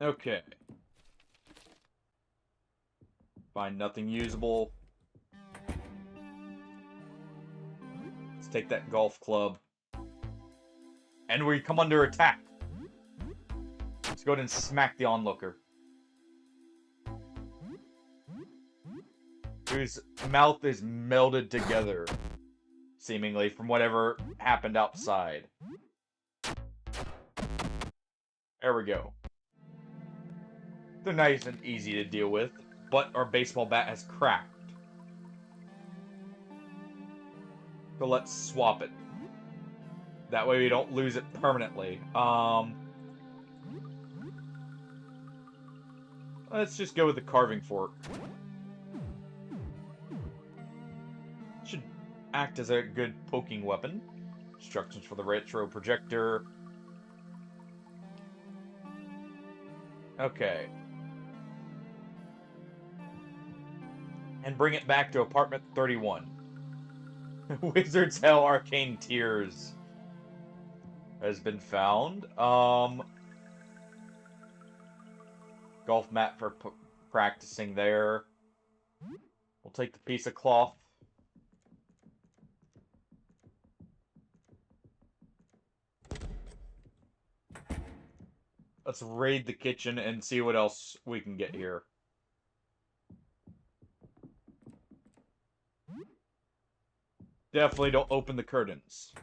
Okay. Find nothing usable. Let's take that golf club. And we come under attack. Let's go ahead and smack the onlooker. Whose mouth is melded together, seemingly, from whatever happened outside. There we go. They're nice and easy to deal with, but our baseball bat has cracked. So let's swap it. That way we don't lose it permanently. Let's just go with the carving fork. Should act as a good poking weapon. Instructions for the retro projector. Okay. And bring it back to apartment 31. Wizard's Hell Arcane Tears has been found. Golf mat for practicing there. We'll take the piece of cloth. Let's raid the kitchen and see what else we can get here. Definitely don't open the curtains.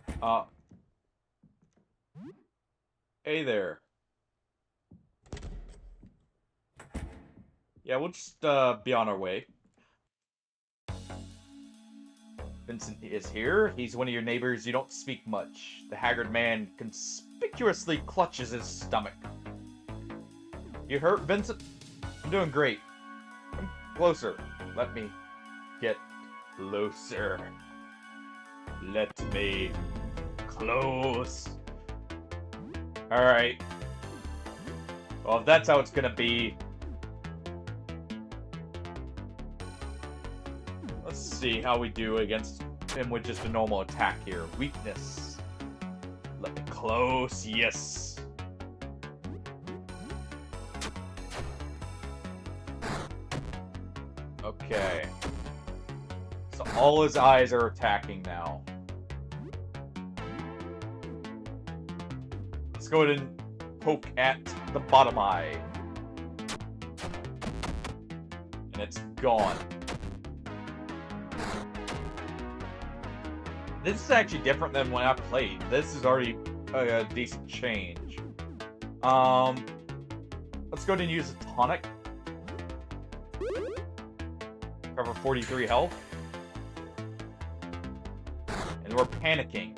Hey there. Yeah, we'll just be on our way. Vincent is here. He's one of your neighbors. You don't speak much. The haggard man conspicuously clutches his stomach. You hurt, Vincent? I'm doing great. Come closer. Let me get closer. Let me close. Alright. Well, if that's how it's gonna be... Let's see how we do against him with just a normal attack here. Weakness. Let me close. Yes. Okay. So all his eyes are attacking now. Let's go ahead and poke at the bottom eye. And it's gone. This is actually different than when I played. This is already a decent change. Let's go ahead and use a tonic. Cover 43 health. And we're panicking.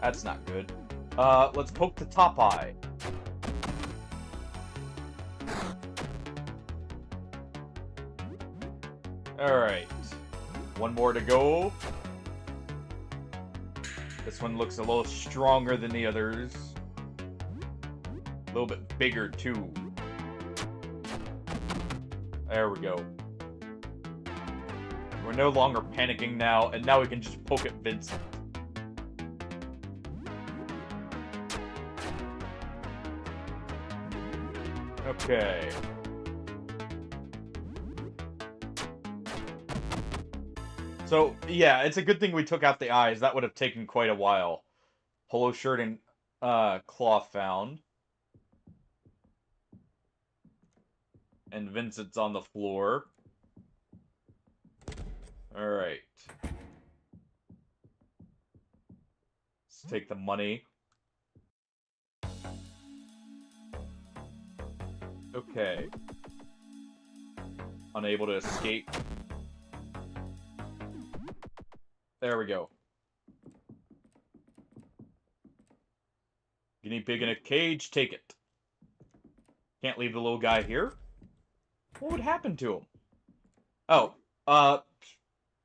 That's not good. Let's poke the top eye. Alright. One more to go. This one looks a little stronger than the others. A little bit bigger, too. There we go. We're no longer panicking now, and now we can just poke at Vincent. Okay. So, yeah, it's a good thing we took out the eyes. That would have taken quite a while. Polo shirt and cloth found. And Vincent's on the floor. Alright. Let's take the money. Okay. Unable to escape. There we go. Guinea pig in a cage, take it. Can't leave the little guy here? What would happen to him? Oh,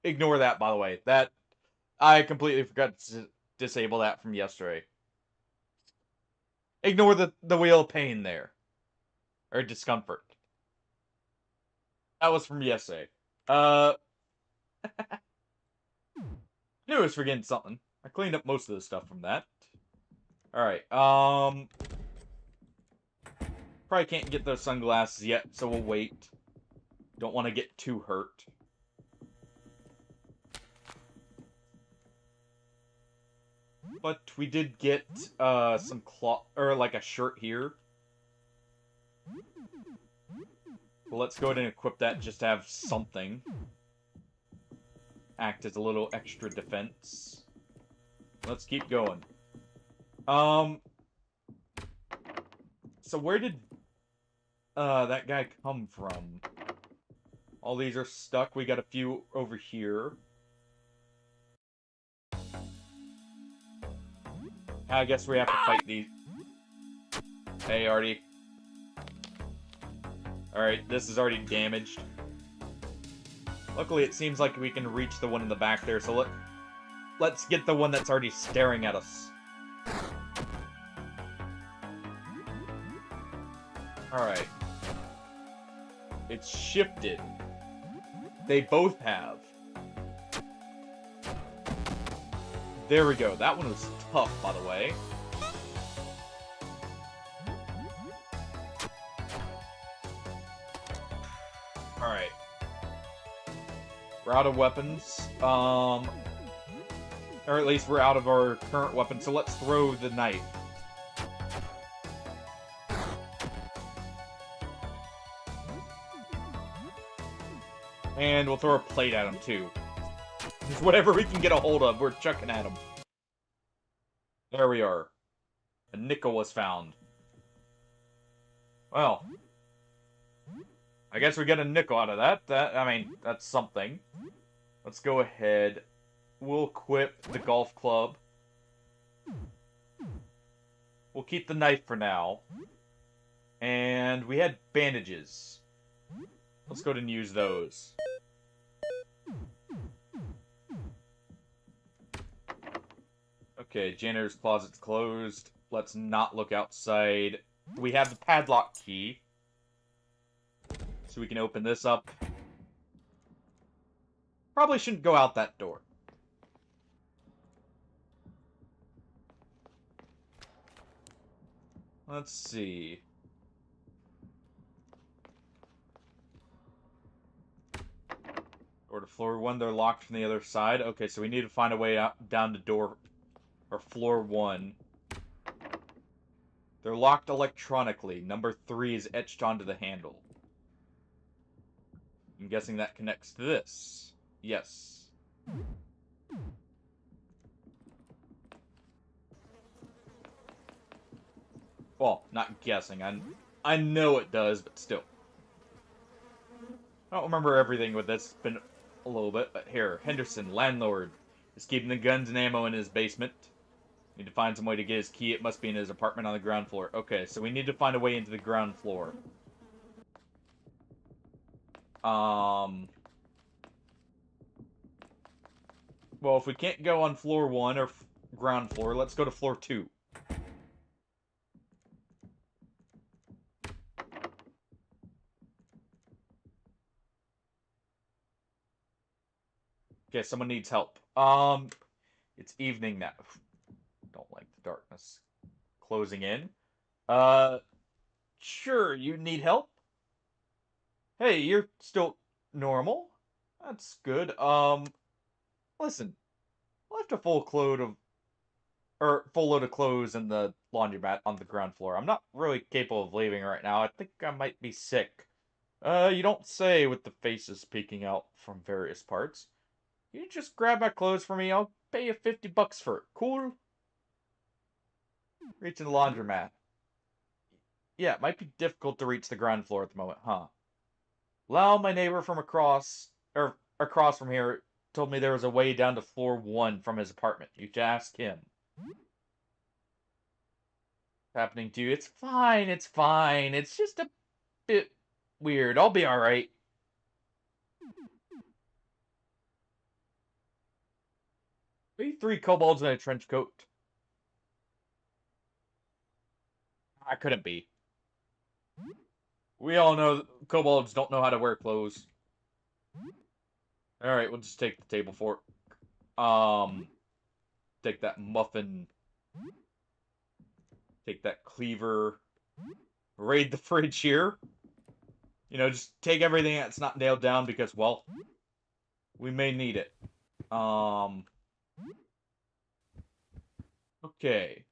ignore that, by the way. That, I completely forgot to disable that from yesterday. Ignore the wheel of pain there. Or discomfort. That was from yesterday. Knew I was forgetting something. I cleaned up most of the stuff from that. Alright, probably can't get those sunglasses yet, so we'll wait. Don't want to get too hurt. But we did get, some cloth, or like a shirt here. Well, let's go ahead and equip that just to have something. Act as a little extra defense. Let's keep going. So where did, that guy come from? All these are stuck. We got a few over here. I guess we have to fight these. Hey, Artie. Alright, this is already damaged. Luckily, it seems like we can reach the one in the back there, so let's get the one that's already staring at us. Alright. It's shifted. They both have. There we go. That one was tough, by the way. Alright. We're out of weapons. Or at least we're out of our current weapon, so let's throw the knife. And we'll throw a plate at him, too. Just whatever we can get a hold of, we're chucking at him. There we are. A nickel was found. Well. I guess we get a nickel out of that. I mean, that's something. Let's go ahead. We'll equip the golf club. We'll keep the knife for now. And we had bandages. Let's go ahead and use those. Okay, janitor's closet's closed. Let's not look outside. We have the padlock key. So we can open this up. Probably shouldn't go out that door. Let's see. Or to floor 1, they're locked from the other side. Okay, so we need to find a way out down to door or floor 1. They're locked electronically. Number 3 is etched onto the handle. I'm guessing that connects to this. Yes. Well, not guessing. I know it does, but still. I don't remember everything with this. It's been a little bit, but here. Henderson, landlord, is keeping the guns and ammo in his basement. Need to find some way to get his key. It must be in his apartment on the ground floor. Okay, so we need to find a way into the ground floor. Well, if we can't go on floor 1 or ground floor, let's go to floor 2. Okay, someone needs help. It's evening now. Don't like the darkness closing in. Sure, you need help? Hey, you're still normal? That's good. Listen, I left a full load of clothes in the laundromat on the ground floor. I'm not really capable of leaving right now. I think I might be sick. You don't say, with the faces peeking out from various parts. You just grab my clothes for me, I'll pay you $50 for it. Cool? Reaching the laundromat. Yeah, it might be difficult to reach the ground floor at the moment, huh? Allow my neighbor from across from here told me there was a way down to floor 1 from his apartment. You should ask him. What's happening to you? It's fine, it's fine. It's just a bit weird. I'll be alright. Maybe 3 kobolds in a trench coat. I couldn't be. We all know kobolds don't know how to wear clothes. Alright, we'll just take the table fork. Take that muffin. Take that cleaver. Raid the fridge here. You know, just take everything that's not nailed down because, well, we may need it. Okay.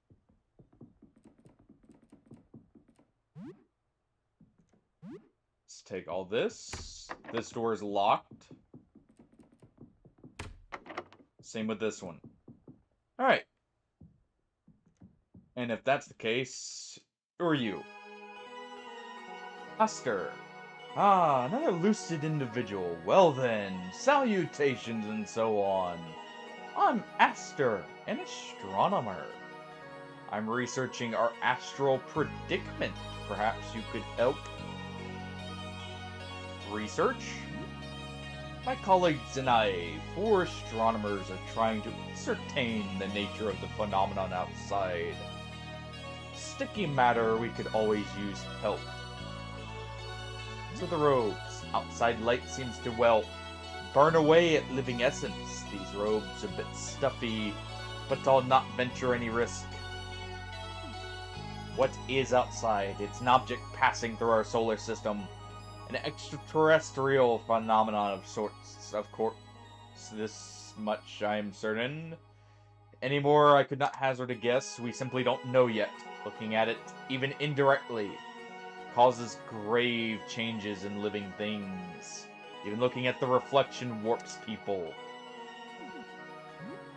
Let's take all this. This door is locked. Same with this one. Alright. And if that's the case, who are you? Oscar. Ah, another lucid individual. Well then, salutations and so on. I'm Aster, an astronomer. I'm researching our astral predicament. Perhaps you could help. Research? My colleagues and I, 4 astronomers, are trying to ascertain the nature of the phenomenon outside. Sticky matter, we could always use help. So the robes. Outside light seems to, well, burn away at living essence. These robes are a bit stuffy, but I'll not venture any risk. What is outside? It's an object passing through our solar system. An extraterrestrial phenomenon of sorts, of course. This much I'm certain. Any more I could not hazard a guess. We simply don't know yet. Looking at it, even indirectly, causes grave changes in living things. Even looking at the reflection warps people.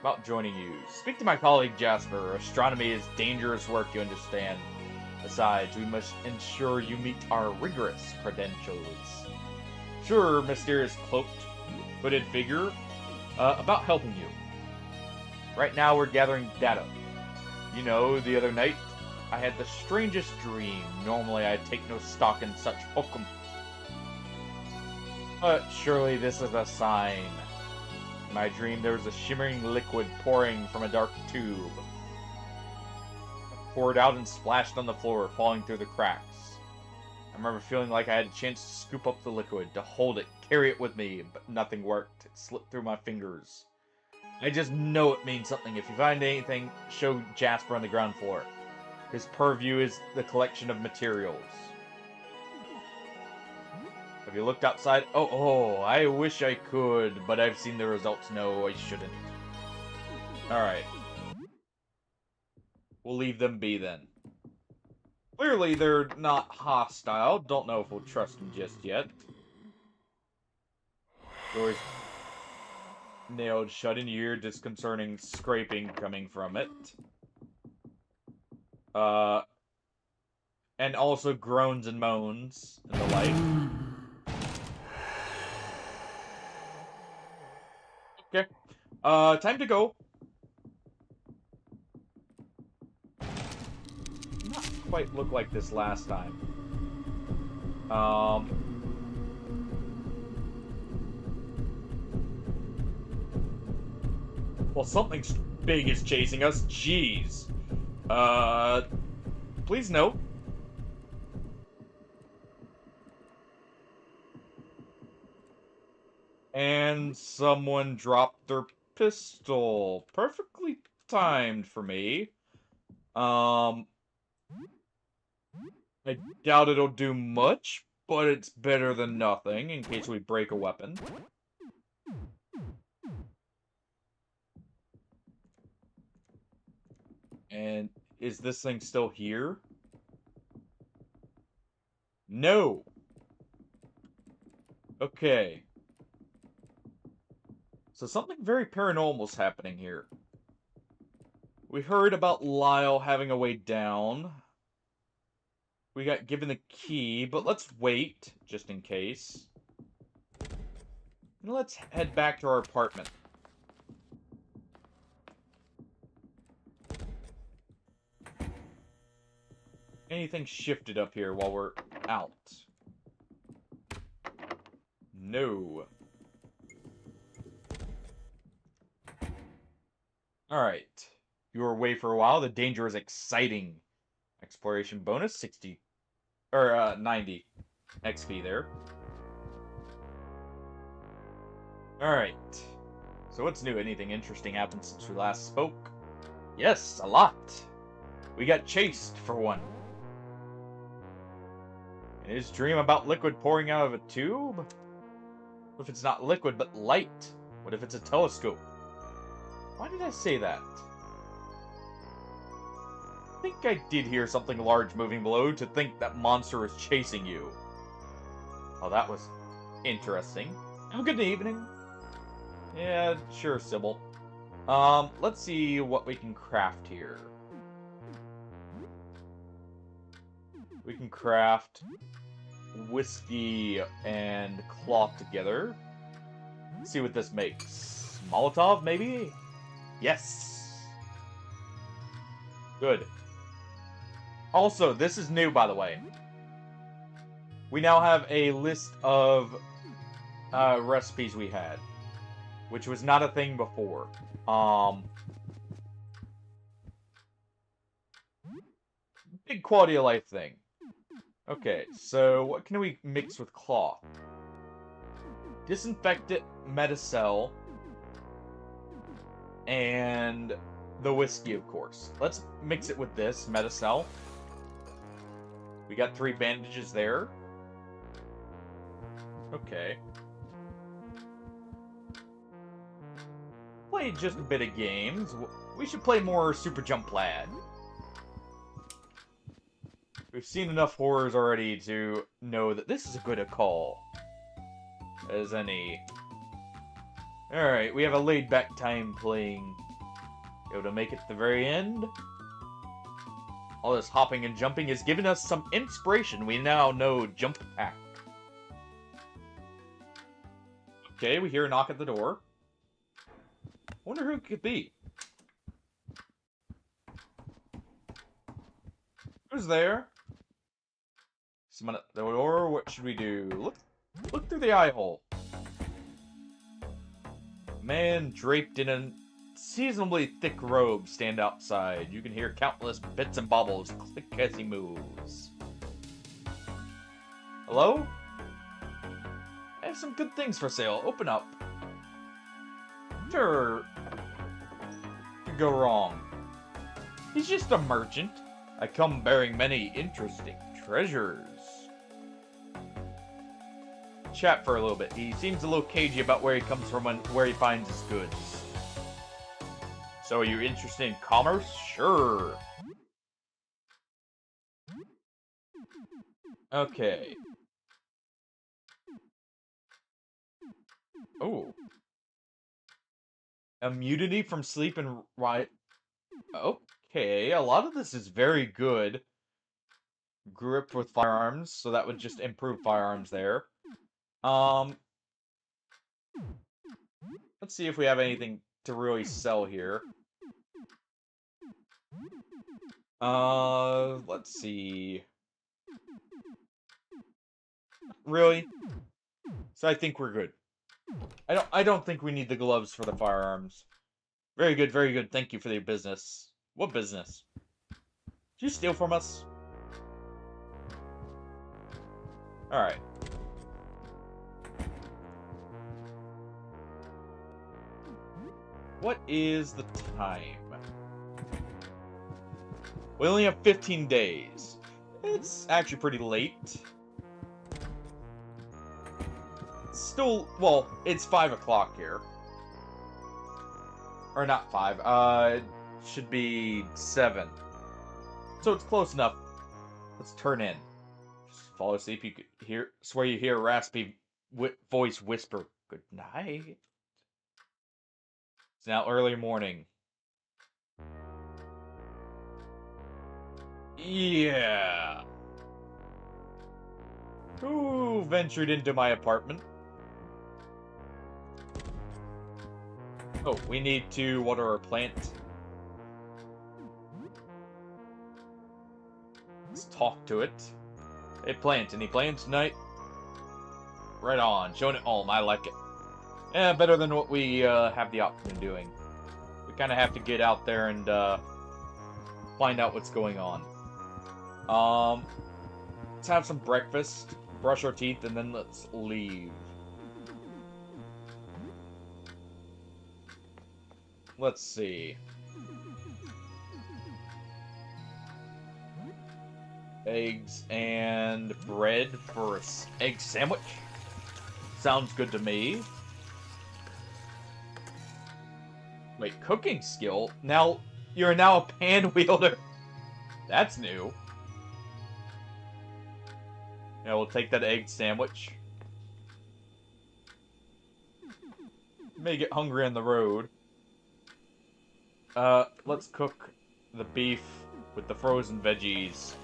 About joining you. Speak to my colleague Jasper. Astronomy is dangerous work, you understand. Besides, we must ensure you meet our rigorous credentials. Sure, mysterious cloaked, hooded figure. About helping you. Right now we're gathering data. You know, the other night, I had the strangest dream. Normally I take no stock in such hokum. But surely this is a sign. In my dream there was a shimmering liquid pouring from a dark tube. It poured out and splashed on the floor, falling through the cracks. I remember feeling like I had a chance to scoop up the liquid, to hold it, carry it with me, but nothing worked. It slipped through my fingers. I just know it means something. If you find anything, show Jasper on the ground floor. His purview is the collection of materials. Have you looked outside? Oh, I wish I could, but I've seen the results. No, I shouldn't. Alright. We'll leave them be then. Clearly, they're not hostile. Don't know if we'll trust them just yet. Doors nailed shut in, you hear disconcerting scraping coming from it. And also groans and moans and the like. Okay. Time to go. Not quite look like this last time. Well, something big is chasing us. Jeez. Please note. And someone dropped their pistol. Perfectly timed for me. I doubt it'll do much, but it's better than nothing in case we break a weapon. And is this thing still here? No! Okay. So something very paranormal's happening here. We heard about Lyle having a way down. We got given the key, but let's wait, just in case. Let's head back to our apartment. Anything shifted up here while we're out? No. Alright. You were away for a while. The danger is exciting. Exploration bonus, 60... Or, 90 XP there. Alright. So what's new? Anything interesting happened since we last spoke? Yes, a lot. We got chased, for one. His dream about liquid pouring out of a tube? What if it's not liquid, but light? What if it's a telescope? Why did I say that? I think I did hear something large moving below to think that monster was chasing you. Oh, that was interesting. Have a good evening. Yeah, sure, Sybil. Let's see what we can craft here. We can craft whiskey and cloth together. Let's see what this makes. Molotov, maybe? Yes! Good. Also, this is new, by the way. We now have a list of recipes we had, which was not a thing before. Big quality of life thing. Okay, so what can we mix with cloth? Disinfectant, Metacell, and the whiskey, of course. Let's mix it with this, Metacell. We got 3 bandages there. Okay. Played just a bit of games. We should play more Super Jump Lad. We've seen enough horrors already to know that this is as good a call as any. Alright, we have a laid-back time playing. Able to make it to the very end. All this hopping and jumping has given us some inspiration. We now know Jump Pack. Okay, we hear a knock at the door. Wonder who it could be. Who's there? Someone at the door. What should we do? Look through the eye hole. Man draped in a seasonably thick robe stand outside. You can hear countless bits and bobbles click as he moves. Hello? I have some good things for sale. Open up. Sure. Could go wrong. He's just a merchant. I come bearing many interesting treasures. Chat for a little bit. He seems a little cagey about where he comes from and where he finds his goods. So are you interested in commerce? Sure. Okay. Oh. Immunity from sleep and right. Okay, a lot of this is very good. Grip with firearms, so that would just improve firearms there. Let's see if we have anything to really sell here. Let's see. Really? So I think we're good. I don't think we need the gloves for the firearms. Very good, very good. Thank you for your business. What business? Did you steal from us? Alright. What is the time? We only have 15 days. It's actually pretty late. It's still, well, it's 5 o'clock here. Or not 5, it should be 7. So it's close enough. Let's turn in. Just fall asleep, you could hear, swear you hear a raspy voice whisper, "Good night." It's now early morning. Yeah. Who ventured into my apartment? Oh, we need to water our plant. Let's talk to it. Hey, plant. Any plans tonight? Right on. Showing it home. I like it. Yeah, better than what we have the option of doing. We kind of have to get out there and find out what's going on. Let's have some breakfast, brush our teeth, and then let's leave. Let's see. Eggs and bread for an egg sandwich. Sounds good to me. Wait, cooking skill? Now, you're now a pan wielder. That's new. Yeah, we'll take that egg sandwich. May get hungry on the road. Let's cook the beef with the frozen veggies.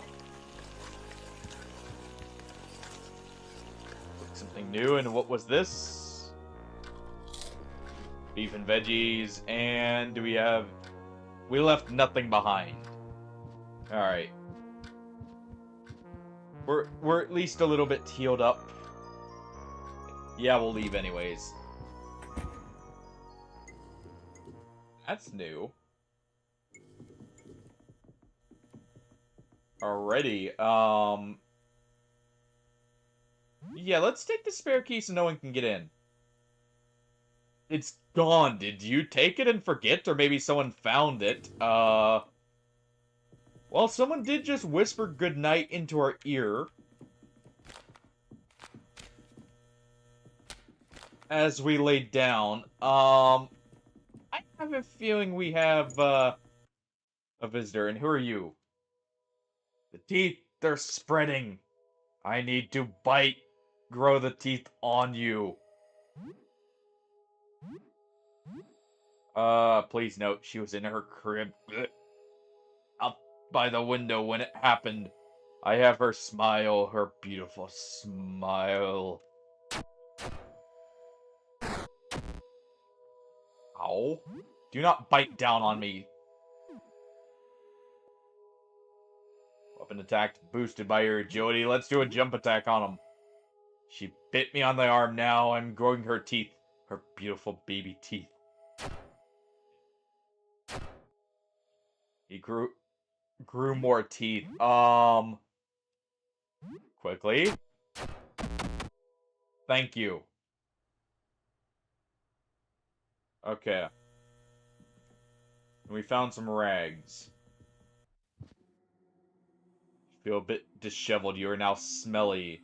Cook something new, and what was this? Beef and veggies, and do we have... We left nothing behind. Alright. We're at least a little bit healed up. Yeah, we'll leave anyways. That's new. Alrighty, yeah, let's take the spare key so no one can get in. It's gone. Did you take it and forget? Or maybe someone found it? Well, someone did just whisper goodnight into our ear. As we laid down. I have a feeling we have, a visitor. And who are you? The teeth, they're spreading. I need to grow the teeth on you. Please note, she was in her crib. Up by the window when it happened. I have her smile, her beautiful smile. Ow. Do not bite down on me. Weapon attack boosted by your agility. Let's do a jump attack on him. She bit me on the arm now. I'm growing her teeth. Her beautiful baby teeth. He grew more teeth. Quickly. Thank you. Okay. We found some rags. Feel a bit disheveled. You are now smelly.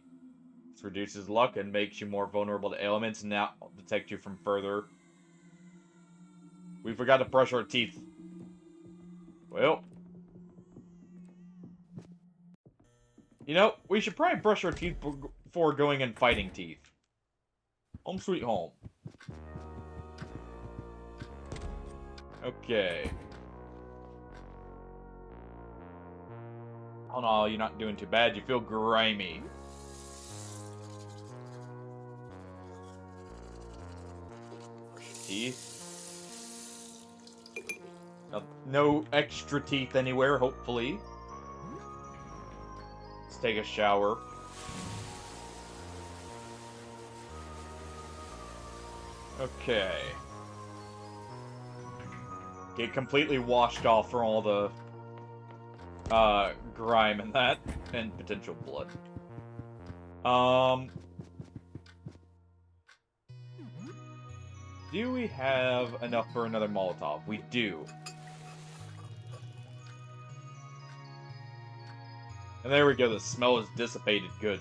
This reduces luck and makes you more vulnerable to ailments and now detect you from further. We forgot to brush our teeth. Well. You know, we should probably brush our teeth before going and fighting teeth. Home sweet home. Okay. Oh no, you're not doing too bad. You feel grimy. Brush your teeth. No extra teeth anywhere, hopefully. Let's take a shower. Okay. Get completely washed off from all the grime and that, and potential blood. Do we have enough for another Molotov? We do. And there we go, the smell is dissipated. Good.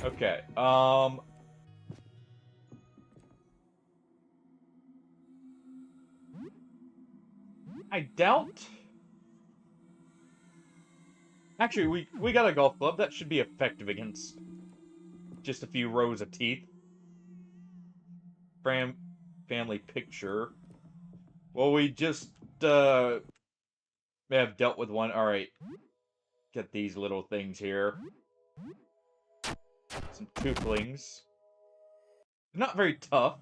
Okay, I doubt... Actually, we got a golf club. That should be effective against just a few rows of teeth. Family picture. Well, we just, may have dealt with one. Alright. Get these little things here. Some toothlings. They're not very tough.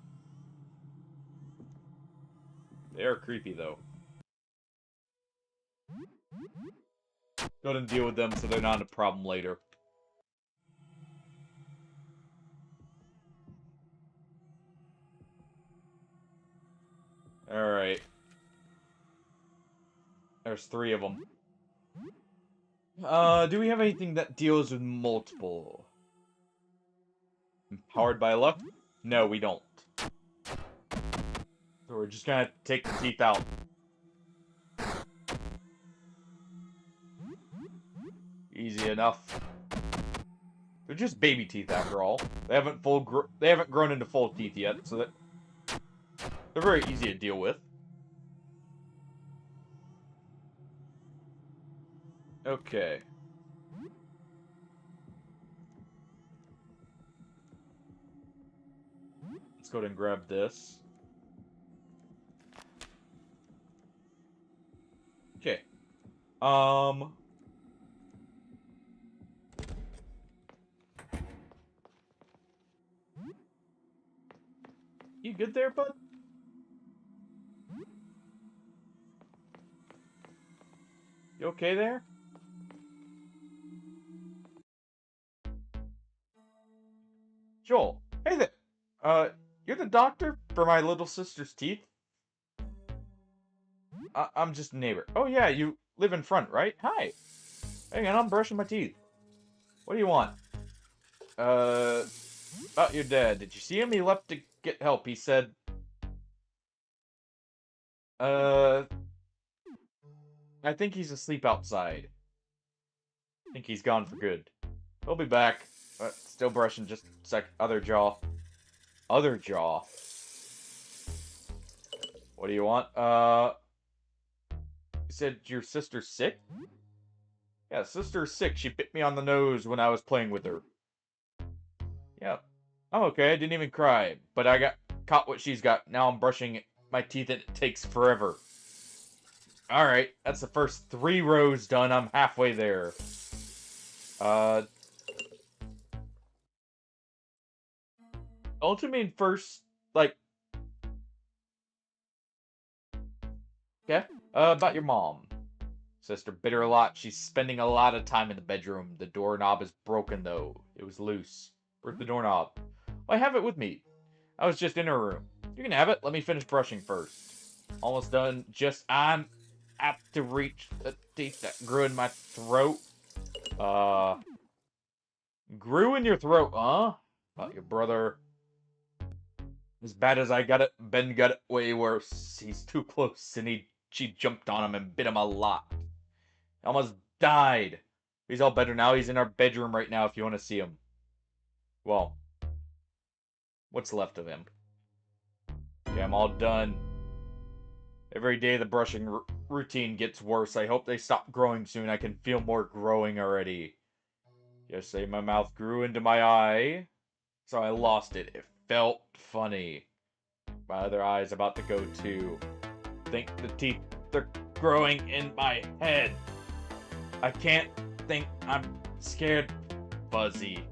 They are creepy, though. Go ahead and deal with them so they're not a problem later. Alright. There's 3 of them. Do we have anything that deals with multiple? Empowered by luck? No, we don't. So we're just gonna take the teeth out. Easy enough. They're just baby teeth after all. They haven't grown into full teeth yet, so they're very easy to deal with. Okay. Let's go ahead and grab this. Okay. You good there, bud? You okay there? Joel, hey there. You're the doctor for my little sister's teeth? I'm just a neighbor. Oh yeah, you live in front, right? Hi. Hang on, I'm brushing my teeth. What do you want? About your dad. Did you see him? He left to get help. He said, I think he's asleep outside. I think he's gone for good. He'll be back. Still brushing, just a sec. Other jaw. Other jaw. What do you want? You said your sister's sick? Yeah, sister's sick. She bit me on the nose when I was playing with her. Yeah. I'm okay. I didn't even cry. But I got caught what she's got. Now I'm brushing my teeth and it takes forever. Alright, that's the first 3 rows done. I'm halfway there. Don't you mean first, like... Okay. About your mom. Sister bit her a lot. She's spending a lot of time in the bedroom. The doorknob is broken, though. It was loose. Broke the doorknob. Well, I have it with me. I was just in her room. You can have it. Let me finish brushing first. Almost done. I'm apt to reach the teeth that grew in my throat. Grew in your throat, huh? About your brother. As bad as I got it, Ben got it way worse. He's too close, and she jumped on him and bit him a lot. Almost died. He's all better now. He's in our bedroom right now if you want to see him. Well, what's left of him. Okay, I'm all done. Every day the brushing routine gets worse. I hope they stop growing soon. I can feel more growing already. Yesterday my mouth grew into my eye, so I lost it. It felt funny. My other eye's about to go too. Think the teeth are growing in my head. I can't think. I'm scared. Fuzzy.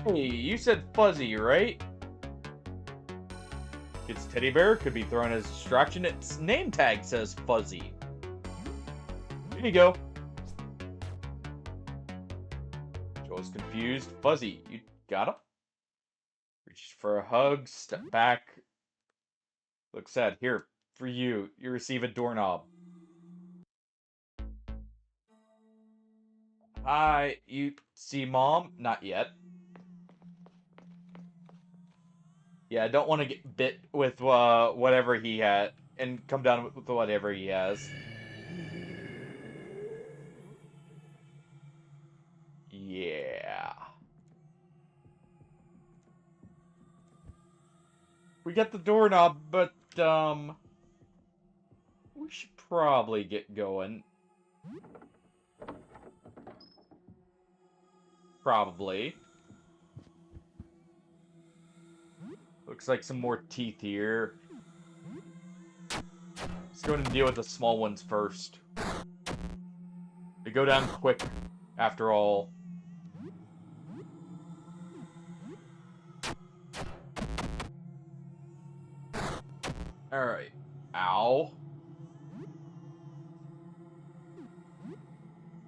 Hey, you said Fuzzy, right? Its teddy bear could be thrown as a distraction. Its name tag says Fuzzy. Here you go. Joel's confused. Fuzzy, you got him? Reaches for a hug, step back. Looks sad. Here, for you. You receive a doorknob. Hi, you see Mom? Not yet. Yeah, I don't want to get bit with whatever he had, and come down with whatever he has. Yeah. We got the doorknob, but, we should probably get going. Probably. Looks like some more teeth here. Let's go ahead and deal with the small ones first. They go down quick, after all. Alright. Ow.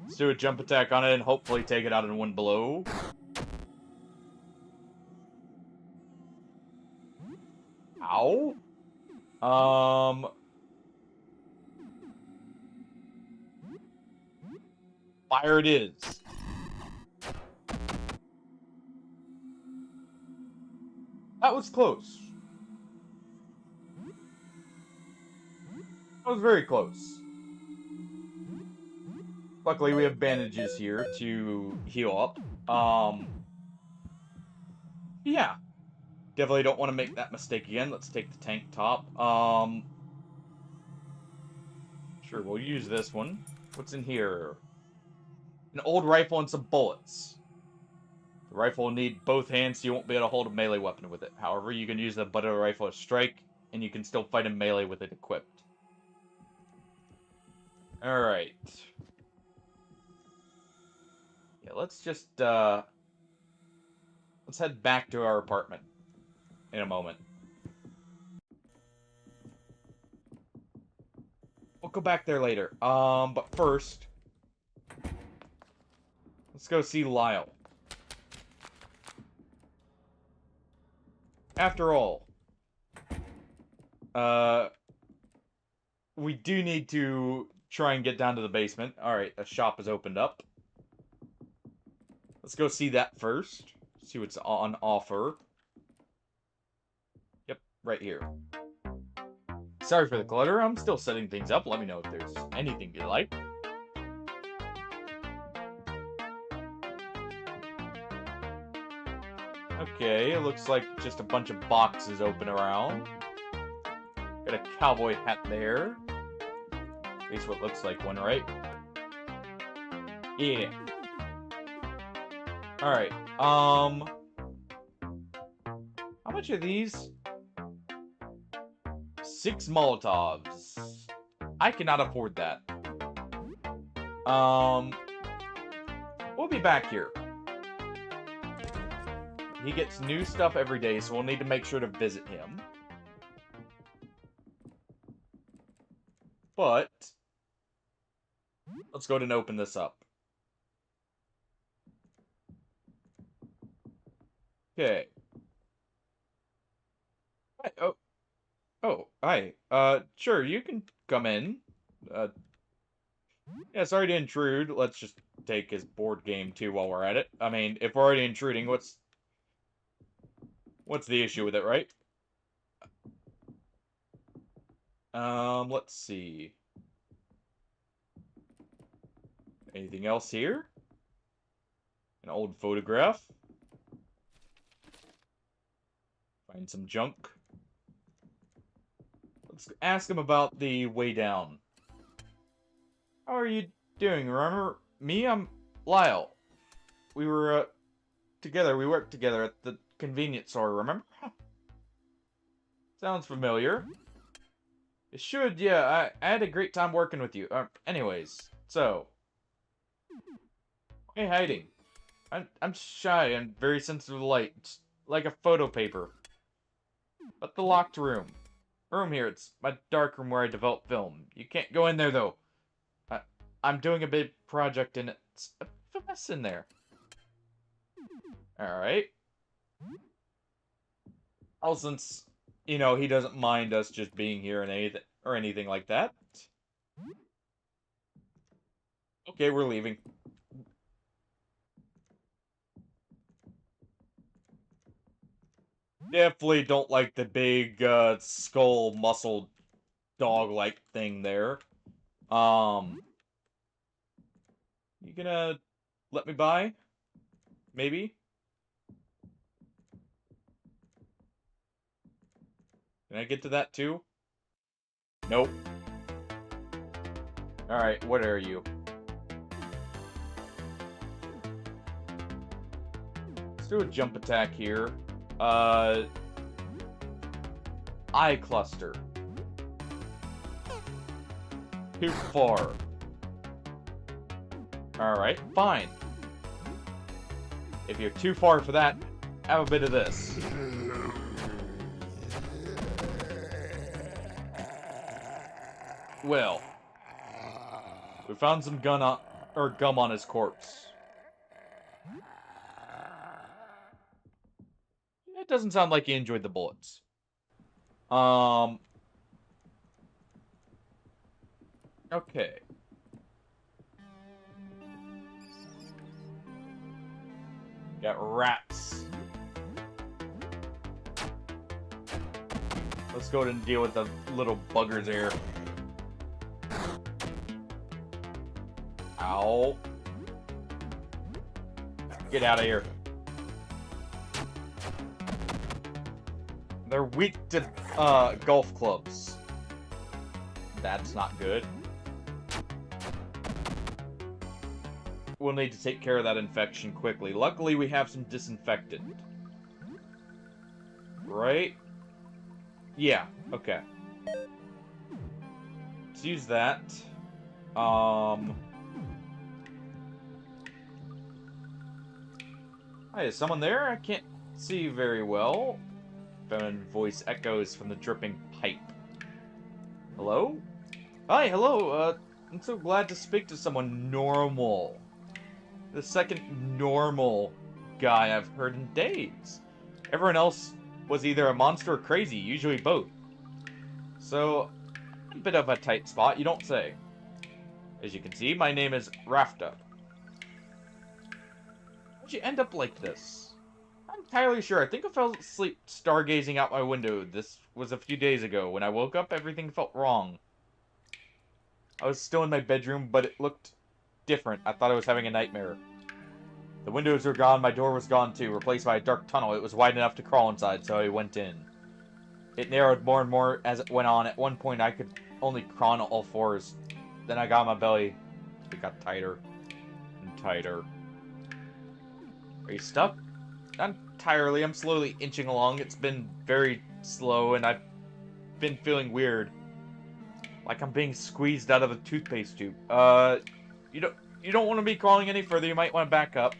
Let's do a jump attack on it and hopefully take it out in one blow. Ow. Fire it is. That was close. That was very close. Luckily, we have bandages here to heal up. Yeah. Definitely don't want to make that mistake again. Let's take the tank top. Sure, we'll use this one. What's in here? An old rifle and some bullets. The rifle will need both hands, so you won't be able to hold a melee weapon with it. However, you can use the butt of the rifle to strike, and you can still fight in melee with it equipped. Alright. Yeah, let's just, let's head back to our apartment in a moment. We'll go back there later. But first, let's go see Lyle. After all, we do need to try and get down to the basement. Alright, a shop has opened up. Let's go see that first. See what's on offer. Yep, right here. Sorry for the clutter, I'm still setting things up. Let me know if there's anything you like. Okay, it looks like just a bunch of boxes open around. Got a cowboy hat there. At least what looks like one, right? Yeah. Alright, how much are these? 6 Molotovs. I cannot afford that. We'll be back here. He gets new stuff every day, so we'll need to make sure to visit him. But let's go ahead and open this up. Okay. Hi, hi. Sure, you can come in. Yeah, sorry to intrude. Let's just take his board game, too, while we're at it. I mean, if we're already intruding, what's the issue with it, right? Let's see. Anything else here? An old photograph. Find some junk. Let's ask him about the way down. How are you doing? Remember me? I'm Lyle. We were, together. We worked together at the convenience store, remember? Sounds familiar. It should, yeah. I had a great time working with you. Anyways, so. Hey, hiding. I'm shy and very sensitive to light. It's like a photo paper. But the locked room. Room here, it's my dark room where I develop film. You can't go in there, though. I'm doing a big project and it's a mess in there. Alright. Well, since, you know, he doesn't mind us just being here and anything like that. Okay, we're leaving. Definitely don't like the big, skull muscle dog-like thing there. You gonna let me by? Maybe? Can I get to that too? Nope. Alright, what are you? Let's do a jump attack here. Eye cluster. Too far. Alright, fine. If you're too far for that, have a bit of this. Well, we found some gum on his corpse. It doesn't sound like he enjoyed the bullets. Okay. Got rats. Let's go ahead and deal with the little buggers here. Ow. Get out of here. They're weak to golf clubs. That's not good. We'll need to take care of that infection quickly. Luckily, we have some disinfectant. Right? Yeah, okay. Let's use that. Hi, is someone there? I can't see very well. Feminine voice echoes from the dripping pipe. Hello? Hi, hello. I'm so glad to speak to someone normal. The second normal guy I've heard in days. Everyone else was either a monster or crazy, usually both. So, a bit of a tight spot, you don't say. As you can see, my name is Rafta. How'd you end up like this? I'm entirely sure. I think I fell asleep stargazing out my window. This was a few days ago. When I woke up, everything felt wrong. I was still in my bedroom, but it looked different. I thought I was having a nightmare. The windows were gone, my door was gone too, replaced by a dark tunnel. It was wide enough to crawl inside, so I went in. It narrowed more and more as it went on. At one point, I could only crawl on all fours. Then I got on my belly. It got tighter and tighter. Are you stuck? Not entirely. I'm slowly inching along. It's been very slow, and I've been feeling weird. Like I'm being squeezed out of a toothpaste tube. You don't want to be crawling any further. You might want to back up.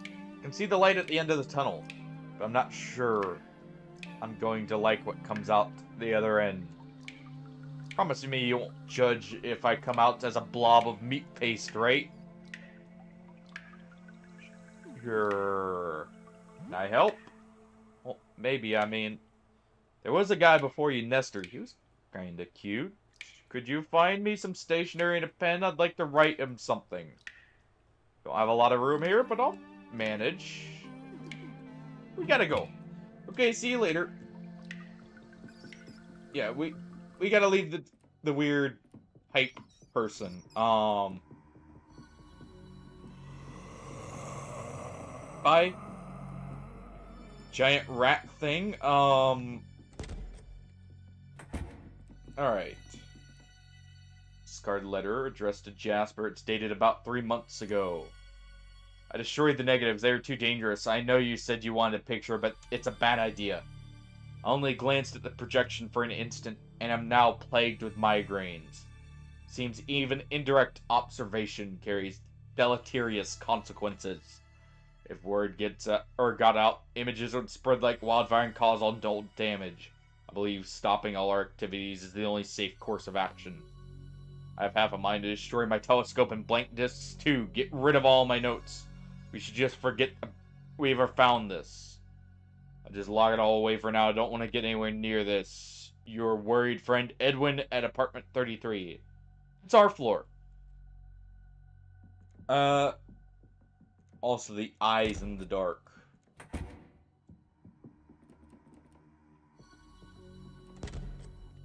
I can see the light at the end of the tunnel, but I'm not sure I'm going to like what comes out the other end. Promise me you won't judge if I come out as a blob of meat paste, right? Sure. Can I help? Well, maybe. I mean, there was a guy before you, Nestor. He was kinda cute. Could you find me some stationery and a pen? I'd like to write him something. Don't have a lot of room here, but I'll manage. We gotta go. Okay, see you later. Yeah, we gotta leave the weird hype person. Bye. Giant rat thing. Alright. Discarded letter addressed to Jasper. It's dated about 3 months ago. I destroyed the negatives. They were too dangerous. I know you said you wanted a picture, but it's a bad idea. I only glanced at the projection for an instant, and am now plagued with migraines. Seems even indirect observation carries deleterious consequences. If word got out, images would spread like wildfire and cause untold damage. I believe stopping all our activities is the only safe course of action. I have half a mind to destroy my telescope and blank discs too. Get rid of all my notes. We should just forget we ever found this. I'll just lock it all away for now. I don't want to get anywhere near this. Your worried friend Edwin at apartment 33. It's our floor. Also the eyes in the dark.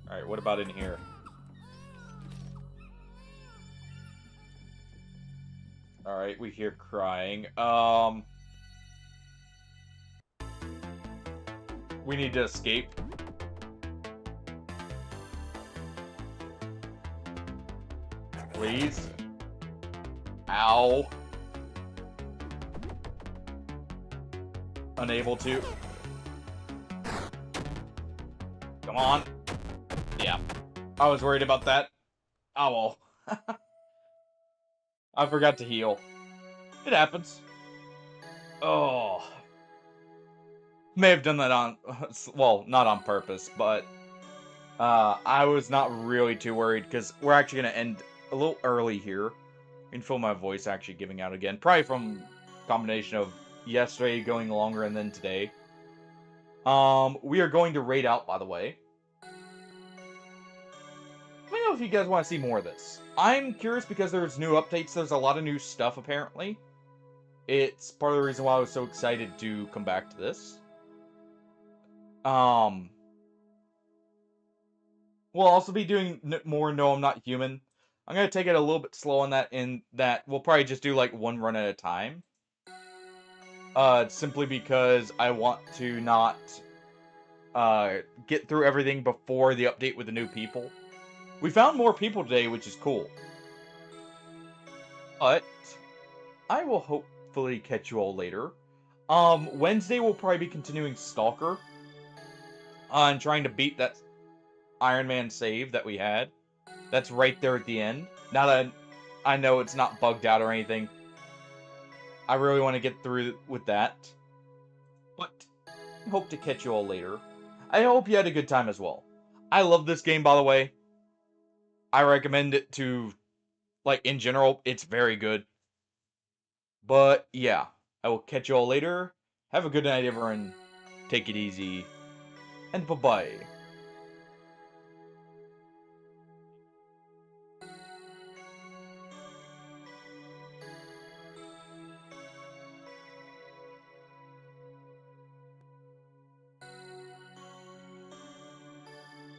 Alright, what about in here? Alright, we hear crying. We need to escape. Please. Ow. Unable to. Come on. Yeah. I was worried about that. Oh well. I forgot to heal. It happens. Oh. May have done that on... Well, not on purpose, but... I was not really too worried because we're actually gonna end a little early here. I can feel my voice actually giving out again, probably from combination of yesterday going longer and then today. We are going to raid out, by the way. Let me know if you guys want to see more of this. I'm curious because there's new updates. There's a lot of new stuff apparently. It's part of the reason why I was so excited to come back to this. Um, we'll also be doing more No, I'm Not Human. I'm gonna take it a little bit slow on that. In that, we'll probably just do like one run at a time. Simply because I want to not get through everything before the update with the new people. We found more people today, which is cool. But I will hopefully catch you all later. Wednesday we'll probably be continuing Stalker. And trying to beat that Iron Man save that we had. That's right there at the end. Now that I know it's not bugged out or anything, I really want to get through with that. But I hope to catch you all later. I hope you had a good time as well. I love this game, by the way. I recommend it to, like, in general, it's very good. But, yeah. I will catch you all later. Have a good night, everyone. Take it easy. And bye-bye.